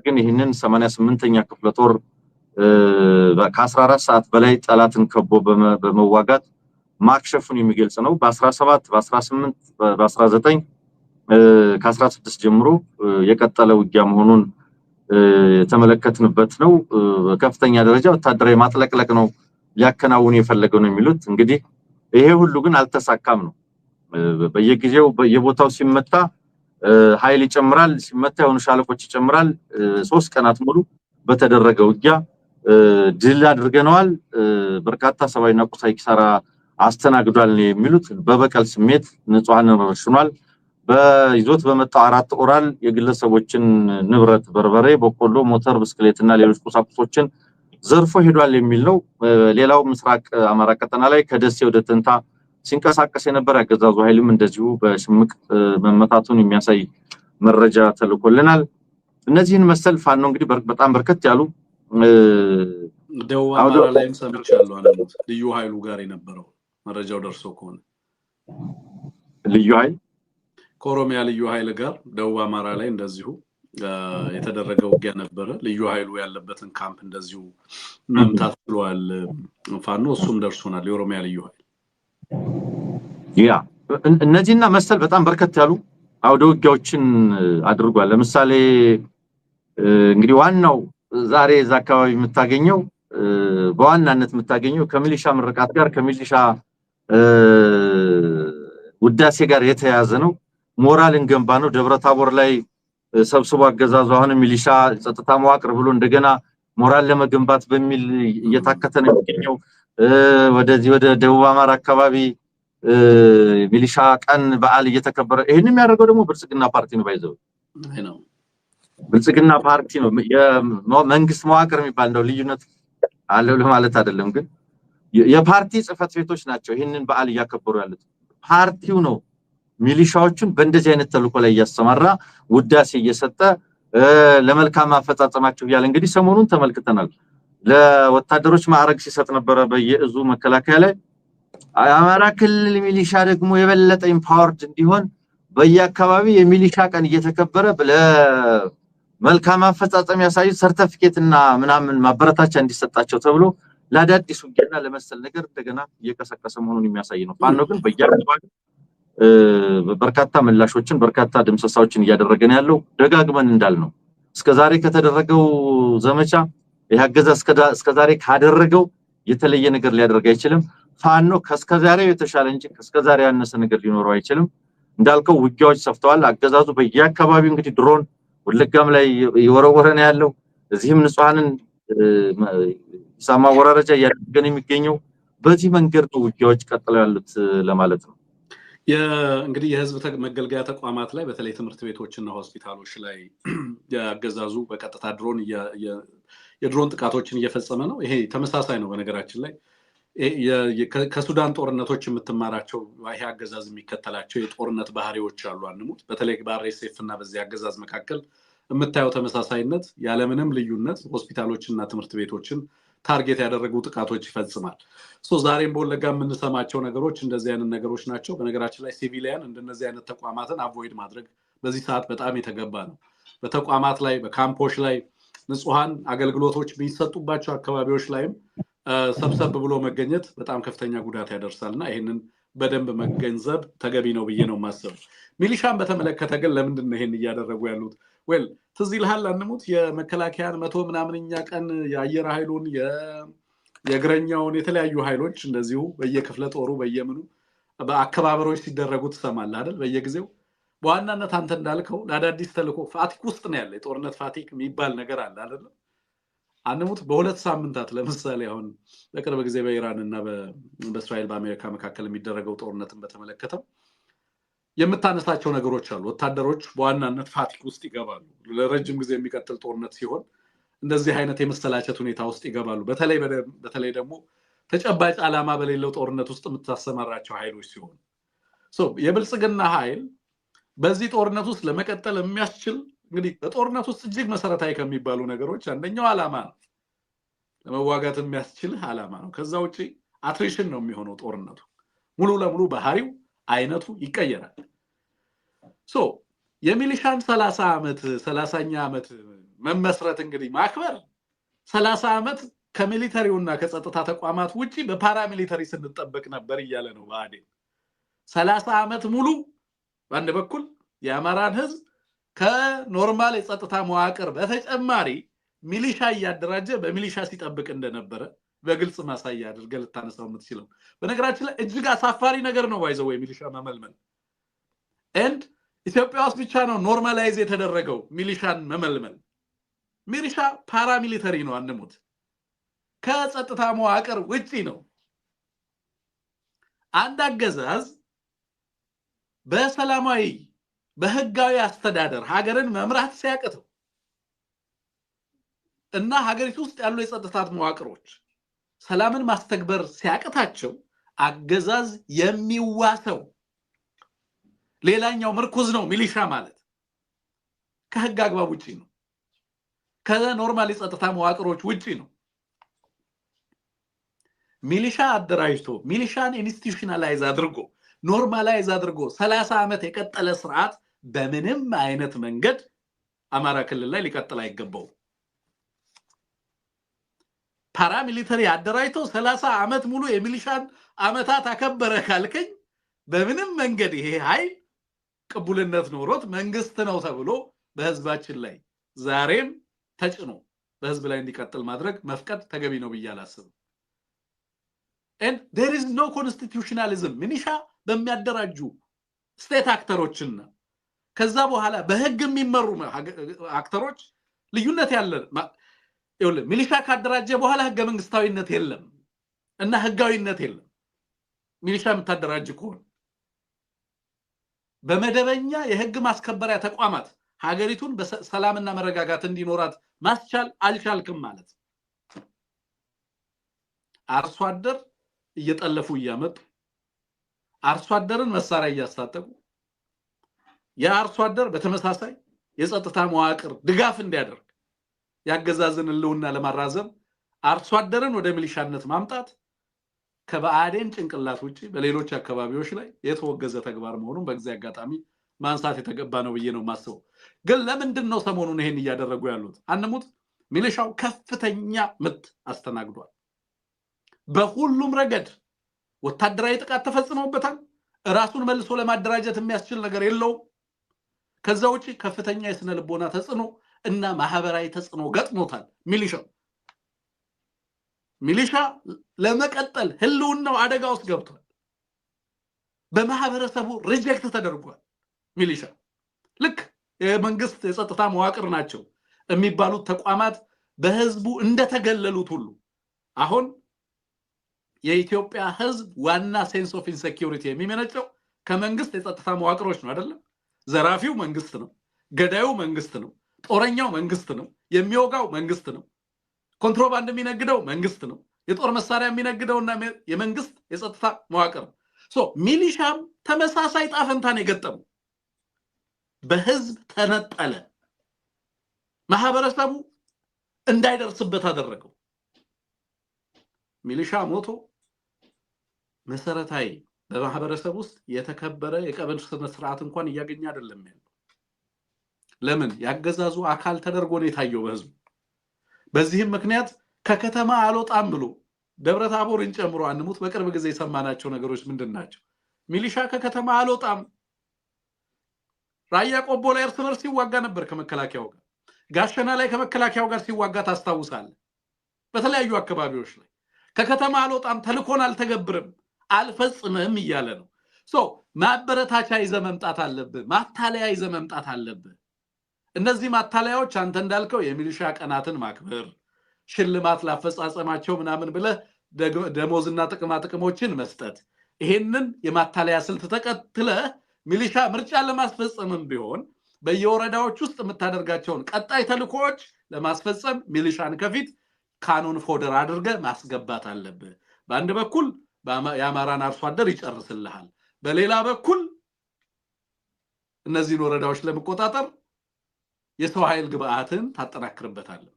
ግን ይህንን 88ኛ ክፍለ ጦር ከ14 ሰዓት በላይ ጠላትን ከቦ በመዋጋት ማክሸፉን የሚገልጽ ነው። በ17 በ18 በ19 ከ16 ጀምሮ የቀጠለ ውጊያ መሆኑን የተመለከትንበት ነው። በከፍተኛ ደረጃ ወታደራዊ ማጥለቅለቅ ነው ሊያከናውን የፈለገው ነው የሚሉት። እንግዲህ ይሄ ሁሉ ግን አልተሳካም ነው። በየጊዜው በየቦታው ሲመታ ኃይል ይጨምራል፣ ሲመታ የሆኑ ሻለቆች ይጨምራል። 3 ቀናት ሙሉ በተደረገ ውጊያ ድል አድርገናል። በርካታ ሰብአዊና ቁሳዊ ኪሳራ አስተናግዷል ነው የሚሉት። በበቀል ስሜት ንጹሃንን ረሽኗል። በይዞት በመጣው 4 ኦራል የግለሰቦችን ንብረት በርበሬ፣ በቆሎ፣ ሞተር፣ ብስክሌትና ሌሎች ቁሳቁሶችን ዘርፎ ሄዷል የሚል ነው። ሌላው ምስራቅ አማራ ቀጠና ላይ ከደሴ ወደ ተንታ ሲንቀሳቀስ የነበረ ያገዛዙ ኃይልም እንደዚሁ በሽምቅ መመታቱን የሚያሳይ መረጃ ተልኮልናል። እነዚህን መሰል ፋኖ እንግዲህ በጣም በርከት ያሉ ደቡብ አማራ ላይም ሰምቻለሁ አንሙት ልዩ ኃይሉ ጋር የነበረው መረጃው ደርሶ ከሆነ ልዩ ኃይል ከኦሮሚያ ልዩ ኃይል ጋር ደቡብ አማራ ላይ እንደዚሁ የተደረገ ውጊያ ነበረ። ልዩ ኃይሉ ያለበትን ካምፕ እንደዚሁ መምታት ብሏል ፋኖ። እሱም ደርሶናል የኦሮሚያ ልዩ ኃይል። እነዚህና መሰል በጣም በርከት ያሉ አውደ ውጊያዎችን አድርጓል። ለምሳሌ እንግዲህ ዋናው ዛሬ እዛ አካባቢ የምታገኘው በዋናነት የምታገኘው ከሚሊሻ ምርቃት ጋር ከሚሊሻ ውዳሴ ጋር የተያያዘ ነው። ሞራል እንገንባ ነው። ደብረታቦር ላይ ሰብስቦ አገዛዙ አሁን ሚሊሻ ጸጥታ መዋቅር ብሎ እንደገና ሞራል ለመገንባት በሚል እየታከተ ነው የሚገኘው። ወደዚህ ወደ ደቡብ አማራ አካባቢ ሚሊሻ ቀን በዓል እየተከበረ ይሄንን የሚያደርገው ደግሞ ብልጽግና ፓርቲ ነው። ባይዘው ብልጽግና ፓርቲ ነው። የመንግስት መዋቅር የሚባል ነው ልዩነት አለው ለማለት አይደለም፣ ግን የፓርቲ ጽፈት ቤቶች ናቸው ይሄንን በዓል እያከበሩ ያሉት። ፓርቲው ነው ሚሊሻዎችን በእንደዚህ አይነት ተልኮ ላይ እያሰማራ ውዳሴ እየሰጠ ለመልካም አፈጻጸማቸው ያለ እንግዲህ ሰሞኑን ተመልክተናል። ለወታደሮች ማዕረግ ሲሰጥ ነበረ በየእዙ መከላከያ ላይ። አማራ ክልል ሚሊሻ ደግሞ የበለጠ ኢምፓወርድ እንዲሆን በየአካባቢ የሚሊሻ ቀን እየተከበረ ለመልካም አፈጻጸም ያሳዩ ሰርቲፊኬትና ምናምን ማበረታቻ እንዲሰጣቸው ተብሎ ለአዳዲስ ውጊያና ለመሰል ነገር እንደገና እየቀሰቀሰ መሆኑን የሚያሳይ ነው። ፋኖ ግን በየአካባቢ በርካታ ምላሾችን በርካታ ድምሰሳዎችን እያደረገን ያለው ደጋግመን እንዳልነው እስከዛሬ ከተደረገው ዘመቻ ያገዛ እስከዛሬ ካደረገው የተለየ ነገር ሊያደርግ አይችልም። ፋኖ ከስከዛሬው የተሻለ እንጂ ከስከዛሬ ያነሰ ነገር ሊኖረው አይችልም። እንዳልከው ውጊያዎች ሰፍተዋል። አገዛዙ በየአካባቢው እንግዲህ ድሮን ወለጋም ላይ ይወረወረ ነው ያለው። እዚህም ንጹሃንን ሳማ ወራረጃ ያደረገ ነው የሚገኘው። በዚህ መንገድ ነው ውጊያዎች ቀጥለው ያሉት ለማለት ነው። እንግዲህ የህዝብ መገልገያ ተቋማት ላይ በተለይ ትምህርት ቤቶችና ሆስፒታሎች ላይ ያገዛዙ በቀጥታ የድሮን ጥቃቶችን እየፈጸመ ነው። ይሄ ተመሳሳይ ነው። በነገራችን ላይ ከሱዳን ጦርነቶች የምትማራቸው ይሄ አገዛዝ የሚከተላቸው የጦርነት ባህሪዎች አሉ። አንሙት በተለይ በአርኤስኤፍ እና በዚህ አገዛዝ መካከል የምታየው ተመሳሳይነት ያለምንም ልዩነት ሆስፒታሎችና ትምህርት ቤቶችን ታርጌት ያደረጉ ጥቃቶች ይፈጽማል። ዛሬም በወለጋ የምንሰማቸው ነገሮች እንደዚህ አይነት ነገሮች ናቸው። በነገራችን ላይ ሲቪሊያን እንደነዚህ አይነት ተቋማትን አቮይድ ማድረግ በዚህ ሰዓት በጣም የተገባ ነው። በተቋማት ላይ በካምፖች ላይ ንጹሃን አገልግሎቶች የሚሰጡባቸው አካባቢዎች ላይም ሰብሰብ ብሎ መገኘት በጣም ከፍተኛ ጉዳት ያደርሳልና ይሄንን በደንብ መገንዘብ ተገቢ ነው ብዬ ነው የማስበው። ሚሊሻን በተመለከተ ግን ለምንድን ነው ይሄን እያደረጉ ያሉት? ትዝ ይልሃል አንሙት የመከላከያን 100 ምናምንኛ ቀን የአየር ኃይሉን የእግረኛውን የተለያዩ ኃይሎች እንደዚሁ በየክፍለ ጦሩ በየምኑ በአከባበሮች ሲደረጉ ትሰማለህ አይደል? በየጊዜው በዋናነት አንተ እንዳልከው ለአዳዲስ ተልኮ ፋቲክ ውስጥ ነው ያለ የጦርነት ፋቲክ የሚባል ነገር አለ አይደል? አንሙት በሁለት ሳምንታት ለምሳሌ አሁን በቅርብ ጊዜ በኢራን እና በእስራኤል በአሜሪካ መካከል የሚደረገው ጦርነትን በተመለከተ የምታነሳቸው ነገሮች አሉ። ወታደሮች በዋናነት ፋቲክ ውስጥ ይገባሉ። ለረጅም ጊዜ የሚቀጥል ጦርነት ሲሆን እንደዚህ አይነት የመሰላቸት ሁኔታ ውስጥ ይገባሉ። በተለይ ደግሞ ተጨባጭ ዓላማ በሌለው ጦርነት ውስጥ የምታሰማራቸው ኃይሎች ሲሆን የብልጽግና ኃይል በዚህ ጦርነት ውስጥ ለመቀጠል የሚያስችል እንግዲህ በጦርነት ውስጥ እጅግ መሰረታዊ ከሚባሉ ነገሮች አንደኛው ዓላማ ነው። ለመዋጋት የሚያስችል ዓላማ ነው። ከዛ ውጪ አትሪሽን ነው የሚሆነው ጦርነቱ። ሙሉ ለሙሉ ባህሪው አይነቱ ይቀየራል። የሚሊሻን 30ኛ ዓመት መመስረት እንግዲህ ማክበር 30 ዓመት ከሚሊተሪውና ከጸጥታ ተቋማት ውጪ በፓራሚሊተሪ ስንጠበቅ ነበር እያለ ነው ብአዴን። 30 ዓመት ሙሉ በአንድ በኩል የአማራን ህዝብ ከኖርማል የጸጥታ መዋቅር በተጨማሪ ሚሊሻ እያደራጀ በሚሊሻ ሲጠብቅ እንደነበረ በግልጽ ማሳያ አድርገህ ልታነሳው የምትችለው። በነገራችን ላይ እጅግ አሳፋሪ ነገር ነው ባይዘው የሚሊሻ መመልመል። ኢትዮጵያ ውስጥ ብቻ ነው ኖርማላይዝ የተደረገው ሚሊሻን መመልመል። ሚሊሻ ፓራሚሊተሪ ነው አንሙት፣ ከጸጥታ መዋቅር ውጪ ነው። አንድ አገዛዝ በሰላማዊ በህጋዊ አስተዳደር ሀገርን መምራት ሲያቅተው እና ሀገሪቱ ውስጥ ያሉ የጸጥታ መዋቅሮች ሰላምን ማስተግበር ሲያቅታቸው አገዛዝ የሚዋሰው ሌላኛው ምርኩዝ ነው። ሚሊሻ ማለት ከህግ አግባብ ውጪ ነው፣ ከኖርማል የጸጥታ መዋቅሮች ውጪ ነው። ሚሊሻ አደራጅቶ ሚሊሻን ኢንስቲትዩሽናላይዝ አድርጎ ኖርማላይዝ አድርጎ 30 ዓመት የቀጠለ ስርዓት በምንም አይነት መንገድ አማራ ክልል ላይ ሊቀጥል አይገባውም። ፓራሚሊተሪ አደራጅቶ 30 ዓመት ሙሉ የሚሊሻን አመታት አከበረ ካልከኝ በምንም መንገድ ይሄ ኃይል ቅቡልነት ኖሮት መንግስት ነው ተብሎ በህዝባችን ላይ ዛሬም ተጭኖ በህዝብ ላይ እንዲቀጥል ማድረግ መፍቀድ ተገቢ ነው ብዬ አላስብም። and there is no constitutionalism ሚሊሻ በሚያደራጁ ስቴት አክተሮችና ከዛ በኋላ በህግ የሚመሩ አክተሮች ልዩነት ያለ ይኸውልህ ሚሊሻ ካደራጀ በኋላ ህገ መንግስታዊነት የለም እና ህጋዊነት የለም። ሚሊሻ የምታደራጅ ከሆነ በመደበኛ የህግ ማስከበሪያ ተቋማት ሀገሪቱን በሰላምና መረጋጋት እንዲኖራት ማስቻል አልቻልክም ማለት። አርሶ አደር እየጠለፉ እያመጡ አርሶ አደርን መሳሪያ እያስታጠቁ የአርሶ አደር በተመሳሳይ የጸጥታ መዋቅር ድጋፍ እንዲያደርግ ያገዛዝን ህልውና ለማራዘም አርሶ አደርን ወደ ሚሊሻነት ማምጣት ከበአዴን ጭንቅላት ውጪ በሌሎች አካባቢዎች ላይ የተወገዘ ተግባር መሆኑን በጊዜ አጋጣሚ ማንሳት የተገባ ነው ብዬ ነው ማስበው። ግን ለምንድን ነው ሰሞኑን ይሄን እያደረጉ ያሉት? አንሙት ሚሊሻው ከፍተኛ ምት አስተናግዷል። በሁሉም ረገድ ወታደራዊ ጥቃት ተፈጽሞበታል። ራሱን መልሶ ለማደራጀት የሚያስችል ነገር የለውም። ከዛ ውጪ ከፍተኛ የስነ ልቦና ተጽዕኖ እና ማህበራዊ ተጽዕኖ ገጥሞታል። ሚሊሻ ለመቀጠል ህልውናው አደጋ ውስጥ ገብቷል። በማህበረሰቡ ሪጀክት ተደርጓል። ሚሊሻ ልክ የመንግስት የጸጥታ መዋቅር ናቸው የሚባሉት ተቋማት በህዝቡ እንደተገለሉት ሁሉ አሁን የኢትዮጵያ ህዝብ ዋና ሴንስ ኦፍ ኢንሴኩሪቲ የሚመነጨው ከመንግስት የጸጥታ መዋቅሮች ነው አይደለም? ዘራፊው መንግስት ነው፣ ገዳዩ መንግስት ነው፣ ጦረኛው መንግስት ነው፣ የሚወጋው መንግስት ነው፣ ኮንትሮባንድ የሚነግደው መንግስት ነው፣ የጦር መሳሪያ የሚነግደውና የመንግስት የጸጥታ መዋቅር ነው። ሚሊሻም ተመሳሳይ ጣፈንታን የገጠመው በህዝብ ተነጠለ። ማህበረሰቡ እንዳይደርስበት አደረገው። ሚሊሻ ሞቶ መሰረታዊ በማህበረሰብ ውስጥ የተከበረ የቀብር ስነ ስርዓት እንኳን እያገኘ አይደለም ያለው። ለምን? ያገዛዙ አካል ተደርጎ ነው የታየው በህዝቡ። በዚህም ምክንያት ከከተማ አልወጣም ብሎ ደብረታቦርን ጨምሮ አንሙት በቅርብ ጊዜ የሰማናቸው ነገሮች ምንድናቸው? ሚሊሻ ከከተማ አልወጣም። ራያ ቆቦ ላይ እርስ በርስ ሲዋጋ ነበር ከመከላከያው ጋር። ጋሸና ላይ ከመከላከያው ጋር ሲዋጋ ታስታውሳለህ። በተለያዩ አካባቢዎች ላይ ከከተማ አልወጣም፣ ተልኮን አልተገብርም፣ አልፈጽምም እያለ ነው። ማበረታቻ ይዘህ መምጣት አለብህ፣ ማታለያ ይዘህ መምጣት አለብህ። እነዚህ ማታለያዎች አንተ እንዳልከው የሚሊሻ ቀናትን ማክበር፣ ሽልማት ላፈጻጸማቸው ምናምን ብለህ ደሞዝና ጥቅማ ጥቅሞችን መስጠት፣ ይሄንን የማታለያ ስልት ተከትለህ ሚሊሻ ምርጫ ለማስፈጸምም ቢሆን በየወረዳዎች ውስጥ የምታደርጋቸውን ቀጣይ ተልኮዎች ለማስፈጸም ሚሊሻን ከፊት ካኖን ፎደር አድርገህ ማስገባት አለብህ። በአንድ በኩል የአማራን አርሶ አደር ይጨርስልሃል፣ በሌላ በኩል እነዚህን ወረዳዎች ለመቆጣጠር የሰው ኃይል ግብአትን ታጠናክርበታለህ።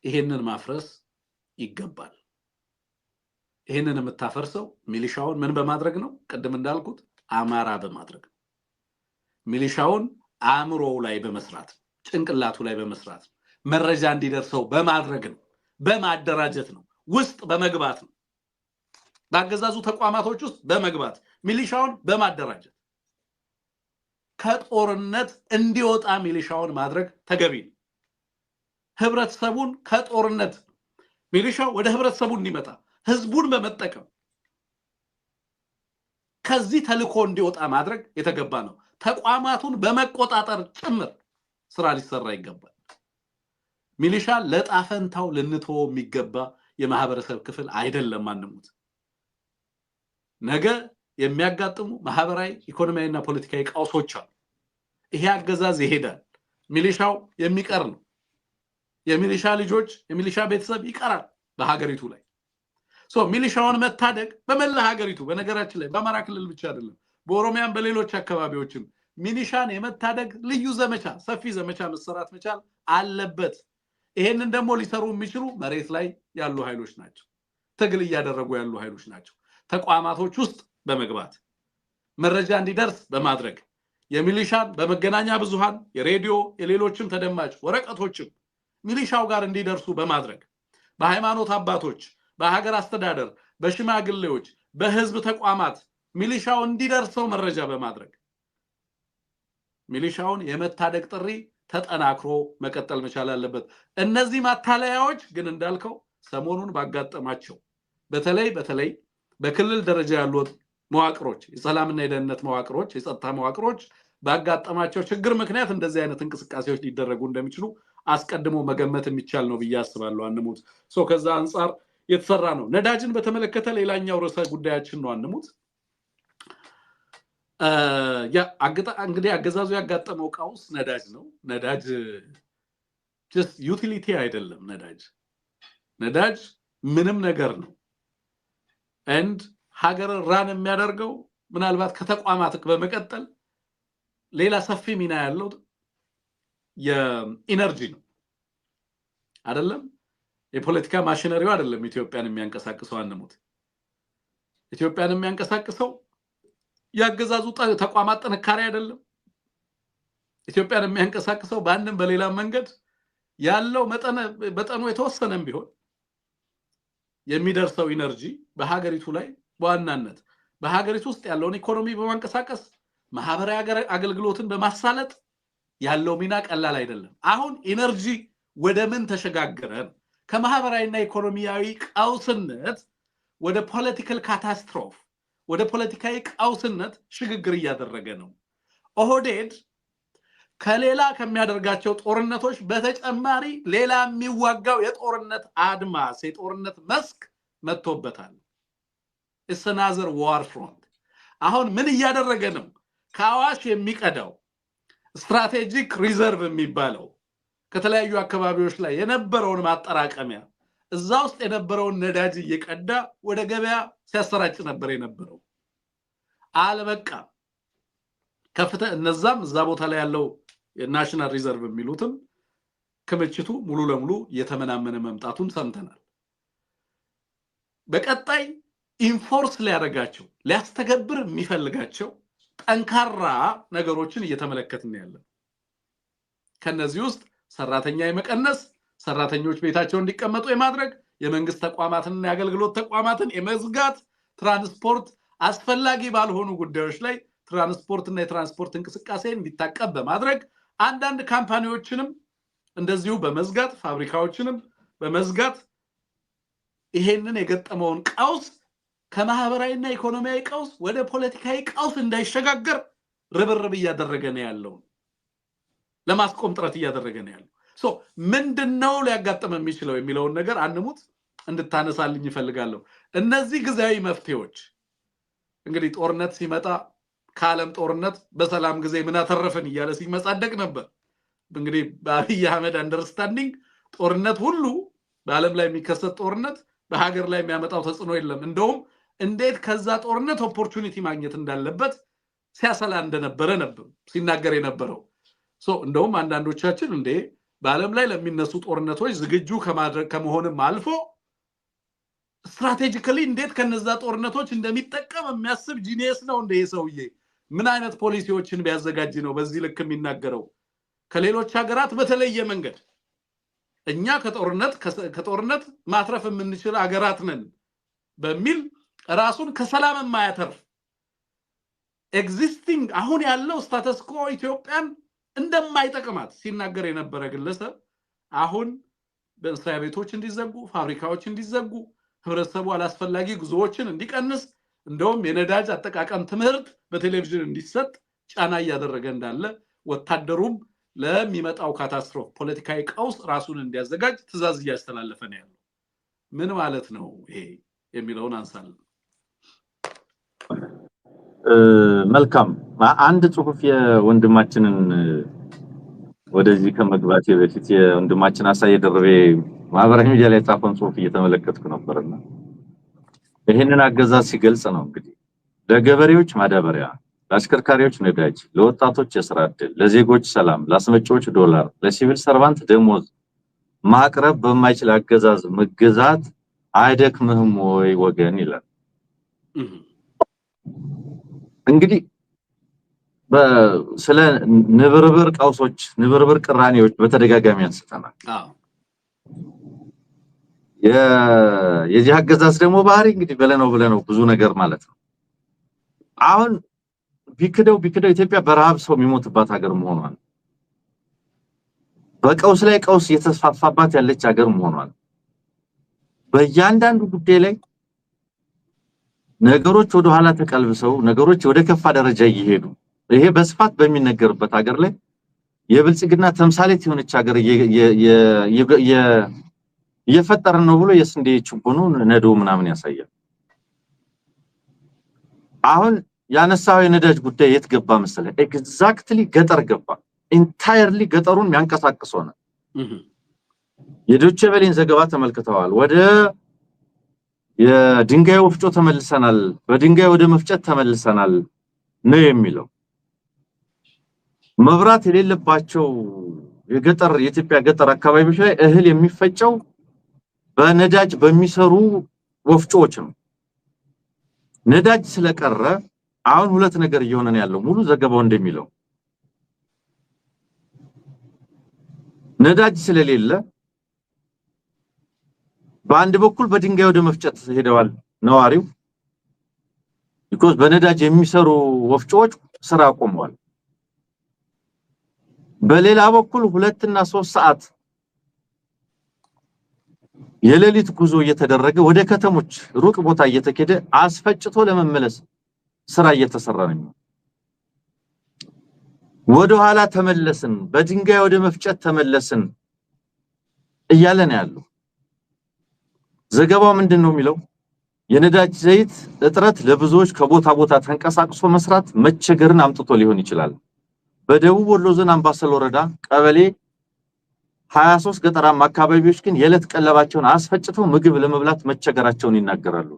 ይሄንን ማፍረስ ይገባል። ይሄንን የምታፈርሰው ሚሊሻውን ምን በማድረግ ነው? ቅድም እንዳልኩት አማራ በማድረግ ነው። ሚሊሻውን አእምሮው ላይ በመስራት ጭንቅላቱ ላይ በመስራት መረጃ እንዲደርሰው በማድረግ ነው፣ በማደራጀት ነው፣ ውስጥ በመግባት ነው፣ በአገዛዙ ተቋማቶች ውስጥ በመግባት ሚሊሻውን በማደራጀት ከጦርነት እንዲወጣ ሚሊሻውን ማድረግ ተገቢ ነው። ህብረተሰቡን ከጦርነት ሚሊሻው ወደ ህብረተሰቡ እንዲመጣ ህዝቡን በመጠቀም ከዚህ ተልኮ እንዲወጣ ማድረግ የተገባ ነው። ተቋማቱን በመቆጣጠር ጭምር ስራ ሊሰራ ይገባል። ሚሊሻ ለጣፈንታው ልንተው የሚገባ የማህበረሰብ ክፍል አይደለም። አንሙት። ነገ የሚያጋጥሙ ማህበራዊ ኢኮኖሚያዊና ፖለቲካዊ ቀውሶች አሉ። ይሄ አገዛዝ ይሄዳል፣ ሚሊሻው የሚቀር ነው። የሚሊሻ ልጆች የሚሊሻ ቤተሰብ ይቀራል በሀገሪቱ ላይ። ሚሊሻውን መታደግ በመላ ሀገሪቱ፣ በነገራችን ላይ በአማራ ክልል ብቻ አይደለም፣ በኦሮሚያም በሌሎች አካባቢዎችም ሚሊሻን የመታደግ ልዩ ዘመቻ፣ ሰፊ ዘመቻ መሰራት መቻል አለበት። ይሄንን ደግሞ ሊሰሩ የሚችሉ መሬት ላይ ያሉ ኃይሎች ናቸው፣ ትግል እያደረጉ ያሉ ኃይሎች ናቸው። ተቋማቶች ውስጥ በመግባት መረጃ እንዲደርስ በማድረግ የሚሊሻን በመገናኛ ብዙሃን የሬዲዮ የሌሎችም ተደማጭ ወረቀቶችም ሚሊሻው ጋር እንዲደርሱ በማድረግ በሃይማኖት አባቶች፣ በሀገር አስተዳደር፣ በሽማግሌዎች፣ በህዝብ ተቋማት ሚሊሻው እንዲደርሰው መረጃ በማድረግ ሚሊሻውን የመታደግ ጥሪ ተጠናክሮ መቀጠል መቻል አለበት። እነዚህ ማታለያዎች ግን እንዳልከው ሰሞኑን ባጋጠማቸው በተለይ በክልል ደረጃ ያሉት መዋቅሮች የሰላምና የደህንነት መዋቅሮች የጸጥታ መዋቅሮች ባጋጠማቸው ችግር ምክንያት እንደዚህ አይነት እንቅስቃሴዎች ሊደረጉ እንደሚችሉ አስቀድሞ መገመት የሚቻል ነው ብዬ አስባለሁ። አንሙት ከዛ አንፃር የተሰራ ነው። ነዳጅን በተመለከተ ሌላኛው ርዕሰ ጉዳያችን ነው። አንሙት እንግዲህ አገዛዙ ያጋጠመው ቀውስ ነዳጅ ነው። ነዳጅ just ዩቲሊቲ አይደለም። ነዳጅ ምንም ነገር ነው። and ሀገር ራን የሚያደርገው ምናልባት ከተቋማት በመቀጠል ሌላ ሰፊ ሚና ያለው የኢነርጂ ነው አይደለም። የፖለቲካ ማሽነሪው አይደለም ኢትዮጵያን የሚያንቀሳቅሰው። አንሙት ኢትዮጵያን የሚያንቀሳቅሰው ያገዛዙ ተቋማት ጥንካሬ አይደለም። ኢትዮጵያን የሚያንቀሳቅሰው በአንድም በሌላ መንገድ ያለው መጠኑ የተወሰነም ቢሆን የሚደርሰው ኢነርጂ በሀገሪቱ ላይ በዋናነት በሀገሪቱ ውስጥ ያለውን ኢኮኖሚ በማንቀሳቀስ ማህበራዊ አገልግሎትን በማሳለጥ ያለው ሚና ቀላል አይደለም። አሁን ኢነርጂ ወደ ምን ተሸጋገረ? ከማህበራዊና ኢኮኖሚያዊ ቀውስነት ወደ ፖለቲካል ካታስትሮፍ ወደ ፖለቲካዊ ቀውስነት ሽግግር እያደረገ ነው። ኦህዴድ ከሌላ ከሚያደርጋቸው ጦርነቶች በተጨማሪ ሌላ የሚዋጋው የጦርነት አድማስ የጦርነት መስክ መጥቶበታል። it's another war front። አሁን ምን እያደረገ ነው? ከአዋሽ የሚቀዳው ስትራቴጂክ ሪዘርቭ የሚባለው ከተለያዩ አካባቢዎች ላይ የነበረውን ማጠራቀሚያ እዛ ውስጥ የነበረውን ነዳጅ እየቀዳ ወደ ገበያ ሲያሰራጭ ነበር የነበረው። አለበቃ እነዛም እዛ ቦታ ላይ ያለው የናሽናል ሪዘርቭ የሚሉትም ክምችቱ ሙሉ ለሙሉ የተመናመነ መምጣቱን ሰምተናል። በቀጣይ ኢንፎርስ ሊያደርጋቸው ሊያስተገብር የሚፈልጋቸው ጠንካራ ነገሮችን እየተመለከትን ያለን። ከነዚህ ውስጥ ሰራተኛ የመቀነስ ሰራተኞች ቤታቸው እንዲቀመጡ የማድረግ የመንግስት ተቋማትና የአገልግሎት ተቋማትን የመዝጋት ትራንስፖርት አስፈላጊ ባልሆኑ ጉዳዮች ላይ ትራንስፖርትና የትራንስፖርት እንቅስቃሴ እንዲታቀብ በማድረግ አንዳንድ ካምፓኒዎችንም እንደዚሁ በመዝጋት ፋብሪካዎችንም በመዝጋት ይሄንን የገጠመውን ቀውስ ከማህበራዊና ኢኮኖሚያዊ ቀውስ ወደ ፖለቲካዊ ቀውስ እንዳይሸጋገር ርብርብ እያደረገ ነው ያለው። ለማስቆም ጥረት እያደረገ ነው ያለው። ምንድነው ሊያጋጥም የሚችለው የሚለውን ነገር አንሙት እንድታነሳልኝ ይፈልጋለሁ። እነዚህ ጊዜያዊ መፍትሄዎች እንግዲህ ጦርነት ሲመጣ ከዓለም ጦርነት በሰላም ጊዜ ምን አተረፈን እያለ ሲመጻደቅ ነበር። እንግዲህ በአብይ አህመድ አንደርስታንዲንግ ጦርነት ሁሉ በዓለም ላይ የሚከሰት ጦርነት በሀገር ላይ የሚያመጣው ተጽዕኖ የለም። እንደውም እንዴት ከዛ ጦርነት ኦፖርቹኒቲ ማግኘት እንዳለበት ሲያሰላ እንደነበረ ነበር ሲናገር የነበረው። እንደውም አንዳንዶቻችን እንዴ በዓለም ላይ ለሚነሱ ጦርነቶች ዝግጁ ከመሆንም አልፎ ስትራቴጂካሊ እንዴት ከነዛ ጦርነቶች እንደሚጠቀም የሚያስብ ጂኒየስ ነው እንደ ሰውዬ። ምን አይነት ፖሊሲዎችን ቢያዘጋጅ ነው በዚህ ልክ የሚናገረው? ከሌሎች ሀገራት በተለየ መንገድ እኛ ከጦርነት ማትረፍ የምንችል ሀገራት ነን በሚል ራሱን ከሰላም የማያተርፍ ኤግዚስቲንግ አሁን ያለው ስታተስ ኮ ኢትዮጵያን እንደማይጠቅማት ሲናገር የነበረ ግለሰብ አሁን በእስያ ቤቶች እንዲዘጉ ፋብሪካዎች እንዲዘጉ ህብረተሰቡ አላስፈላጊ ጉዞዎችን እንዲቀንስ እንደውም የነዳጅ አጠቃቀም ትምህርት በቴሌቪዥን እንዲሰጥ ጫና እያደረገ እንዳለ ወታደሩም ለሚመጣው ካታስትሮፍ ፖለቲካዊ ቀውስ ራሱን እንዲያዘጋጅ ትዕዛዝ እያስተላለፈ ነው ያለው። ምን ማለት ነው ይሄ የሚለውን አንሳለን። መልካም አንድ ጽሁፍ የወንድማችንን ወደዚህ ከመግባቴ በፊት የወንድማችን አሳየ ደርቤ ማህበራዊ ሚዲያ ላይ ጻፈውን ጽሁፍ እየተመለከትኩ ነበርና ይሄንን አገዛዝ ሲገልጽ ነው እንግዲህ ለገበሬዎች ማዳበሪያ፣ ለአሽከርካሪዎች ነዳጅ፣ ለወጣቶች የሥራ ዕድል፣ ለዜጎች ሰላም፣ ለአስመጪዎች ዶላር፣ ለሲቪል ሰርቫንት ደሞዝ ማቅረብ በማይችል አገዛዝ መገዛት አይደክምህም ወይ ወገን ይላል። እንግዲህ ስለ ንብርብር ቀውሶች ንብርብር ቅራኔዎች በተደጋጋሚ አንስተናል። የዚህ አገዛዝ ደግሞ ባህሪ እንግዲህ ብለነው ብዙ ነገር ማለት ነው። አሁን ቢክደው ኢትዮጵያ በረሃብ ሰው የሚሞትባት ሀገር መሆኗን በቀውስ ላይ ቀውስ እየተስፋፋባት ያለች ሀገር መሆኗን በእያንዳንዱ ጉዳይ ላይ ነገሮች ወደ ኋላ ተቀልብሰው ነገሮች ወደ ከፋ ደረጃ እየሄዱ ይሄ በስፋት በሚነገርበት ሀገር ላይ የብልጽግና ተምሳሌት የሆነች ሀገር እየፈጠረ ነው ብሎ የስንዴ ችቦኑ ነዶ ምናምን ያሳያል። አሁን ያነሳው የነዳጅ ጉዳይ የት ገባ መሰለ? ኤግዛክትሊ ገጠር ገባ። ኢንታየርሊ ገጠሩን የሚያንቀሳቅስ ሆነ። የዶቼ ቬለን ዘገባ ተመልክተዋል። ወደ የድንጋይ ወፍጮ ተመልሰናል፣ በድንጋይ ወደ መፍጨት ተመልሰናል ነው የሚለው። መብራት የሌለባቸው የገጠር የኢትዮጵያ ገጠር አካባቢዎች ላይ እህል የሚፈጨው በነዳጅ በሚሰሩ ወፍጮዎች ነው። ነዳጅ ስለቀረ አሁን ሁለት ነገር እየሆነ ነው ያለው ሙሉ ዘገባው እንደሚለው። ነዳጅ ስለሌለ በአንድ በኩል በድንጋይ ወደ መፍጨት ሄደዋል ነዋሪው because በነዳጅ የሚሰሩ ወፍጮዎች ስራ ቆመዋል። በሌላ በኩል 2 እና 3 ሰዓት የሌሊት ጉዞ እየተደረገ ወደ ከተሞች ሩቅ ቦታ እየተከደ አስፈጭቶ ለመመለስ ስራ እየተሰራ ነው። ወደ ኋላ ተመለስን፣ በድንጋይ ወደ መፍጨት ተመለስን እያለ ነው ያለው። ዘገባው ምንድነው የሚለው? የነዳጅ ዘይት እጥረት ለብዙዎች ከቦታ ቦታ ተንቀሳቅሶ መስራት መቸገርን አምጥቶ ሊሆን ይችላል። በደቡብ ወሎ ዞን አምባሰል ወረዳ ቀበሌ 23 ገጠራማ አካባቢዎች ግን የዕለት ቀለባቸውን አስፈጭተው ምግብ ለመብላት መቸገራቸውን ይናገራሉ።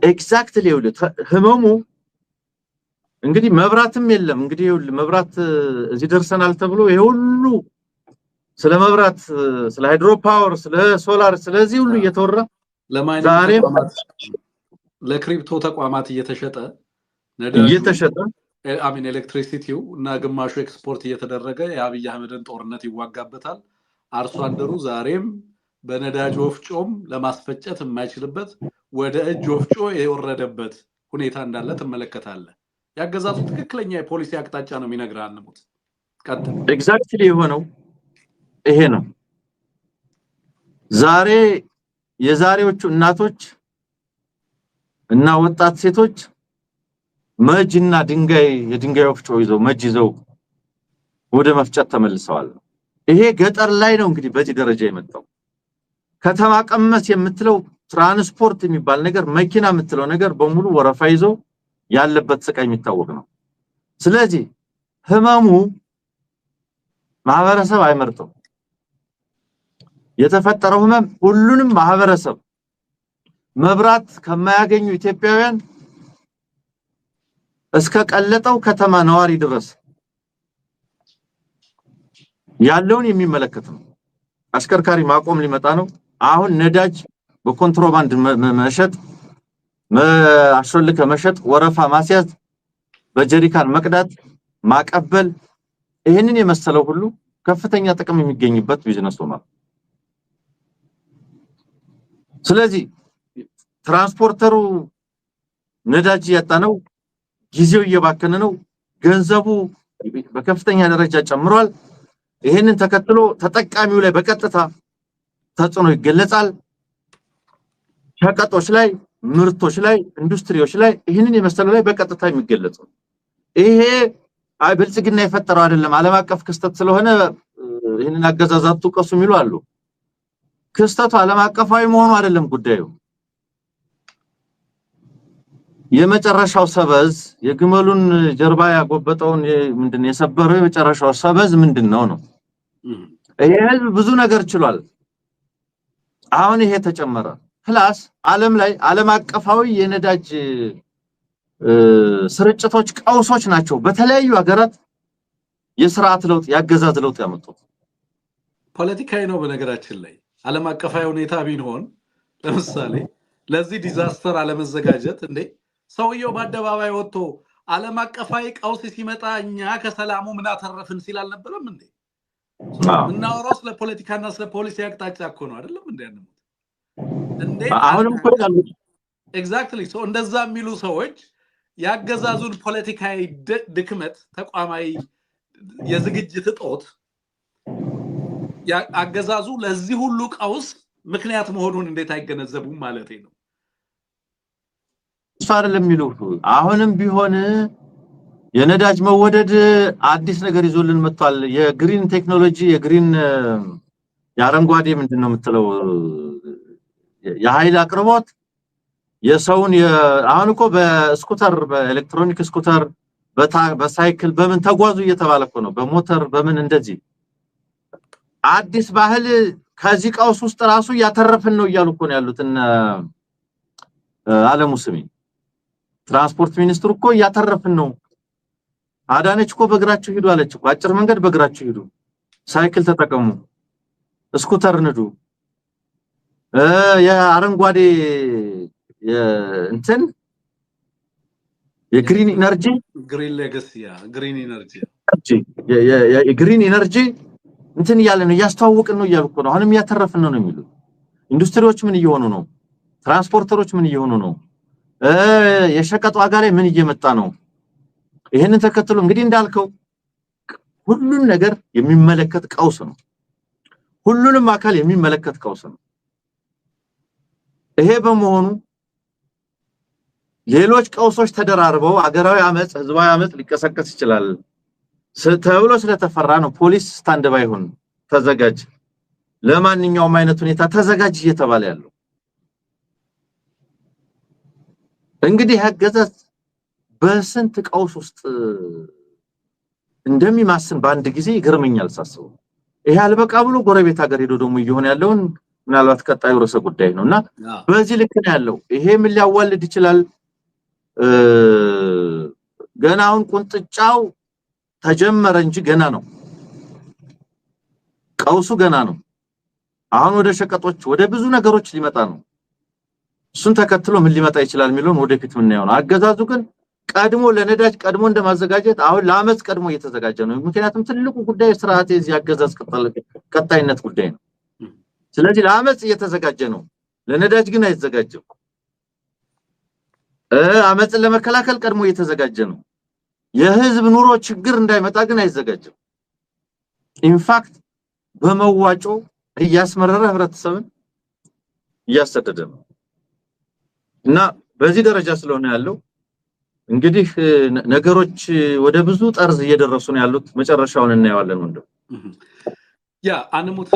ኤግዛክትሊ ህመሙ እንግዲህ መብራትም የለም። እንግዲህ መብራት እዚህ ደርሰናል ተብሎ ይሄ ሁሉ ስለ መብራት ስለ ሃይድሮ ፓወር ስለ ሶላር ስለዚህ ሁሉ እየተወራ ዛሬ ለክሪፕቶ ተቋማት እየተሸጠ አሚን ኤሌክትሪሲቲው እና ግማሹ ኤክስፖርት እየተደረገ የአብይ አህመድን ጦርነት ይዋጋበታል። አርሶ አደሩ ዛሬም በነዳጅ ወፍጮም ለማስፈጨት የማይችልበት ወደ እጅ ወፍጮ የወረደበት ሁኔታ እንዳለ ተመለከታለህ። ያገዛዙ ትክክለኛ የፖሊሲ አቅጣጫ ነው የሚነግርህ አንሙት። ቀጥል። ኤግዛክትሊ የሆነው ይሄ ነው። ዛሬ የዛሬዎቹ እናቶች እና ወጣት ሴቶች መጅና ድንጋይ የድንጋይ ወፍጮ ይዘው መጅ ይዘው ወደ መፍጨት ተመልሰዋል። ይሄ ገጠር ላይ ነው እንግዲህ በዚህ ደረጃ የመጣው። ከተማ ቀመስ የምትለው ትራንስፖርት የሚባል ነገር መኪና የምትለው ነገር በሙሉ ወረፋ ይዞ ያለበት ስቃይ የሚታወቅ ነው። ስለዚህ ህመሙ ማህበረሰብ አይመርጠው። የተፈጠረው ህመም ሁሉንም ማህበረሰብ መብራት ከማያገኙ ኢትዮጵያውያን እስከ ቀለጠው ከተማ ነዋሪ ድረስ ያለውን የሚመለከት ነው። አሽከርካሪ ማቆም ሊመጣ ነው። አሁን ነዳጅ በኮንትሮባንድ መሸጥ አሾልከ መሸጥ ወረፋ ማስያዝ በጀሪካን መቅዳት ማቀበል ይሄንን የመሰለው ሁሉ ከፍተኛ ጥቅም የሚገኝበት ቢዝነስ ሆኗል። ስለዚህ ትራንስፖርተሩ ነዳጅ ያጣነው ጊዜው እየባከነ ነው። ገንዘቡ በከፍተኛ ደረጃ ጨምሯል። ይሄንን ተከትሎ ተጠቃሚው ላይ በቀጥታ ተጽዕኖ ይገለጻል። ሸቀጦች ላይ ምርቶች ላይ ኢንዱስትሪዎች ላይ ይሄንን የመሰለው ላይ በቀጥታ የሚገለጽ ነው። ይሄ ብልጽግና የፈጠረው አይደለም ዓለም አቀፍ ክስተት ስለሆነ ይሄንን አገዛዛቱ ቀሱ የሚሉ አሉ። ክስተቱ ዓለም አቀፋዊ መሆኑ አይደለም ጉዳዩ። የመጨረሻው ሰበዝ የግመሉን ጀርባ ያጎበጠውን ምንድነው የሰበረው የመጨረሻው ሰበዝ ምንድነው ነው? ይሄ ህዝብ ብዙ ነገር ችሏል። አሁን ይሄ ተጨመረ። ፕላስ ዓለም ላይ ዓለም አቀፋዊ የነዳጅ ስርጭቶች ቀውሶች ናቸው። በተለያዩ ሀገራት የሥርዓት ለውጥ ያገዛዝ ለውጥ ያመጡት ፖለቲካዊ ነው። በነገራችን ላይ ዓለም አቀፋዊ ሁኔታ ቢሆን ለምሳሌ ለዚህ ዲዛስተር አለመዘጋጀት እንዴ ሰውየው በአደባባይ ወጥቶ ዓለም አቀፋዊ ቀውስ ሲመጣ እኛ ከሰላሙ ምን አተረፍን ሲል አልነበረም እንዴ? እናወራው ስለ ፖለቲካና ስለ ፖሊሲ አቅጣጫ እኮ ነው አይደለም እንዴ? አንተ እንዴ አሁንም እኮ ኤግዛክትሊ ሶ እንደዛ የሚሉ ሰዎች ያገዛዙን ፖለቲካዊ ድክመት ተቋማዊ የዝግጅት እጦት ያገዛዙ ለዚህ ሁሉ ቀውስ ምክንያት መሆኑን እንዴት አይገነዘቡም ማለት ነው አይደለም የሚሉ አሁንም ቢሆን የነዳጅ መወደድ አዲስ ነገር ይዞልን መጥቷል የግሪን ቴክኖሎጂ የግሪን ያረንጓዴ ምንድነው የምትለው የኃይል አቅርቦት የሰውን አሁን እኮ በስኩተር በኤሌክትሮኒክ ስኩተር በሳይክል በምን ተጓዙ እየተባለኮ ነው በሞተር በምን እንደዚህ አዲስ ባህል ከዚህ ቀውስ ውስጥ ራሱ ያተረፈን ነው ይያሉኮ ነው ያሉትና ዓለሙ ስሚ ትራንስፖርት ሚኒስትሩ እኮ ያተረፈን ነው አዳነች እኮ በእግራችሁ ሄዱ አለች እኮ አጭር መንገድ በእግራችሁ ሄዱ ሳይክል ተጠቀሙ ስኩተር ንዱ የአረንጓዴ እንትን የግሪን ኢነርጂ ግሪን ሌጋሲ ግሪን ኢነርጂ የግሪን ኢነርጂ እንትን ያለ ነው ያስተዋወቅን ነው ይያልኩ ነው አሁንም ያተረፈን ነው የሚሉ ኢንዱስትሪዎች ምን እየሆኑ ነው ትራንስፖርተሮች ምን እየሆኑ ነው የሸቀጥ ዋጋ ላይ ምን እየመጣ ነው ይሄንን ተከትሎ እንግዲህ እንዳልከው ሁሉን ነገር የሚመለከት ቀውስ ነው ሁሉንም አካል የሚመለከት ቀውስ ነው ይሄ በመሆኑ ሌሎች ቀውሶች ተደራርበው አገራዊ አመጽ ህዝባዊ አመጽ ሊቀሰቀስ ይችላል ተብሎ ስለተፈራ ነው ፖሊስ ስታንድ ባይ ሆነ ተዘጋጅ ለማንኛውም አይነት ሁኔታ ተዘጋጅ እየተባለ ያለው እንግዲህ ያገዛዝ በስንት ቀውስ ውስጥ እንደሚማስን በአንድ ጊዜ ይገርመኛል ሳስበው ይሄ አልበቃ ብሎ ጎረቤት ሀገር ሄዶ ደግሞ ይሆን ያለውን ምናልባት ቀጣዩ ርዕሰ ጉዳይ ነውና በዚህ ልክ ነው ያለው ይሄ ምን ሊያዋልድ ይችላል ገና አሁን ቁንጥጫው ተጀመረ እንጂ ገና ነው ቀውሱ ገና ነው አሁን ወደ ሸቀጦች ወደ ብዙ ነገሮች ሊመጣ ነው እሱን ተከትሎ ምን ሊመጣ ይችላል የሚለውን ወደፊት ምን ነው አገዛዙ ግን ቀድሞ ለነዳጅ ቀድሞ እንደማዘጋጀት አሁን ለአመጽ ቀድሞ እየተዘጋጀ ነው ምክንያቱም ትልቁ ጉዳይ ስርዓት የዚህ አገዛዝ ቀጣይነት ጉዳይ ነው ስለዚህ ለአመጽ እየተዘጋጀ ነው ለነዳጅ ግን አይዘጋጀም አመጽን ለመከላከል ቀድሞ እየተዘጋጀ ነው የህዝብ ኑሮ ችግር እንዳይመጣ ግን አይዘጋጀም ኢንፋክት በመዋጮ እያስመረረ ህብረተሰብን እያሰደደ ነው እና በዚህ ደረጃ ስለሆነ ያለው እንግዲህ ነገሮች ወደ ብዙ ጠርዝ እየደረሱ ነው ያሉት መጨረሻውን እናያለን ወንድም ያ አንሙት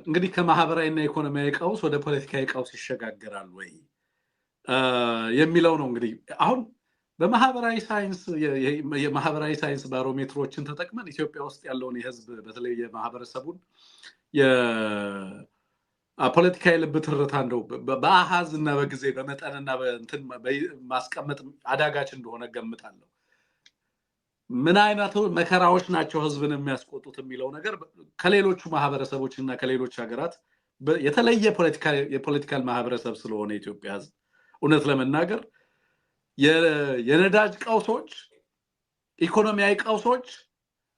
እንግዲህ ከማህበራዊና ኢኮኖሚያዊ ቀውስ ወደ ፖለቲካዊ ቀውስ ይሸጋገራል ወይ የሚለው ነው እንግዲህ አሁን በማህበራዊ የማህበራዊ ሳይንስ ባሮሜትሮችን ተጠቅመን ኢትዮጵያ ውስጥ ያለውን የህዝብ በተለይ የማህበረሰቡን የፖለቲካዊ ልብ ትርታ እንደው በአሃዝና በጊዜ በመጠንና በእንትን ማስቀመጥ አዳጋች እንደሆነ ገምታለሁ ምን አይነቱ መከራዎች ናቸው ህዝብን የሚያስቆጡት የሚለው ነገር ከሌሎቹ ማህበረሰቦችና ከሌሎች ሀገራት የተለየ የፖለቲካል ማህበረሰብ ስለሆነ ኢትዮጵያ ህዝብ እውነት ለመናገር የነዳጅ ቀውሶች ኢኮኖሚያዊ ቀውሶች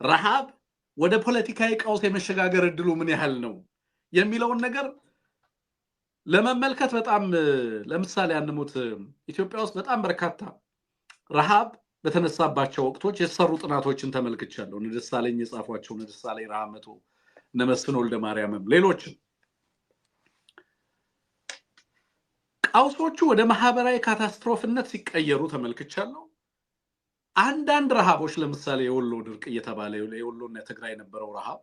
ረሃብ ወደ ፖለቲካዊ ቀውስ የመሸጋገር እድሉ ምን ያህል ነው የሚለውን ነገር ለመመልከት በጣም ለምሳሌ አንሙት ኢትዮጵያ ውስጥ በጣም በርካታ ረሃብ በተነሳባቸው ወቅቶች የተሰሩ ጥናቶችን ተመልክቻለሁ ንደሳለኝ የጻፏቸው ንደሳለኝ ረሃመቶ ነመስፍን ወልደ ማርያምም ሌሎችም ቀውሶቹ ወደ ማህበራዊ ካታስትሮፍነት ሲቀየሩ ተመልክቻለሁ አንዳንድ ረሃቦች ለምሳሌ የወሎ ድርቅ እየተባለ የወሎና የትግራይ የነበረው ረሃብ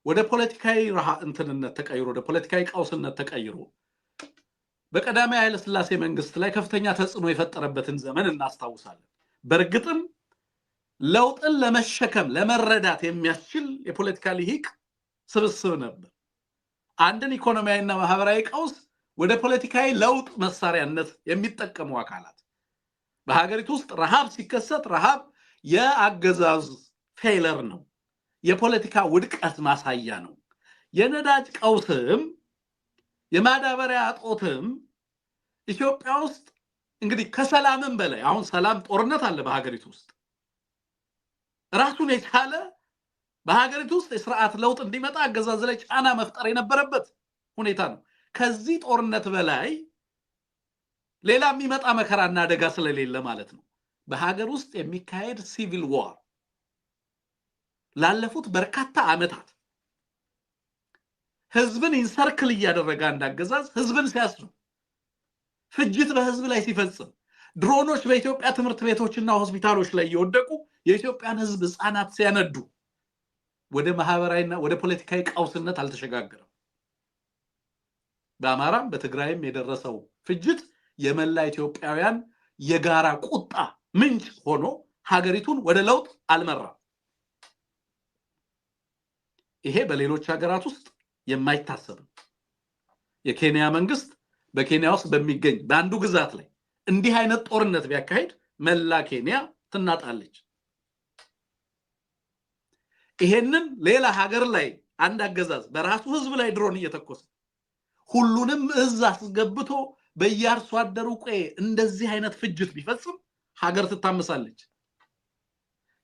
ወደ ፖለቲካዊ እንትንነት ተቀይሮ ወደ ፖለቲካዊ ቀውስነት ተቀይሮ በቀዳማዊ ኃይለ ሥላሴ መንግስት ላይ ከፍተኛ ተጽዕኖ የፈጠረበትን ዘመን እናስታውሳለን በርግጥም ለውጥን ለመሸከም ለመረዳት የሚያስችል የፖለቲካ ሊሂቅ ስብስብ ነበር አንድን ኢኮኖሚያዊና ማህበራዊ ቀውስ ወደ ፖለቲካዊ ለውጥ መሳሪያነት የሚጠቀሙ አካላት በሀገሪቱ ውስጥ ረሃብ ሲከሰት ረሃብ የአገዛዝ ፌለር ነው የፖለቲካ ውድቀት ማሳያ ነው የነዳጅ ቀውስም የማዳበሪያ እጦትም ኢትዮጵያ ውስጥ እንግዲህ ከሰላምም በላይ አሁን ሰላም ጦርነት አለ በሀገሪቱ ውስጥ ራሱን የቻለ በሀገሪቱ ውስጥ የሥርዓት ለውጥ እንዲመጣ አገዛዝ ላይ ጫና መፍጠር የነበረበት ሁኔታ ነው ከዚህ ጦርነት በላይ ሌላ የሚመጣ መከራና አደጋ ስለሌለ ማለት ነው። በሀገር ውስጥ የሚካሄድ ሲቪል ዋር ላለፉት በርካታ ዓመታት ህዝብን ኢንሰርክል እያደረገ እንዳገዛዝ ህዝብን ሲያስሩ ፍጅት በህዝብ ላይ ሲፈጽም ድሮኖች በኢትዮጵያ ትምህርት ቤቶችና ሆስፒታሎች ላይ እየወደቁ የኢትዮጵያን ህዝብ ህፃናት ሲያነዱ ወደ ማህበራዊና ወደ ፖለቲካዊ ቀውስነት አልተሸጋገረም። በአማራም በትግራይም የደረሰው ፍጅት የመላ ኢትዮጵያውያን የጋራ ቁጣ ምንጭ ሆኖ ሀገሪቱን ወደ ለውጥ አልመራም። ይሄ በሌሎች ሀገራት ውስጥ የማይታሰብ የኬንያ መንግስት በኬንያ ውስጥ በሚገኝ በአንዱ ግዛት ላይ እንዲህ አይነት ጦርነት ቢያካሂድ መላ ኬንያ ትናጣለች። ይሄንን ሌላ ሀገር ላይ አንድ አገዛዝ በራሱ ህዝብ ላይ ድሮን እየተኮሰ ሁሉንም እዝ አስገብቶ በየአርሶ አደሩ ቆይ እንደዚህ አይነት ፍጅት ቢፈጽም ሀገር ትታመሳለች።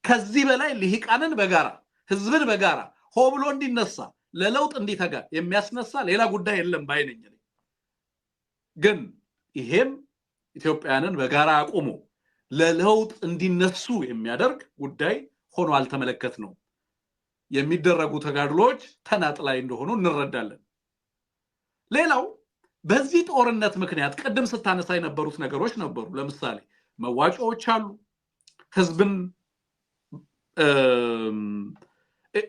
ከዚህ በላይ ልሂቃንን በጋራ ህዝብን በጋራ ሆ ብሎ እንዲነሳ ለለውጥ እንዲተጋ የሚያስነሳ ሌላ ጉዳይ የለም ባይነኝ። ግን ይሄም ኢትዮጵያውያንን በጋራ አቁሞ ለለውጥ እንዲነሱ የሚያደርግ ጉዳይ ሆኖ አልተመለከትነው። የሚደረጉ ተጋድሎች ተናጥላይ እንደሆኑ እንረዳለን። ሌላው በዚህ ጦርነት ምክንያት ቀደም ስታነሳ የነበሩት ነገሮች ነበሩ። ለምሳሌ መዋጮዎች አሉ። ህዝብን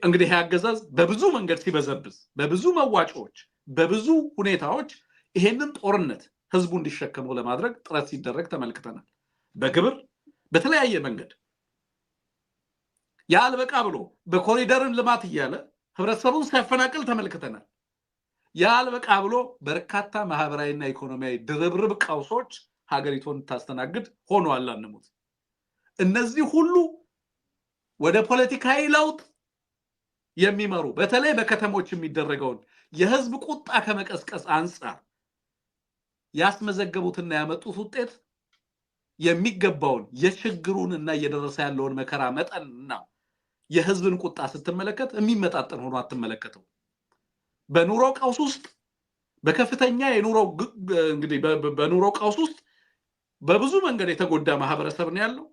እንግዲህ ያገዛዝ በብዙ መንገድ ሲበዘብዝ በብዙ መዋጮዎች በብዙ ሁኔታዎች ይሄንን ጦርነት ህዝቡ እንዲሸከመው ለማድረግ ጥረት ሲደረግ ተመልክተናል። በግብር በተለያየ መንገድ ያልበቃ ብሎ በኮሪደርን ልማት እያለ ህብረተሰቡን ሲያፈናቅል ተመልክተናል። ያልበቃ ብሎ በርካታ ማህበራዊና ኢኮኖሚያዊ ድርብርብ ቀውሶች ሀገሪቱን ታስተናግድ ሆኗል። አንሙት። እነዚህ ሁሉ ወደ ፖለቲካዊ ለውጥ የሚመሩ በተለይ በከተሞች የሚደረገውን የህዝብ ቁጣ ከመቀስቀስ አንፃር ያስመዘገቡትና ያመጡት ውጤት የሚገባውን የችግሩንና እየደረሰ ያለውን መከራ መጠንና የህዝብን ቁጣ ስትመለከት የሚመጣጠን ሆኖ አትመለከተው። በኑሮ ቀውስ ውስጥ በከፍተኛ የኑሮ እንግዲህ በኑሮ ቀውስ ውስጥ በብዙ መንገድ የተጎዳ ማህበረሰብ ነው ያለው።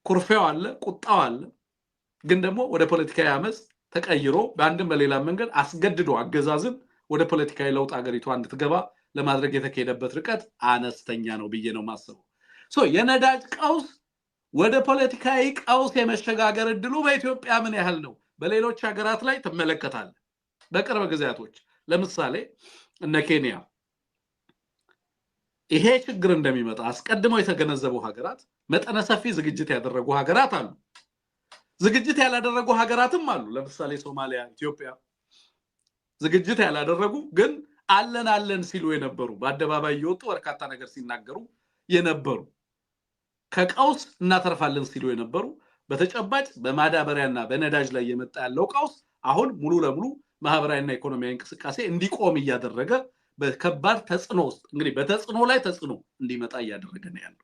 ኩርፊያው አለ፣ ቁጣው አለ። ግን ደግሞ ወደ ፖለቲካዊ አመጽ ተቀይሮ በአንድም በሌላ መንገድ አስገድዶ አገዛዝን ወደ ፖለቲካዊ ለውጥ አገሪቷ እንድትገባ ለማድረግ የተካሄደበት ርቀት አነስተኛ ነው ብዬ ነው ማስበው። የነዳጅ ቀውስ ወደ ፖለቲካዊ ቀውስ የመሸጋገር እድሉ በኢትዮጵያ ምን ያህል ነው? በሌሎች ሀገራት ላይ ተመለከታል። በቅርብ ጊዜያቶች ለምሳሌ እነ ኬንያ ይሄ ችግር እንደሚመጣ አስቀድመው የተገነዘቡ ሀገራት መጠነ ሰፊ ዝግጅት ያደረጉ ሀገራት አሉ። ዝግጅት ያላደረጉ ሀገራትም አሉ። ለምሳሌ ሶማሊያ፣ ኢትዮጵያ ዝግጅት ያላደረጉ ግን አለን ሲሉ የነበሩ በአደባባይ የወጡ በርካታ ነገር ሲናገሩ የነበሩ ከቀውስ እናተርፋለን ሲሉ የነበሩ በተጨባጭ በማዳበሪያና በነዳጅ ላይ የመጣ ያለው ቀውስ አሁን ሙሉ ለሙሉ ማህበራዊና ኢኮኖሚያዊ እንቅስቃሴ እንዲቆም እያደረገ በከባድ ተጽዕኖ ውስጥ እንግዲህ በተጽዕኖ ላይ ተጽዕኖ እንዲመጣ እያደረገ ነው ያለው።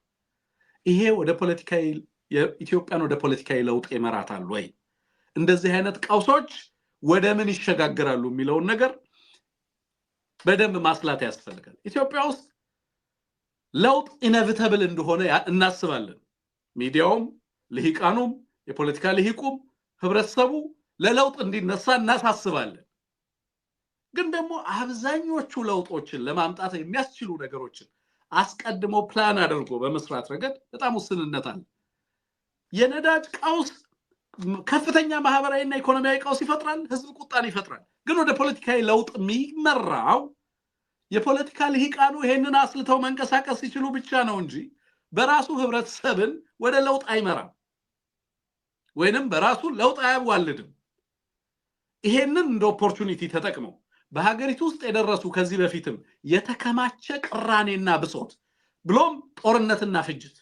ይሄ ወደ ፖለቲካዊ የኢትዮጵያን ወደ ፖለቲካዊ ለውጥ ይመራታል ወይ? እንደዚህ አይነት ቀውሶች ወደ ምን ይሸጋገራሉ የሚለውን ነገር በደንብ ማስላት ያስፈልጋል። ኢትዮጵያ ውስጥ ለውጥ ኢኔቪታብል እንደሆነ እናስባለን። ሚዲያውም፣ ልሂቃኑም፣ የፖለቲካ ልሂቁም ህብረተሰቡ ለለውጥ እንዲነሳ እናሳስባለን። ግን ደግሞ አብዛኞቹ ለውጦችን ለማምጣት የሚያስችሉ ነገሮችን አስቀድሞ ፕላን አድርጎ በመስራት ረገድ በጣም ውስንነት አለ። የነዳጅ ቀውስ ከፍተኛ ማህበራዊና ኢኮኖሚያዊ ቀውስ ይፈጥራል፣ ህዝብ ቁጣን ይፈጥራል። ግን ወደ ፖለቲካዊ ለውጥ የሚመራው የፖለቲካ ልሂቃኑ ይሄንን አስልተው መንቀሳቀስ ሲችሉ ብቻ ነው እንጂ በራሱ ህብረተሰብን ወደ ለውጥ አይመራም ወይንም በራሱ ለውጥ አያዋልድም። ይሄንን እንደ ኦፖርቹኒቲ ተጠቅመው በሀገሪቱ ውስጥ የደረሱ ከዚህ በፊትም የተከማቸ ቅራኔና ብሶት ብሎም ጦርነትና ፍጅት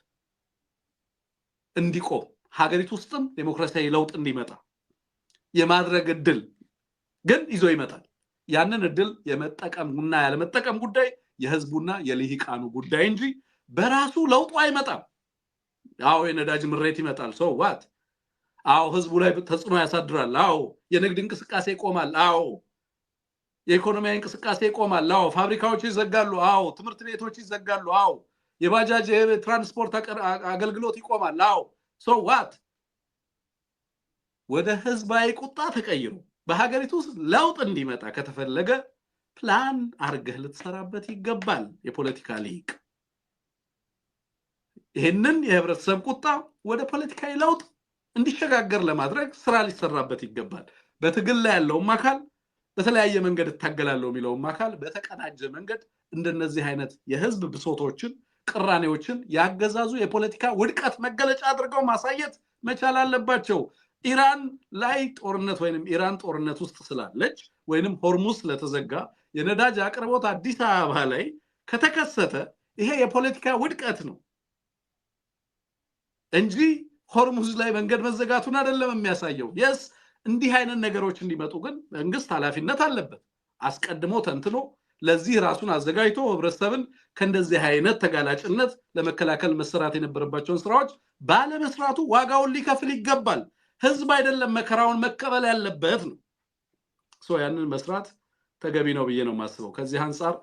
እንዲቆም ሀገሪቱ ውስጥም ዴሞክራሲያዊ ለውጥ እንዲመጣ የማድረግ እድል ግን ይዞ ይመጣል። ያንን እድል የመጠቀምና ያለመጠቀም ጉዳይ የህዝቡና የልሂቃኑ ጉዳይ እንጂ በራሱ ለውጡ አይመጣም። አዎ የነዳጅ ምሬት ይመጣል። ሶ ዋት? አዎ ህዝቡ ላይ ተጽዕኖ ያሳድራል። አዎ የንግድ እንቅስቃሴ ይቆማል። አዎ የኢኮኖሚያዊ እንቅስቃሴ ይቆማል። አዎ ፋብሪካዎች ይዘጋሉ። አዎ ትምህርት ቤቶች ይዘጋሉ። አዎ የባጃጅ ትራንስፖርት አገልግሎት ይቆማል። አዎ ሶ ዋት ወደ ህዝባዊ ቁጣ ተቀይሮ በሀገሪቱ ውስጥ ለውጥ እንዲመጣ ከተፈለገ ፕላን አርገህ ልትሰራበት ይገባል። የፖለቲካ ሊቅ ይሄንን የህብረተሰብ ቁጣ ወደ ፖለቲካዊ ለውጥ እንዲሸጋገር ለማድረግ ስራ ሊሰራበት ይገባል። በትግል ላይ ያለውም አካል በተለያየ መንገድ እታገላለሁ የሚለውም አካል በተቀናጀ መንገድ እንደነዚህ አይነት የህዝብ ብሶቶችን ቅራኔዎችን ያገዛዙ የፖለቲካ ውድቀት መገለጫ አድርገው ማሳየት መቻል አለባቸው። ኢራን ላይ ጦርነት ወይንም ኢራን ጦርነት ውስጥ ስላለች ወይንም ሆርሙዝ ስለተዘጋ የነዳጅ አቅርቦት አዲስ አበባ ላይ ከተከሰተ ይሄ የፖለቲካ ውድቀት ነው እንጂ ሆርሙዝ ላይ መንገድ መዘጋቱን አይደለም የሚያሳየው። የስ እንዲህ አይነት ነገሮች እንዲመጡ ግን መንግስት ኃላፊነት አለበት። አስቀድሞ ተንትኖ ለዚህ ራሱን አዘጋጅቶ ህብረተሰብን ከእንደዚህ አይነት ተጋላጭነት ለመከላከል መሰራት የነበረባቸውን ስራዎች ባለመስራቱ ዋጋውን ሊከፍል ይገባል። ህዝብ አይደለም መከራውን መቀበል ያለበት ነው። ያንን መስራት ተገቢ ነው ብዬ ነው የማስበው። ከዚህ አንፃር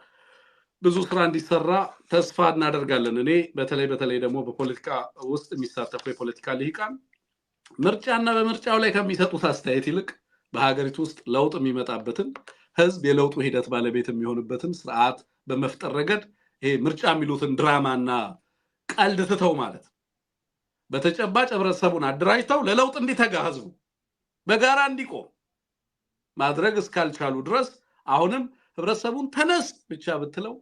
ብዙ ስራ እንዲሰራ ተስፋ እናደርጋለን። እኔ በተለይ ደግሞ በፖለቲካ ውስጥ የሚሳተፉ የፖለቲካ ልሂቃን ምርጫና በምርጫው ላይ ከሚሰጡት አስተያየት ይልቅ በሀገሪቱ ውስጥ ለውጥ የሚመጣበትን ህዝብ የለውጡ ሂደት ባለቤት የሚሆንበትን ስርዓት በመፍጠር ረገድ ይሄ ምርጫ የሚሉትን ድራማና ቀልድ ትተው ማለት በተጨባጭ ህብረተሰቡን አደራጅተው ለለውጥ እንዲተጋ ህዝቡ በጋራ እንዲቆም ማድረግ እስካልቻሉ ድረስ አሁንም ህብረተሰቡን ተነስ ብቻ ብትለው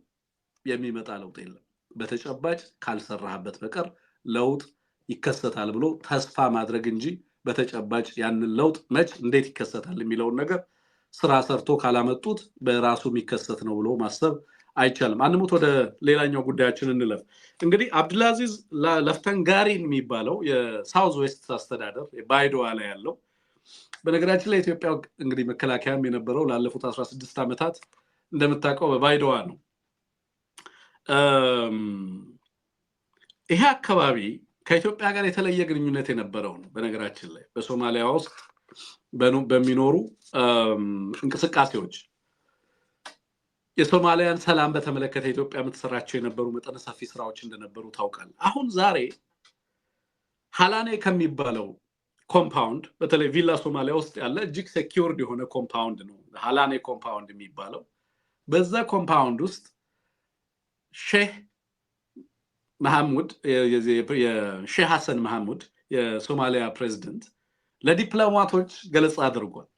የሚመጣ ለውጥ የለም። በተጨባጭ ካልሰራህበት በቀር ለውጥ ይከሰታል ብሎ ተስፋ ማድረግ እንጂ በተጨባጭ ያንን ለውጥ መች እንዴት ይከሰታል የሚለውን ነገር ስራ ሰርቶ ካላመጡት በራሱ የሚከሰት ነው ብሎ ማሰብ አይቻልም። አንሙት ወደ ሌላኛው ጉዳያችን እንለፍ። እንግዲህ አብዱልአዚዝ ለፍተንጋሪን የሚባለው የሳውዝ ዌስት አስተዳደር ባይዶዋ ላይ ያለው በነገራችን ላይ ኢትዮጵያ እንግዲህ መከላከያም የነበረው ላለፉት 16 ዓመታት እንደምታውቀው በባይዶዋ ነው። ይሄ አካባቢ ከኢትዮጵያ ጋር የተለየ ግንኙነት የነበረው ነው። በነገራችን ላይ በሶማሊያ ውስጥ በሚኖሩ እንቅስቃሴዎች የሶማሊያን ሰላም በተመለከተ ኢትዮጵያ የምትሰራቸው የነበሩ መጠነ ሰፊ ስራዎች እንደነበሩ ታውቃል። አሁን ዛሬ ሃላኔ ከሚባለው ኮምፓውንድ በተለይ ቪላ ሶማሊያ ውስጥ ያለ እጅግ ሴኪዩርድ የሆነ ኮምፓውንድ ነው ሃላኔ ኮምፓውንድ የሚባለው። በዛ ኮምፓውንድ ውስጥ ሼህ መሐሙድ የሼህ ሐሰን መሐሙድ የሶማሊያ ፕሬዝዳንት ለዲፕሎማቶች ገለጻ አድርጓል።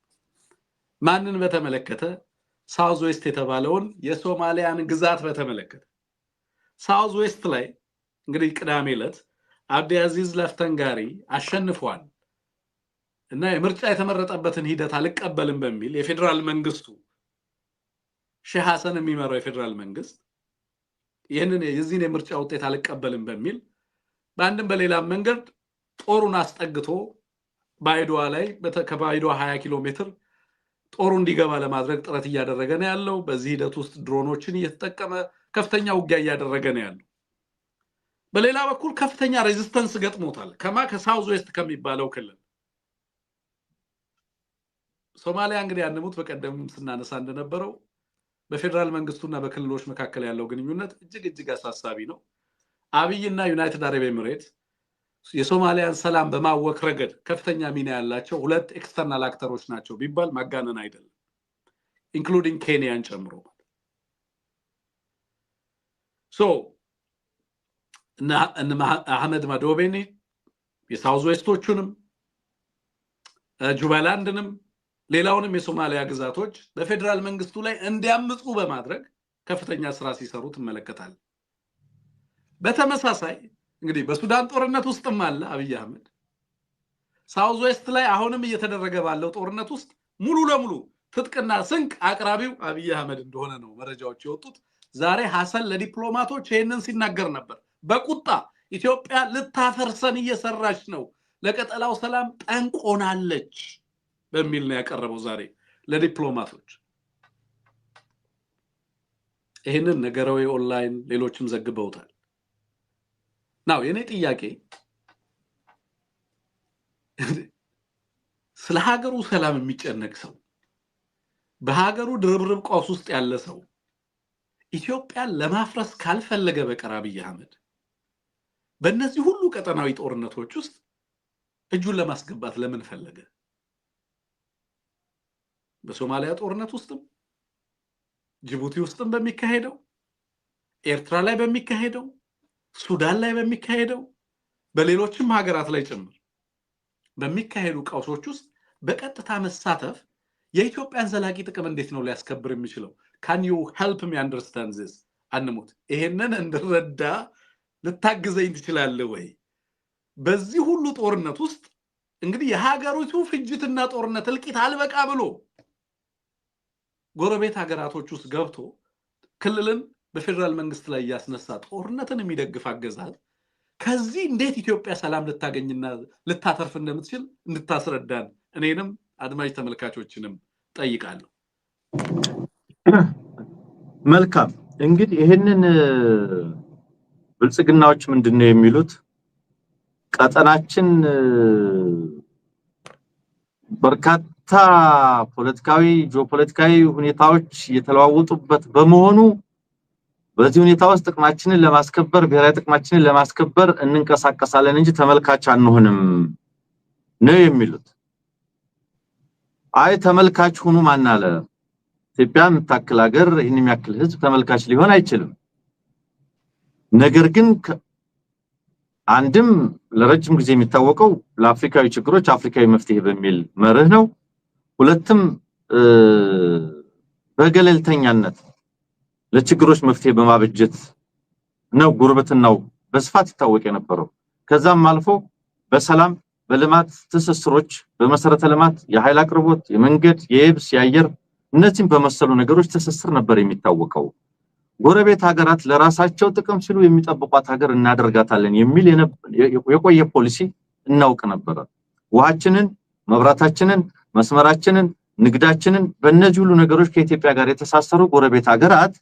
ማንን በተመለከተ? ሳውዝ ዌስት የተባለውን የሶማሊያን ግዛት በተመለከተ። ሳውዝ ዌስት ላይ እንግዲህ ቅዳሜ ዕለት አብዱልአዚዝ ለፍተንጋሪ አሸንፏል እና የምርጫ የተመረጠበትን ሂደት አልቀበልም በሚል የፌደራል መንግስቱ ሼህ ሐሰን የሚመራው የፌደራል መንግስት ይህንን የዚህን የምርጫ ውጤት አልቀበልም በሚል በአንድም በሌላም መንገድ ጦሩን አስጠግቶ ባይዶዋ ላይ ከባይዶዋ 20 ኪሎ ሜትር ጦሩ እንዲገባ ለማድረግ ጥረት እያደረገ ነው ያለው። በዚህ ሂደት ውስጥ ድሮኖችን እየተጠቀመ ከፍተኛ ውጊያ እያደረገ ነው ያለው። በሌላ በኩል ከፍተኛ ሬዚስተንስ ገጥሞታል ከሳውዝ ዌስት ከሚባለው ክልል። ሶማሊያ እንግዲህ አንሙት በቀደም ስናነሳ እንደነበረው በፌደራል መንግስቱና በክልሎች መካከል ያለው ግንኙነት እጅግ አሳሳቢ ነው። አብይና ዩናይትድ አረብ ኤሚሬት የሶማሊያን ሰላም በማወክ ረገድ ከፍተኛ ሚና ያላቸው ሁለት ኤክስተርናል አክተሮች ናቸው ቢባል ማጋነን አይደለም፣ ኢንክሉዲንግ ኬንያን ጨምሮ። አህመድ ማዶቤኒ የሳውዝ ዌስቶቹንም ጁባላንድንም ሌላውንም የሶማሊያ ግዛቶች በፌደራል መንግስቱ ላይ እንዲያምፁ በማድረግ ከፍተኛ ስራ ሲሰሩ ትመለከታል። በተመሳሳይ እንግዲህ በሱዳን ጦርነት ውስጥም አለ አብይ አህመድ። ሳውዝ ዌስት ላይ አሁንም እየተደረገ ባለው ጦርነት ውስጥ ሙሉ ለሙሉ ትጥቅና ስንቅ አቅራቢው አብይ አህመድ እንደሆነ ነው መረጃዎች የወጡት። ዛሬ ሐሰን ለዲፕሎማቶች ይሄንን ሲናገር ነበር። በቁጣ ኢትዮጵያ ልታፈርሰን እየሰራች ነው፣ ለቀጠናው ሰላም ጠንቆናለች በሚል ነው ያቀረበው ዛሬ ለዲፕሎማቶች። ይሄንን ነገራዊ ኦንላይን ሌሎችም ዘግበውታል። ናው የኔ ጥያቄ ስለ ሀገሩ ሰላም የሚጨነቅ ሰው በሀገሩ ድርብርብ ቀውስ ውስጥ ያለ ሰው ኢትዮጵያን ለማፍረስ ካልፈለገ በቀር አብይ አህመድ በእነዚህ ሁሉ ቀጠናዊ ጦርነቶች ውስጥ እጁን ለማስገባት ለምን ፈለገ? በሶማሊያ ጦርነት ውስጥም ጅቡቲ ውስጥም በሚካሄደው ኤርትራ ላይ በሚካሄደው ሱዳን ላይ በሚካሄደው በሌሎችም ሀገራት ላይ ጭምር በሚካሄዱ ቀውሶች ውስጥ በቀጥታ መሳተፍ የኢትዮጵያን ዘላቂ ጥቅም እንዴት ነው ሊያስከብር የሚችለው? can you help me understand this? አንሙት ይሄንን እንድረዳ ልታግዘኝ ትችላለህ ወይ? በዚህ ሁሉ ጦርነት ውስጥ እንግዲህ የሀገሪቱ ፍጅትና ጦርነት እልቂት አልበቃ ብሎ ጎረቤት ሀገራቶች ውስጥ ገብቶ ክልልን በፌደራል መንግስት ላይ ያስነሳ ጦርነትን የሚደግፍ አገዛዝ ከዚህ እንዴት ኢትዮጵያ ሰላም ልታገኝና ልታተርፍ እንደምትችል እንድታስረዳን እኔንም አድማጭ ተመልካቾችንም ጠይቃለሁ። መልካም እንግዲህ ይሄንን ብልጽግናዎች ምንድነው የሚሉት? ቀጠናችን በርካታ ፖለቲካዊ ጂኦፖለቲካዊ ሁኔታዎች የተለዋወጡበት በመሆኑ በዚህ ሁኔታ ውስጥ ጥቅማችንን ለማስከበር ብሔራዊ ጥቅማችንን ለማስከበር እንንቀሳቀሳለን እንጂ ተመልካች አንሆንም ነው የሚሉት። አይ ተመልካች ሆኑ ማን አለ? ኢትዮጵያ የምታክል ሀገር ይህን የሚያክል ህዝብ ተመልካች ሊሆን አይችልም። ነገር ግን አንድም ለረጅም ጊዜ የሚታወቀው ለአፍሪካዊ ችግሮች አፍሪካዊ መፍትሄ በሚል መርህ ነው። ሁለቱም በገለልተኛነት ለችግሮች መፍትሄ በማበጀት ነው ጉርብትናው በስፋት ይታወቅ የነበረው። ከዛም አልፎ በሰላም በልማት ትስስሮች በመሰረተ ልማት የኃይል አቅርቦት የመንገድ የየብስ የአየር እነዚህን በመሰሉ ነገሮች ትስስር ነበር የሚታወቀው። ጎረቤት ሀገራት ለራሳቸው ጥቅም ሲሉ የሚጠብቋት ሀገር እናደርጋታለን የሚል የቆየ ፖሊሲ እናውቅ ነበር። ውሃችንን መብራታችንን መስመራችንን ንግዳችንን በእነዚህ ሁሉ ነገሮች ከኢትዮጵያ ጋር የተሳሰሩ ጎረቤት ሀገራት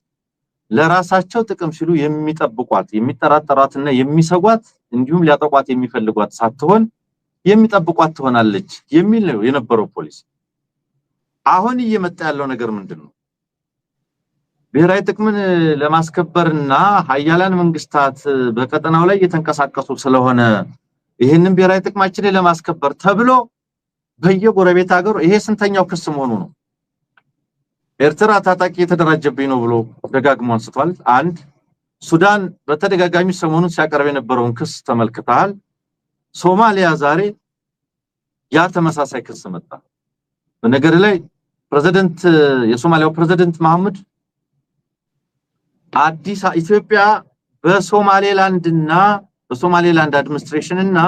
ለራሳቸው ጥቅም ሲሉ የሚጠብቋት የሚጠራጠራትና የሚሰጓት እንዲሁም ሊያጠቋት የሚፈልጓት ሳትሆን የሚጠብቋት ትሆናለች የሚል ነው የነበረው ፖሊሲ። አሁን እየመጣ ያለው ነገር ምንድነው? ብሔራዊ ጥቅምን ለማስከበርና ሀያላን መንግስታት በቀጠናው ላይ እየተንቀሳቀሱ ስለሆነ ይሄንን ብሔራዊ ጥቅማችንን ለማስከበር ተብሎ በየጎረቤት ሀገሩ ይሄ ስንተኛው ክስ መሆኑ ነው? ኤርትራ ታጣቂ የተደራጀብኝ ነው ብሎ ደጋግሞ አንስቷል። አንድ ሱዳን በተደጋጋሚ ሰሞኑን ሲያቀርብ የነበረውን ክስ ተመልክተሃል። ሶማሊያ ዛሬ ያ ተመሳሳይ ክስ መጣ። በነገር ላይ የሶማሊያው ፕሬዝዳንት መሐመድ አዲስ ኢትዮጵያ በሶማሌላንድና በሶማሌላንድ አድሚኒስትሬሽን እና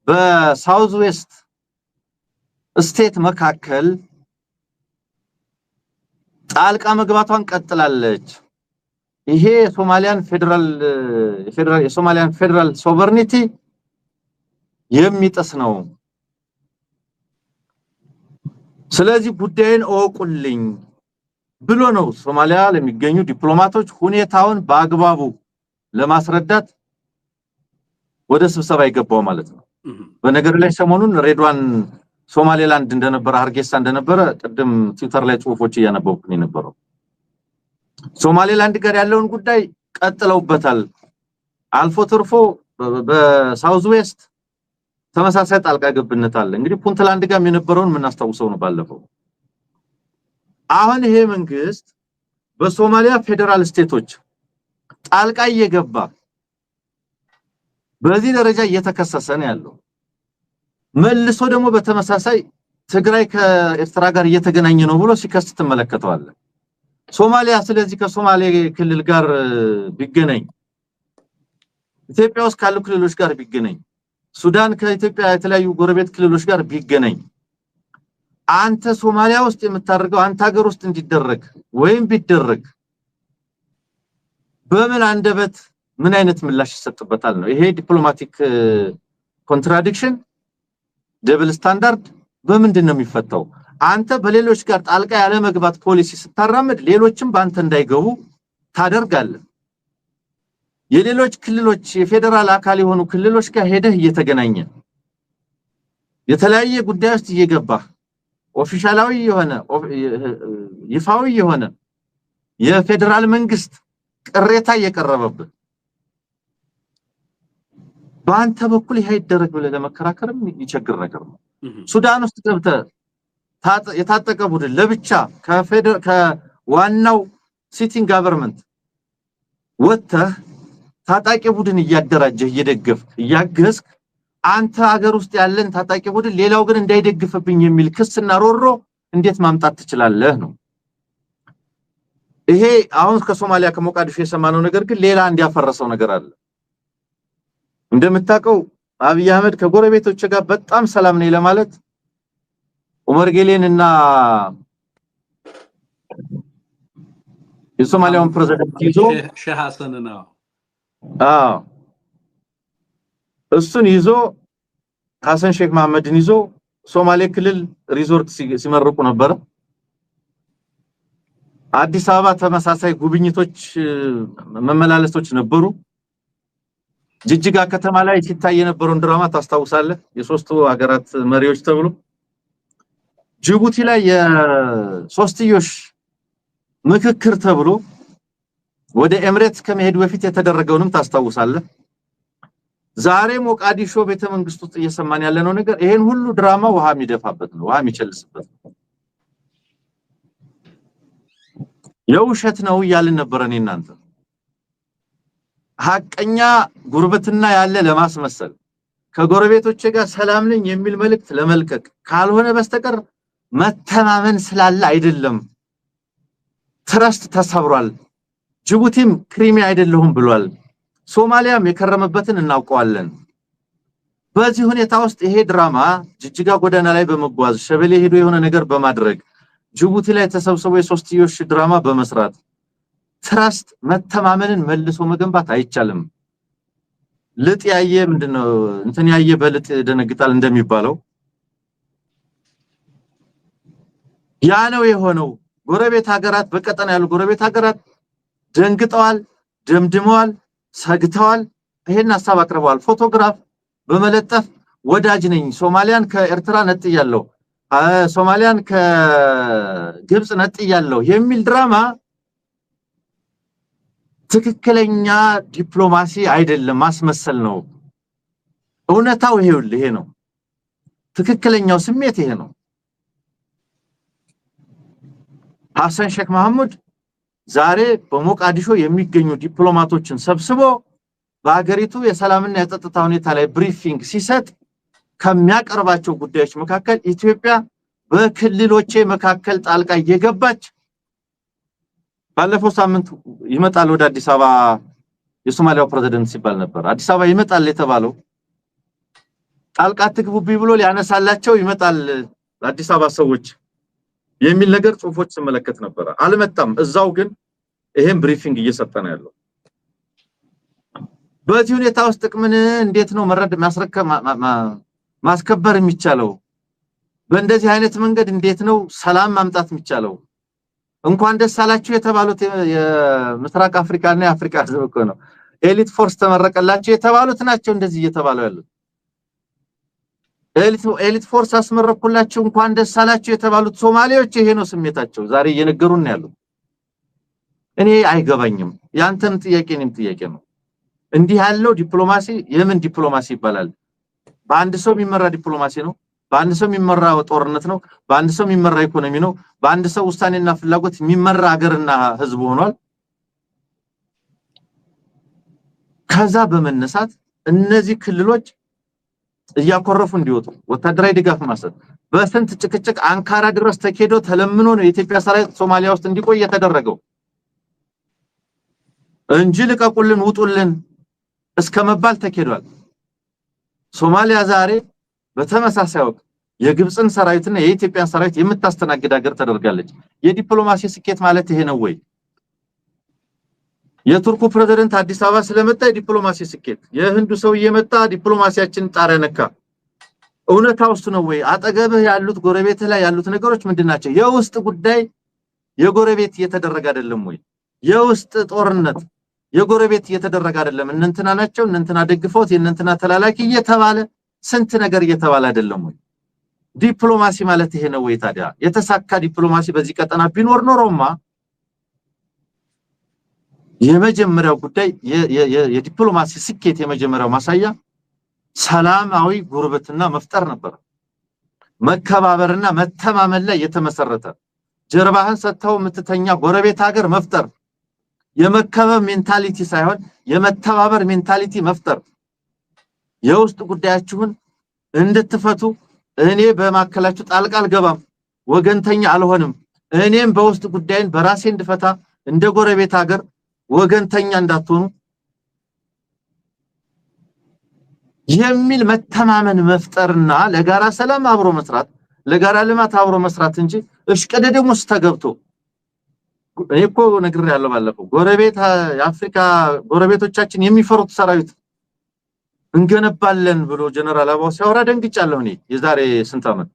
በሳውዝ ዌስት ስቴት መካከል ጣልቃ መግባቷን ቀጥላለች። ይሄ የሶማሊያን ፌደራል ሶቨርኒቲ የሚጥስ ነው። ስለዚህ ጉዳይን እወቁልኝ ብሎ ነው ሶማሊያ ለሚገኙ ዲፕሎማቶች ሁኔታውን በአግባቡ ለማስረዳት ወደ ስብሰባ ይገባው ማለት ነው። በነገር ላይ ሰሞኑን ሬድዋን ሶማሌላንድ እንደነበረ ሀርጌሳ እንደነበረ ቀደም ትዊተር ላይ ጽሁፎች እያነበብኩኝ ነበረው። ሶማሌላንድ ጋር ያለውን ጉዳይ ቀጥለውበታል። አልፎ ተርፎ በሳውዝ ዌስት ተመሳሳይ ጣልቃ ገብነት አለ። እንግዲህ ፑንትላንድ ጋር የነበረውን የምናስታውሰው ነው ባለፈው። አሁን ይሄ መንግስት በሶማሊያ ፌደራል ስቴቶች ጣልቃ እየገባ በዚህ ደረጃ እየተከሰሰ ነው ያለው። መልሶ ደግሞ በተመሳሳይ ትግራይ ከኤርትራ ጋር እየተገናኘ ነው ብሎ ሲከስ ተመለከተዋል። ሶማሊያ ስለዚህ ከሶማሌ ክልል ጋር ቢገናኝ ኢትዮጵያ ውስጥ ካሉ ክልሎች ጋር ቢገናኝ ሱዳን ከኢትዮጵያ የተለያዩ ጎረቤት ክልሎች ጋር ቢገናኝ አንተ ሶማሊያ ውስጥ የምታደርገው አንተ ሀገር ውስጥ እንዲደረግ ወይም ቢደረግ በምን አንደበት ምን አይነት ምላሽ ይሰጥበታል ነው? ይሄ ዲፕሎማቲክ ኮንትራዲክሽን ደብል ስታንዳርድ በምንድን ነው የሚፈታው? አንተ በሌሎች ጋር ጣልቃ ያለ መግባት ፖሊሲ ስታራምድ ሌሎችም ባንተ እንዳይገቡ ታደርጋለህ። የሌሎች ክልሎች የፌደራል አካል የሆኑ ክልሎች ጋር ሄደህ እየተገናኘ የተለያየ ጉዳዮች እየገባህ ኦፊሻላዊ የሆነ ይፋዊ የሆነ የፌደራል መንግስት ቅሬታ እየቀረበበት በአንተ በኩል ይሄ ይደረግ ብለህ ለመከራከርም ይቸግር ነገር ነው። ሱዳን ውስጥ ገብተህ የታጠቀ ቡድን ለብቻ ከዋናው ሲቲንግ ጋቨርንመንት ወጥተህ ታጣቂ ቡድን እያደራጀህ እየደገፍክ እያገዝክ አንተ ሀገር ውስጥ ያለን ታጣቂ ቡድን ሌላው ግን እንዳይደግፍብኝ የሚል ክስና ሮሮ እንዴት ማምጣት ትችላለህ ነው። ይሄ አሁን ከሶማሊያ ከሞቃዲሾ የሰማነው ነገር ግን ሌላ እንዲያፈረሰው ነገር አለ። እንደምታውቀው አብይ አህመድ ከጎረቤቶች ጋር በጣም ሰላም ነኝ ለማለት ዑመር ጌሌንና የሶማሊያውን ፕሬዝዳንት ይዞ ሼህ ሐሰን ነው እሱን ይዞ ሐሰን ሼክ መሐመድን ይዞ ሶማሌ ክልል ሪዞርት ሲመርቁ ነበር። አዲስ አበባ ተመሳሳይ ጉብኝቶች መመላለሶች ነበሩ። ጅጅጋ ከተማ ላይ ሲታይ የነበረውን ድራማ ታስታውሳለህ? የሶስቱ ሀገራት መሪዎች ተብሎ ጅቡቲ ላይ የሶስትዮሽ ምክክር ተብሎ ወደ ኤምሬትስ ከመሄድ በፊት የተደረገውንም ታስታውሳለህ? ዛሬ ሞቃዲሾ ቤተመንግስት ውስጥ እየሰማን ያለነው ነገር ይሄን ሁሉ ድራማ ውሃ የሚደፋበት ነው፣ ውሃ የሚቸልስበት ነው። የውሸት ነው ያልን ነበር እኔ እናንተ ሐቀኛ ጉርብትና ያለ ለማስመሰል ከጎረቤቶች ጋር ሰላም ነኝ የሚል መልእክት ለመልቀቅ ካልሆነ በስተቀር መተማመን ስላለ አይደለም። ትረስት ተሰብሯል። ጅቡቲም ክሪሚያ አይደለሁም ብሏል። ሶማሊያም የከረመበትን እናውቀዋለን። በዚህ ሁኔታ ውስጥ ይሄ ድራማ ጅጅጋ ጎዳና ላይ በመጓዝ ሸበሌ ሄዶ የሆነ ነገር በማድረግ ጅቡቲ ላይ ተሰብስቦ የሶስትዮሽ ድራማ በመስራት ትረስት መተማመንን መልሶ መገንባት አይቻልም። ልጥ ያየ ምንድነው እንትን ያየ በልጥ ደነግጣል እንደሚባለው ያ ነው የሆነው። ጎረቤት ሀገራት በቀጠና ያሉ ጎረቤት ሀገራት ደንግጠዋል፣ ደምድመዋል፣ ሰግተዋል። ይሄን ሐሳብ አቅርበዋል። ፎቶግራፍ በመለጠፍ ወዳጅ ነኝ ሶማሊያን ከኤርትራ ነጥያለሁ፣ ሶማሊያን ከግብጽ ነጥያለሁ የሚል ድራማ ትክክለኛ ዲፕሎማሲ አይደለም፣ ማስመሰል ነው። እውነታው ይሄ ነው። ትክክለኛው ስሜት ይሄ ነው። ሐሰን ሼክ መሐመድ ዛሬ በሞቃዲሾ የሚገኙ ዲፕሎማቶችን ሰብስቦ በአገሪቱ የሰላምና የጸጥታ ሁኔታ ላይ ብሪፊንግ ሲሰጥ ከሚያቀርባቸው ጉዳዮች መካከል ኢትዮጵያ በክልሎቼ መካከል ጣልቃ እየገባች ባለፈው ሳምንት ይመጣል ወደ አዲስ አበባ የሶማሊያው ፕሬዝዳንት ሲባል ነበር። አዲስ አበባ ይመጣል የተባለው ጣልቃ ትግቡብኝ ብሎ ሊያነሳላቸው ይመጣል አዲስ አበባ ሰዎች የሚል ነገር ጽሁፎች ስመለከት ነበር። አልመጣም። እዛው ግን ይሄን ብሪፊንግ እየሰጠ ነው ያለው። በዚህ ሁኔታ ውስጥ ጥቅምን እንዴት ነው መረድ ማስከበር የሚቻለው? በእንደዚህ አይነት መንገድ እንዴት ነው ሰላም ማምጣት የሚቻለው? እንኳን ደስ አላችሁ የተባሉት የምስራቅ አፍሪካና የአፍሪካ ህዝብ እኮ ነው። ኤሊት ፎርስ ተመረቀላችሁ የተባሉት ናቸው እንደዚህ እየተባሉ ያሉት። ኤሊት ፎርስ አስመረኩላችሁ እንኳን ደስ አላችሁ የተባሉት ሶማሌዎች ይሄ ነው ስሜታቸው ዛሬ እየነገሩን ያሉት። እኔ አይገባኝም። ያንተም ጥያቄ እኔም ጥያቄ ነው። እንዲህ ያለው ዲፕሎማሲ የምን ዲፕሎማሲ ይባላል? በአንድ ሰው የሚመራ ዲፕሎማሲ ነው? በአንድ ሰው የሚመራ ጦርነት ነው? በአንድ ሰው የሚመራ ኢኮኖሚ ነው? በአንድ ሰው ውሳኔና ፍላጎት የሚመራ ሀገርና ህዝብ ሆኗል? ከዛ በመነሳት እነዚህ ክልሎች እያኮረፉ እንዲወጡ ወታደራዊ ድጋፍ ማሰጥ በስንት ጭቅጭቅ አንካራ ድረስ ተኬዶ ተለምኖ ነው የኢትዮጵያ ሰራዊት ሶማሊያ ውስጥ እንዲቆይ የተደረገው እንጂ ልቀቁልን ውጡልን እስከመባል ተኬዷል። ሶማሊያ ዛሬ በተመሳሳይ ወቅት የግብጽን ሰራዊትና የኢትዮጵያን ሰራዊት የምታስተናግድ ሀገር ተደርጋለች። የዲፕሎማሲ ስኬት ማለት ይሄ ነው ወይ? የቱርኩ ፕሬዝዳንት አዲስ አበባ ስለመጣ የዲፕሎማሲ ስኬት፣ የህንዱ ሰው እየመጣ ዲፕሎማሲያችን ጣሪያ ነካ። እውነታው እሱ ነው ወይ? አጠገብህ ያሉት ጎረቤት ላይ ያሉት ነገሮች ምንድናቸው? የውስጥ ጉዳይ የጎረቤት እየተደረገ አይደለም ወይ? የውስጥ ጦርነት የጎረቤት እየተደረገ አይደለም? እንንትና ናቸው እንንትና ደግፈውት የእንንትና ተላላኪ እየተባለ ስንት ነገር እየተባለ አይደለም ወይ? ዲፕሎማሲ ማለት ይሄ ነው ወይ ታዲያ? የተሳካ ዲፕሎማሲ በዚህ ቀጠና ቢኖር ኖሮማ የመጀመሪያው ጉዳይ የዲፕሎማሲ ስኬት የመጀመሪያው ማሳያ ሰላማዊ ጉርብትና መፍጠር ነበር። መከባበርና መተማመን ላይ የተመሰረተ ጀርባህን ሰጥተው የምትተኛ ጎረቤት ሀገር መፍጠር፣ የመከበብ ሜንታሊቲ ሳይሆን የመተባበር ሜንታሊቲ መፍጠር፣ የውስጥ ጉዳያችሁን እንድትፈቱ እኔ በማከላችሁ ጣልቃ አልገባም፣ ወገንተኛ አልሆንም፣ እኔም በውስጥ ጉዳይን በራሴ እንድፈታ እንደ ጎረቤት ሀገር ወገንተኛ እንዳትሆኑ የሚል መተማመን መፍጠርና ለጋራ ሰላም አብሮ መስራት ለጋራ ልማት አብሮ መስራት እንጂ እሽቀደደሙ ተገብቶ እኔ እኮ ነግሬያለሁ ባለፈው ጎረቤት የአፍሪካ ጎረቤቶቻችን የሚፈሩት ሰራዊት እንገነባለን ብሎ ጀነራል አባው ሲያወራ ደንግጫለሁ። እኔ የዛሬ ስንት ዓመት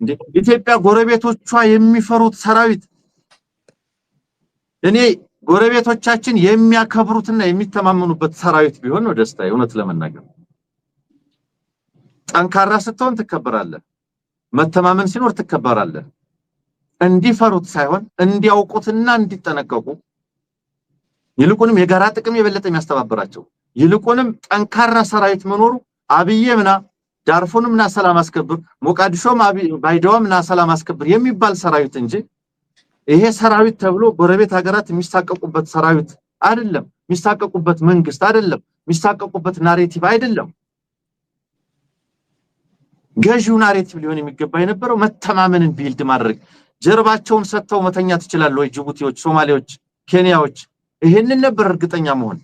እንዴ ኢትዮጵያ ጎረቤቶቿ የሚፈሩት ሰራዊት እኔ ጎረቤቶቻችን የሚያከብሩትና የሚተማመኑበት ሰራዊት ቢሆን ነው ደስታ እውነት ለመናገር። ጠንካራ ስትሆን ትከበራለህ፣ መተማመን ሲኖር ትከበራለህ። እንዲፈሩት ሳይሆን እንዲያውቁትና እንዲጠነቀቁ ይልቁንም የጋራ ጥቅም የበለጠ የሚያስተባብራቸው ይልቁንም ጠንካራ ሰራዊት መኖሩ አብዬምና ዳርፉርምና ሰላም አስከብር ሞቃዲሾም ባይዶምና ሰላም አስከብር የሚባል ሰራዊት እንጂ ይሄ ሰራዊት ተብሎ ጎረቤት ሀገራት የሚሳቀቁበት ሰራዊት አይደለም፣ የሚሳቀቁበት መንግስት አይደለም፣ የሚሳቀቁበት ናሬቲቭ አይደለም። ገዢው ናሬቲቭ ሊሆን የሚገባ የነበረው መተማመንን ቢልድ ማድረግ ጀርባቸውን ሰጥተው መተኛ ትችላል ወይ ጅቡቲዎች፣ ሶማሌዎች፣ ኬንያዎች ይሄንን ነበር እርግጠኛ መሆን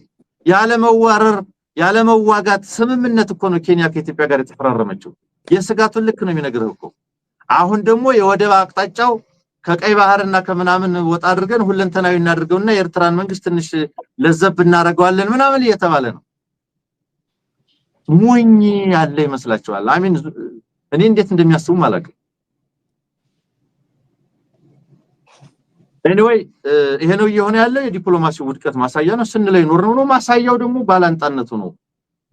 ያለ መዋረር ያለ መዋጋት ስምምነት እኮ ነው ኬንያ ከኢትዮጵያ ጋር የተፈራረመችው። የስጋቱን ልክ ነው የሚነግረው እኮ። አሁን ደግሞ የወደብ አቅጣጫው ከቀይ ባህርና ከምናምን ወጣ አድርገን ሁለንተናዊ እናድርገውና የኤርትራን መንግስት ትንሽ ለዘብ እናደርገዋለን ምናምን እየተባለ ነው። ሞኝ ያለ ይመስላችኋል? አሚን እኔ እንዴት እንደሚያስቡ ማለት ነው። ኤኒዌይ ይሄ ነው እየሆነ ያለው የዲፕሎማሲ ውድቀት ማሳያ ነው ስንለይ ኖር ነው። ማሳያው ደግሞ ባላንጣነቱ ነው።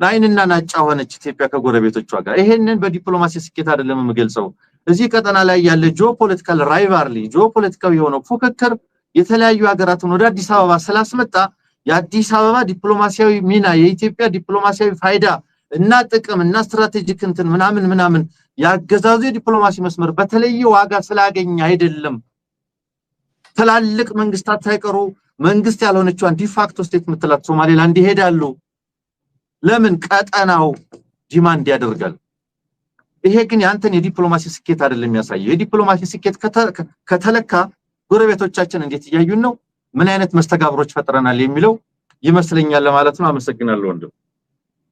ናይንና ናጫ ሆነች ኢትዮጵያ ከጎረቤቶቿ ጋር። ይሄንን በዲፕሎማሲ ስኬት አይደለም የምገልጸው። እዚህ ቀጠና ላይ ያለ ጂኦፖለቲካል ራይቫልሪ ጂኦፖለቲካዊ የሆነ ፉክክር የተለያዩ ሀገራትን ወደ አዲስ አበባ ስላስመጣ የአዲስ አበባ ዲፕሎማሲያዊ ሚና የኢትዮጵያ ዲፕሎማሲያዊ ፋይዳ እና ጥቅም እና ስትራቴጂክ እንትን ምናምን ያገዛዙ የዲፕሎማሲ መስመር በተለየ ዋጋ ስላገኘ አይደለም። ትላልቅ መንግስታት ሳይቀሩ መንግስት ያልሆነችዋን ዲፋክቶ ስቴት ምትላት ሶማሌላንድ ይሄዳሉ። ለምን? ቀጠናው ዲማንድ ያደርጋል። ይሄ ግን ያንተን የዲፕሎማሲ ስኬት አይደለም የሚያሳየው። የዲፕሎማሲ ስኬት ከተለካ ጎረቤቶቻችን እንዴት እያዩን ነው፣ ምን አይነት መስተጋብሮች ፈጥረናል የሚለው ይመስለኛል ለማለት ነው። አመሰግናለሁ ወንድም።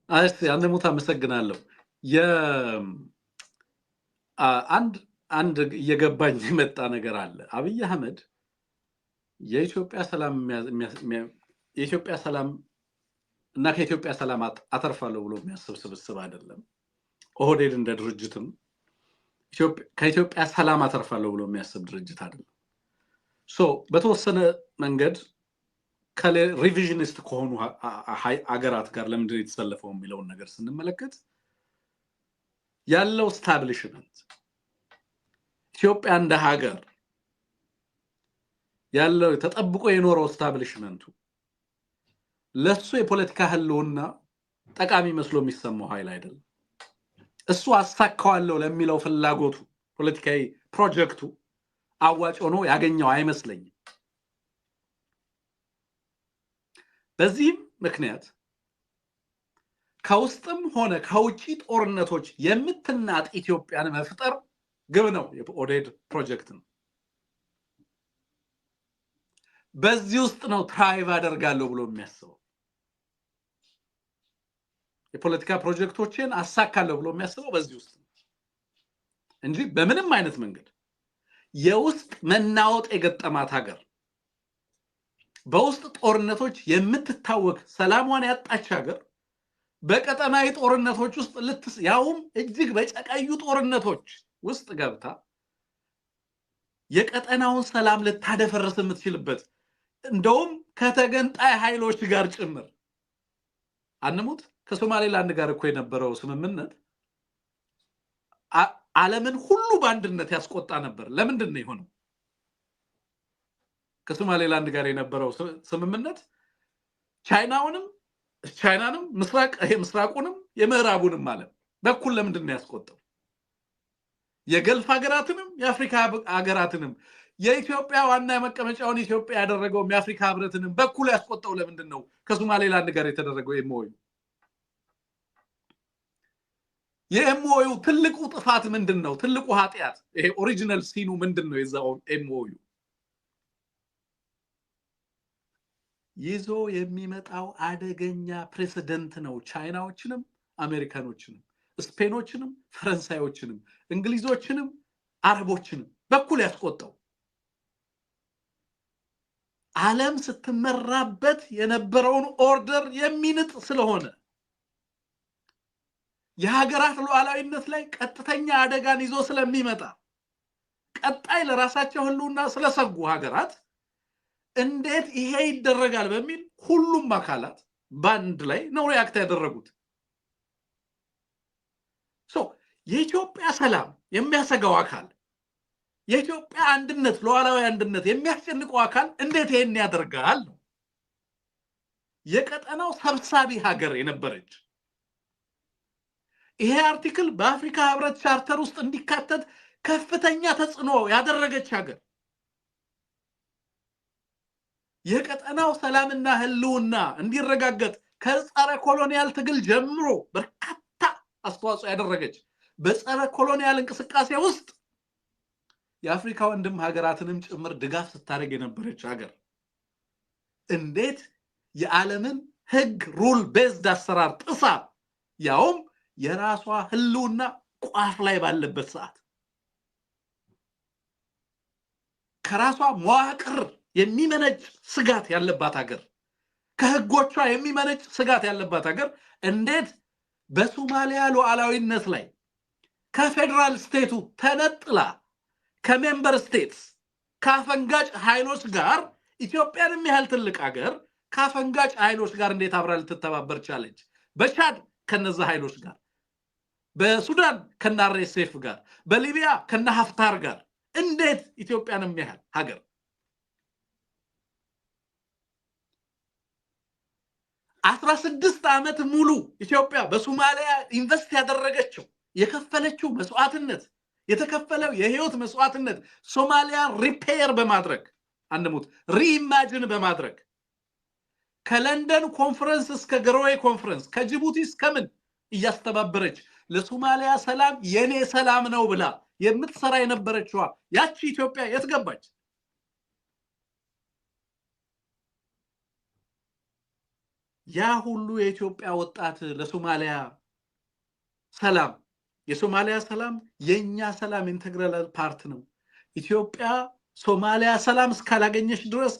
አይስ አንደሞታ አመሰግናለሁ። አንድ እየገባኝ የመጣ ነገር አለ። አብይ አህመድ የኢትዮጵያ ሰላም እና ከኢትዮጵያ ሰላም አተርፋለሁ ብሎ የሚያስብ ስብስብ አይደለም። ኦህዴድ እንደ ድርጅትም ከኢትዮጵያ ሰላም አተርፋለሁ ብሎ የሚያስብ ድርጅት አይደለም። በተወሰነ መንገድ ከሪቪዥኒስት ከሆኑ ሀገራት ጋር ለምንድን የተሰለፈው የሚለውን ነገር ስንመለከት ያለው ስታብሊሽመንት ኢትዮጵያ እንደ ሀገር ያለው ተጠብቆ የኖረው ስታብሊሽመንቱ ለሱ የፖለቲካ ህልውና ጠቃሚ መስሎ የሚሰማው ኃይል አይደለም። እሱ አሳካዋለሁ ለሚለው ፍላጎቱ ፖለቲካዊ ፕሮጀክቱ አዋጭ ሆኖ ያገኘው አይመስለኝም። በዚህም ምክንያት ከውስጥም ሆነ ከውጪ ጦርነቶች የምትናጥ ኢትዮጵያን መፍጠር ግብ ነው የኦህዴድ ፕሮጀክት ነው። በዚህ ውስጥ ነው ትራይቭ አደርጋለሁ ብሎ የሚያስበው። የፖለቲካ ፕሮጀክቶችን አሳካለሁ ብሎ የሚያስበው በዚህ ውስጥ ነው እንጂ በምንም አይነት መንገድ የውስጥ መናወጥ የገጠማት ሀገር በውስጥ ጦርነቶች የምትታወቅ ሰላሟን ያጣች ሀገር በቀጠናዊ ጦርነቶች ውስጥ ያውም እጅግ በጨቀዩ ጦርነቶች ውስጥ ገብታ የቀጠናውን ሰላም ልታደፈርስ የምትችልበት እንደውም ከተገንጣይ ኃይሎች ጋር ጭምር አንሙት ከሶማሌላንድ ጋር እኮ የነበረው ስምምነት ዓለምን ሁሉ በአንድነት ያስቆጣ ነበር። ለምንድን ነው የሆነው? ከሶማሌላንድ ጋር የነበረው ስምምነት ቻይናንም ምስራቁንም የምዕራቡንም ዓለም በኩል ለምንድን ነው ያስቆጣው? የገልፍ ሀገራትንም የአፍሪካ ሀገራትንም የኢትዮጵያ ዋና መቀመጫውን ኢትዮጵያ ያደረገው የአፍሪካ ህብረትንም በኩል ያስቆጣው ለምንድን ነው? ከሶማሌላንድ ጋር የተደረገው ኤምኦዩ የኤምኦዩ ትልቁ ጥፋት ምንድን ነው? ትልቁ ኃጢያት ይሄ ኦሪጂናል ሲኑ ምንድን ነው? የዛው ኤምኦዩ ይዞ የሚመጣው አደገኛ ፕሬሲደንት ነው። ቻይናዎችንም አሜሪካኖችንም ስፔኖችንም ፈረንሳዮችንም እንግሊዞችንም አረቦችንም በኩል ያስቆጣው ዓለም ስትመራበት የነበረውን ኦርደር የሚንጥ ስለሆነ የሀገራት ሉዓላዊነት ላይ ቀጥተኛ አደጋን ይዞ ስለሚመጣ ቀጣይ ለራሳቸው ህልውና ስለሰጉ ሀገራት እንዴት ይሄ ይደረጋል በሚል ሁሉም አካላት ባንድ ላይ ነው ሪአክት ያደረጉት። የኢትዮጵያ ሰላም የሚያሰጋው አካል የኢትዮጵያ አንድነት ሉዓላዊ አንድነት የሚያስጨንቀው አካል እንዴት ይሄን ያደርጋል ነው። የቀጠናው ሰብሳቢ ሀገር የነበረች ይሄ አርቲክል በአፍሪካ ህብረት ቻርተር ውስጥ እንዲካተት ከፍተኛ ተጽዕኖ ያደረገች ሀገር የቀጠናው ሰላምና ህልውና እንዲረጋገጥ ከጸረ ኮሎኒያል ትግል ጀምሮ በርካታ አስተዋጽኦ ያደረገች በጸረ ኮሎኒያል እንቅስቃሴ ውስጥ የአፍሪካ ወንድም ሀገራትንም ጭምር ድጋፍ ስታደርግ የነበረች ሀገር እንዴት የዓለምን ህግ ሩል ቤዝድ አሰራር ጥሳ ያውም የራሷ ህልውና ቋፍ ላይ ባለበት ሰዓት ከራሷ መዋቅር የሚመነጭ ስጋት ያለባት ሀገር ከህጎቿ የሚመነጭ ስጋት ያለባት ሀገር እንዴት በሶማሊያ ሉዓላዊነት ላይ ከፌደራል ስቴቱ ተነጥላ ከሜምበር ስቴትስ ካፈንጋጭ ኃይሎች ጋር ኢትዮጵያንም ያህል ትልቅ ሀገር ካፈንጋጭ ኃይሎች ጋር እንዴት አብራ ልትተባበር ቻለች? በቻድ ከነዛ ኃይሎች ጋር፣ በሱዳን ከናሬሴፍ ጋር፣ በሊቢያ ከናሀፍታር ጋር እንዴት ኢትዮጵያንም ያህል ሀገር 16 ዓመት ሙሉ ኢትዮጵያ በሶማሊያ ኢንቨስት ያደረገችው የከፈለችው መስዋዕትነት የተከፈለው የህይወት መስዋዕትነት ሶማሊያ ሪፔር በማድረግ አንደሙት ሪኢማጂን በማድረግ ከለንደን ኮንፈረንስ እስከ ገሮዌ ኮንፈረንስ ከጅቡቲ እስከምን እያስተባበረች ለሶማሊያ ሰላም የኔ ሰላም ነው ብላ የምትሰራ የነበረችው ያቺ ኢትዮጵያ የት ገባች? ያ ሁሉ የኢትዮጵያ ወጣት ለሶማሊያ ሰላም የሶማሊያ ሰላም የኛ ሰላም ኢንተግራል ፓርት ነው። ኢትዮጵያ ሶማሊያ ሰላም እስካላገኘች ድረስ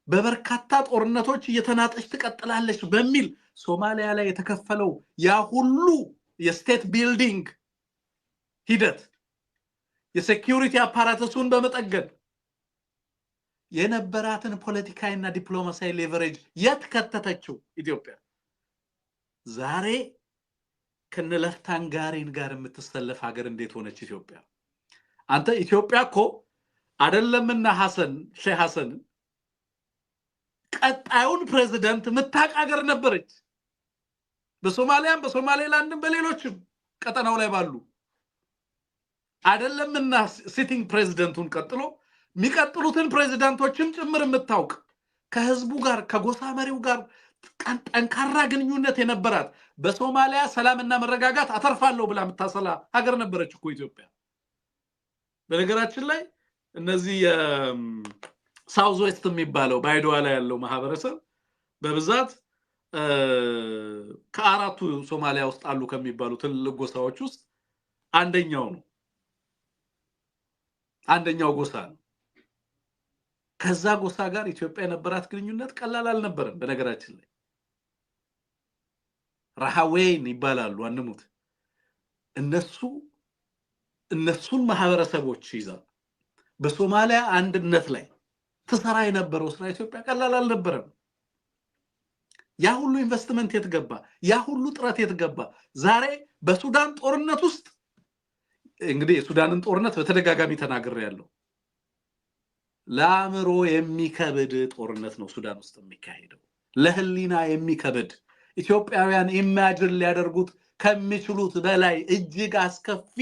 በበርካታ ጦርነቶች እየተናጠች ትቀጥላለች በሚል ሶማሊያ ላይ የተከፈለው ያ ሁሉ የስቴት ቢልዲንግ ሂደት የሴኩሪቲ አፓራተሱን በመጠገን የነበራትን ፖለቲካዊና ዲፕሎማሲያዊ ሌቨሬጅ የትከተተችው ኢትዮጵያ ዛሬ ከነለፍታንጋሪን ጋር የምትሰለፍ ሀገር እንዴት ሆነች ኢትዮጵያ? አንተ ኢትዮጵያ እኮ አይደለምና ሼህ ሐሰን ቀጣዩን ፕሬዝዳንት ምታቅ ሀገር ነበረች። በሶማሊያም በሶማሌላንድም በሌሎችም ቀጠናው ላይ ባሉ አይደለምና ሲቲንግ ፕሬዝዳንቱን ቀጥሎ የሚቀጥሉትን ፕሬዝዳንቶችን ጭምር የምታውቅ ከህዝቡ ጋር ከጎሳ መሪው ጋር ጠንካራ ግንኙነት የነበራት በሶማሊያ ሰላምና መረጋጋት አተርፋለሁ ብላ የምታሰላ ሀገር ነበረች እኮ ኢትዮጵያ። በነገራችን ላይ እነዚህ ሳውዝ ዌስት የሚባለው ባይዶዋ ላይ ያለው ማህበረሰብ በብዛት ከአራቱ ሶማሊያ ውስጥ አሉ ከሚባሉ ትልልቅ ጎሳዎች ውስጥ አንደኛው ጎሳ ነው። ከዛ ጎሳ ጋር ኢትዮጵያ የነበራት ግንኙነት ቀላል አልነበረም። በነገራችን ላይ ራሃዌን ይባላሉ አንሙት እነሱን ማህበረሰቦች ይዛል በሶማሊያ አንድነት ላይ ተሰራ የነበረው ስራ ኢትዮጵያ ቀላል አልነበረም። ያ ሁሉ ኢንቨስትመንት የተገባ ያ ሁሉ ጥረት የተገባ ዛሬ በሱዳን ጦርነት ውስጥ እንግዲህ የሱዳንን ጦርነት በተደጋጋሚ ተናግሬያለሁ። ለአእምሮ የሚከብድ ጦርነት ነው ሱዳን ውስጥ የሚካሄደው። ለህሊና የሚከብድ ኢትዮጵያውያን ኢማጂን ሊያደርጉት ከሚችሉት በላይ እጅግ አስከፊ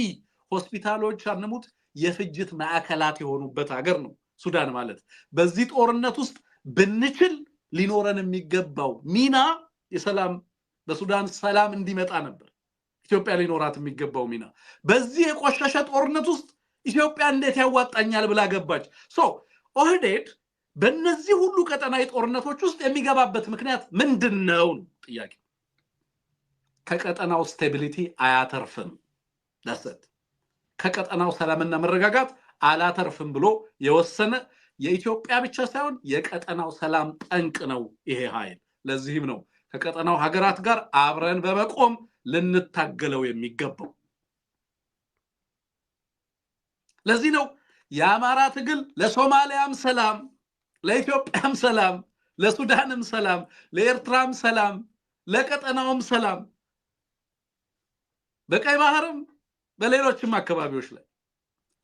ሆስፒታሎች አንሙት የፍጅት ማዕከላት የሆኑበት ሀገር ነው ሱዳን ማለት። በዚህ ጦርነት ውስጥ ብንችል ሊኖረን የሚገባው ሚና የሰላም በሱዳን ሰላም እንዲመጣ ነበር ኢትዮጵያ ሊኖራት የሚገባው ሚና። በዚህ የቆሸሸ ጦርነት ውስጥ ኢትዮጵያ እንዴት ያዋጣኛል ብላ ገባች። ኦህዴድ በእነዚህ ሁሉ ቀጠናዊ ጦርነቶች ውስጥ የሚገባበት ምክንያት ምንድነው? ጥያቄ። ከቀጠናው ስቴቢሊቲ አያተርፍም። ለሰት ከቀጠናው ሰላምና መረጋጋት አላተርፍም ብሎ የወሰነ የኢትዮጵያ ብቻ ሳይሆን የቀጠናው ሰላም ጠንቅ ነው ይሄ ኃይል። ለዚህም ነው ከቀጠናው ሀገራት ጋር አብረን በመቆም ልንታገለው የሚገባው። ለዚህ ነው የአማራ ትግል ለሶማሊያም ሰላም፣ ለኢትዮጵያም ሰላም፣ ለሱዳንም ሰላም፣ ለኤርትራም ሰላም፣ ለቀጠናውም ሰላም፣ በቀይ ባህርም በሌሎችም አካባቢዎች ላይ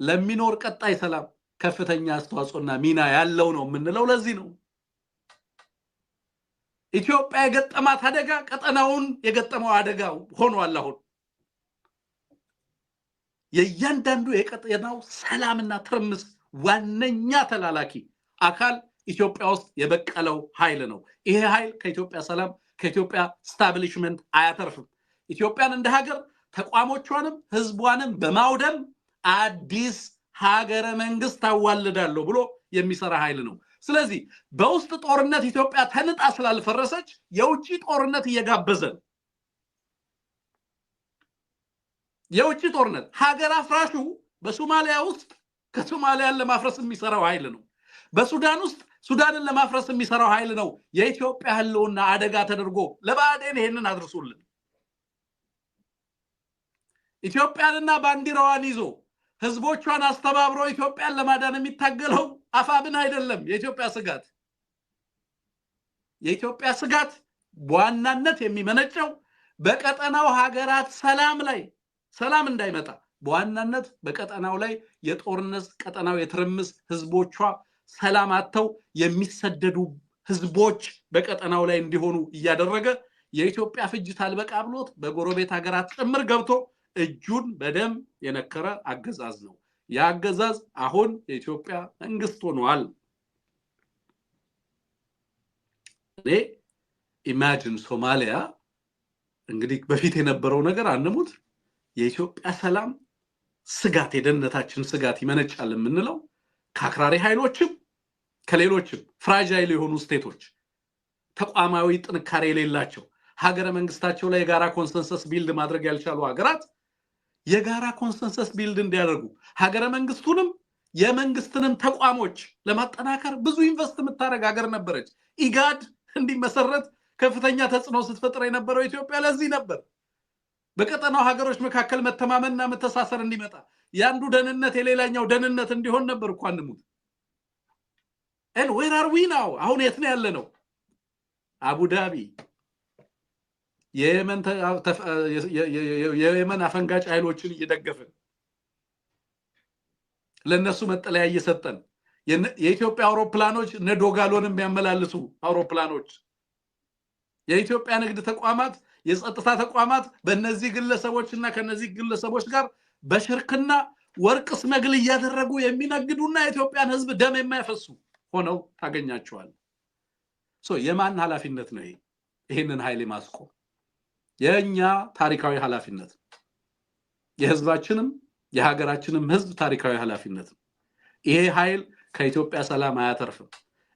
ለሚኖር ቀጣይ ሰላም ከፍተኛ አስተዋጽኦና ሚና ያለው ነው የምንለው። ለዚህ ነው ኢትዮጵያ የገጠማት አደጋ ቀጠናውን የገጠመው አደጋ ሆኗል። አሁን የእያንዳንዱ የቀጠናው ሰላምና ትርምስ ዋነኛ ተላላኪ አካል ኢትዮጵያ ውስጥ የበቀለው ኃይል ነው። ይሄ ኃይል ከኢትዮጵያ ሰላም ከኢትዮጵያ ስታብሊሽመንት አያተርፍም። ኢትዮጵያን እንደ ሀገር ተቋሞቿንም ህዝቧንም በማውደም አዲስ ሀገረ መንግስት ታዋልዳለሁ ብሎ የሚሰራ ኃይል ነው። ስለዚህ በውስጥ ጦርነት ኢትዮጵያ ተንጣ ስላልፈረሰች የውጪ ጦርነት እየጋበዘ ነው። የውጪ ጦርነት ሀገር አፍራሹ በሶማሊያ ውስጥ ከሶማሊያን ለማፍረስ የሚሰራው ኃይል ነው። በሱዳን ውስጥ ሱዳንን ለማፍረስ የሚሰራው ኃይል ነው። የኢትዮጵያ ህልውና አደጋ ተደርጎ ለባዕዴን ይሄንን አድርሶልን ኢትዮጵያንና ባንዲራዋን ይዞ ህዝቦቿን አስተባብሮ ኢትዮጵያን ለማዳን የሚታገለው አፋብን አይደለም። የኢትዮጵያ ስጋት በዋናነት የሚመነጨው በቀጠናው ሀገራት ሰላም ላይ ሰላም እንዳይመጣ በዋናነት በቀጠናው ላይ የጦርነት ቀጠናው የትርምስ ህዝቦቿ ሰላም አጥተው የሚሰደዱ ህዝቦች በቀጠናው ላይ እንዲሆኑ እያደረገ የኢትዮጵያ ፍጅት አልበቃ ብሎት በጎረቤት ሀገራት ጭምር ገብቶ እጁን በደም የነከረ አገዛዝ ነው። ያገዛዝ አሁን የኢትዮጵያ መንግስት ሆኗል። ኢማጂን ሶማሊያ እንግዲህ በፊት የነበረው ነገር አንሙት የኢትዮጵያ ሰላም ስጋት የደህንነታችን ስጋት ይመነጫል የምንለው ከአክራሪ ኃይሎችም ከሌሎችም ፍራጃይል የሆኑ ስቴቶች ተቋማዊ ጥንካሬ የሌላቸው ሀገረ መንግስታቸው ላይ የጋራ ኮንሰንሰስ ቢልድ ማድረግ ያልቻሉ ሀገራት የጋራ ኮንሰንሰስ ቢልድ እንዲያደርጉ ሀገረ መንግስቱንም የመንግስትንም ተቋሞች ለማጠናከር ብዙ ኢንቨስት የምታደርግ ሀገር ነበረች። ኢጋድ እንዲመሰረት ከፍተኛ ተጽዕኖ ስትፈጥር የነበረው ኢትዮጵያ ለዚህ ነበር። በቀጠናው ሀገሮች መካከል መተማመንና መተሳሰር እንዲመጣ ያንዱ ደህንነት የሌላኛው ደህንነት እንዲሆን ነበር እኮ አንሙት። where are we now? አሁን የት ነው ያለነው? አቡዳቢ የየመን አፈንጋጭ ኃይሎችን እየደገፈን ለነሱ መጠለያ እየሰጠን የኢትዮጵያ አውሮፕላኖች ነዶጋሎን የሚያመላልሱ አውሮፕላኖች የኢትዮጵያ ንግድ ተቋማት የጸጥታ ተቋማት በእነዚህ ግለሰቦችና ከነዚህ ግለሰቦች ጋር በሽርክና ወርቅ ስመግል እያደረጉ የሚነግዱና የኢትዮጵያን ህዝብ ደም የማይፈሱ ሆነው ታገኛቸዋል። የማን ኃላፊነት ነው ይሄንን ኃይል ማስቆም? የኛ ታሪካዊ ኃላፊነት የህዝባችንም የሀገራችንም ህዝብ ታሪካዊ ኃላፊነት። ይሄ ኃይል ከኢትዮጵያ ሰላም አያተርፍም።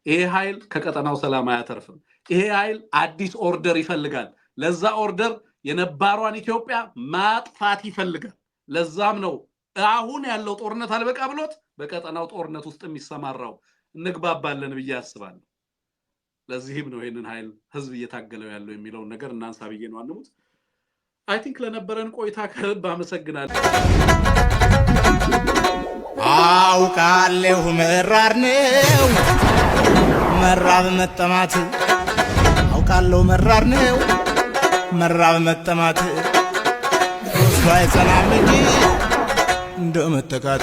ይሄ ኃይል ከቀጠናው ሰላም አያተርፍም። ይሄ ኃይል አዲስ ኦርደር ይፈልጋል። ለዛ ኦርደር የነባሯን ኢትዮጵያ ማጥፋት ይፈልጋል። ለዛም ነው አሁን ያለው ጦርነት አልበቃ ብሎት በቀጠናው ጦርነት ውስጥ የሚሰማራው። እንግባባለን ብዬ አስባለሁ። ለዚህም ነው ይሄንን ኃይል ህዝብ እየታገለው ያለው የሚለውን ነገር እናንሳ ብዬ ነው አንሙት። አይ ቲንክ ለነበረን ቆይታ ከልብ አመሰግናለሁ። አውቃለሁ መራር ነው መራብ መጠማት፣ አውቃለሁ መራር ነው መራብ መጠማት። ሶስቱ አይጸናም እንጂ እንደመተካት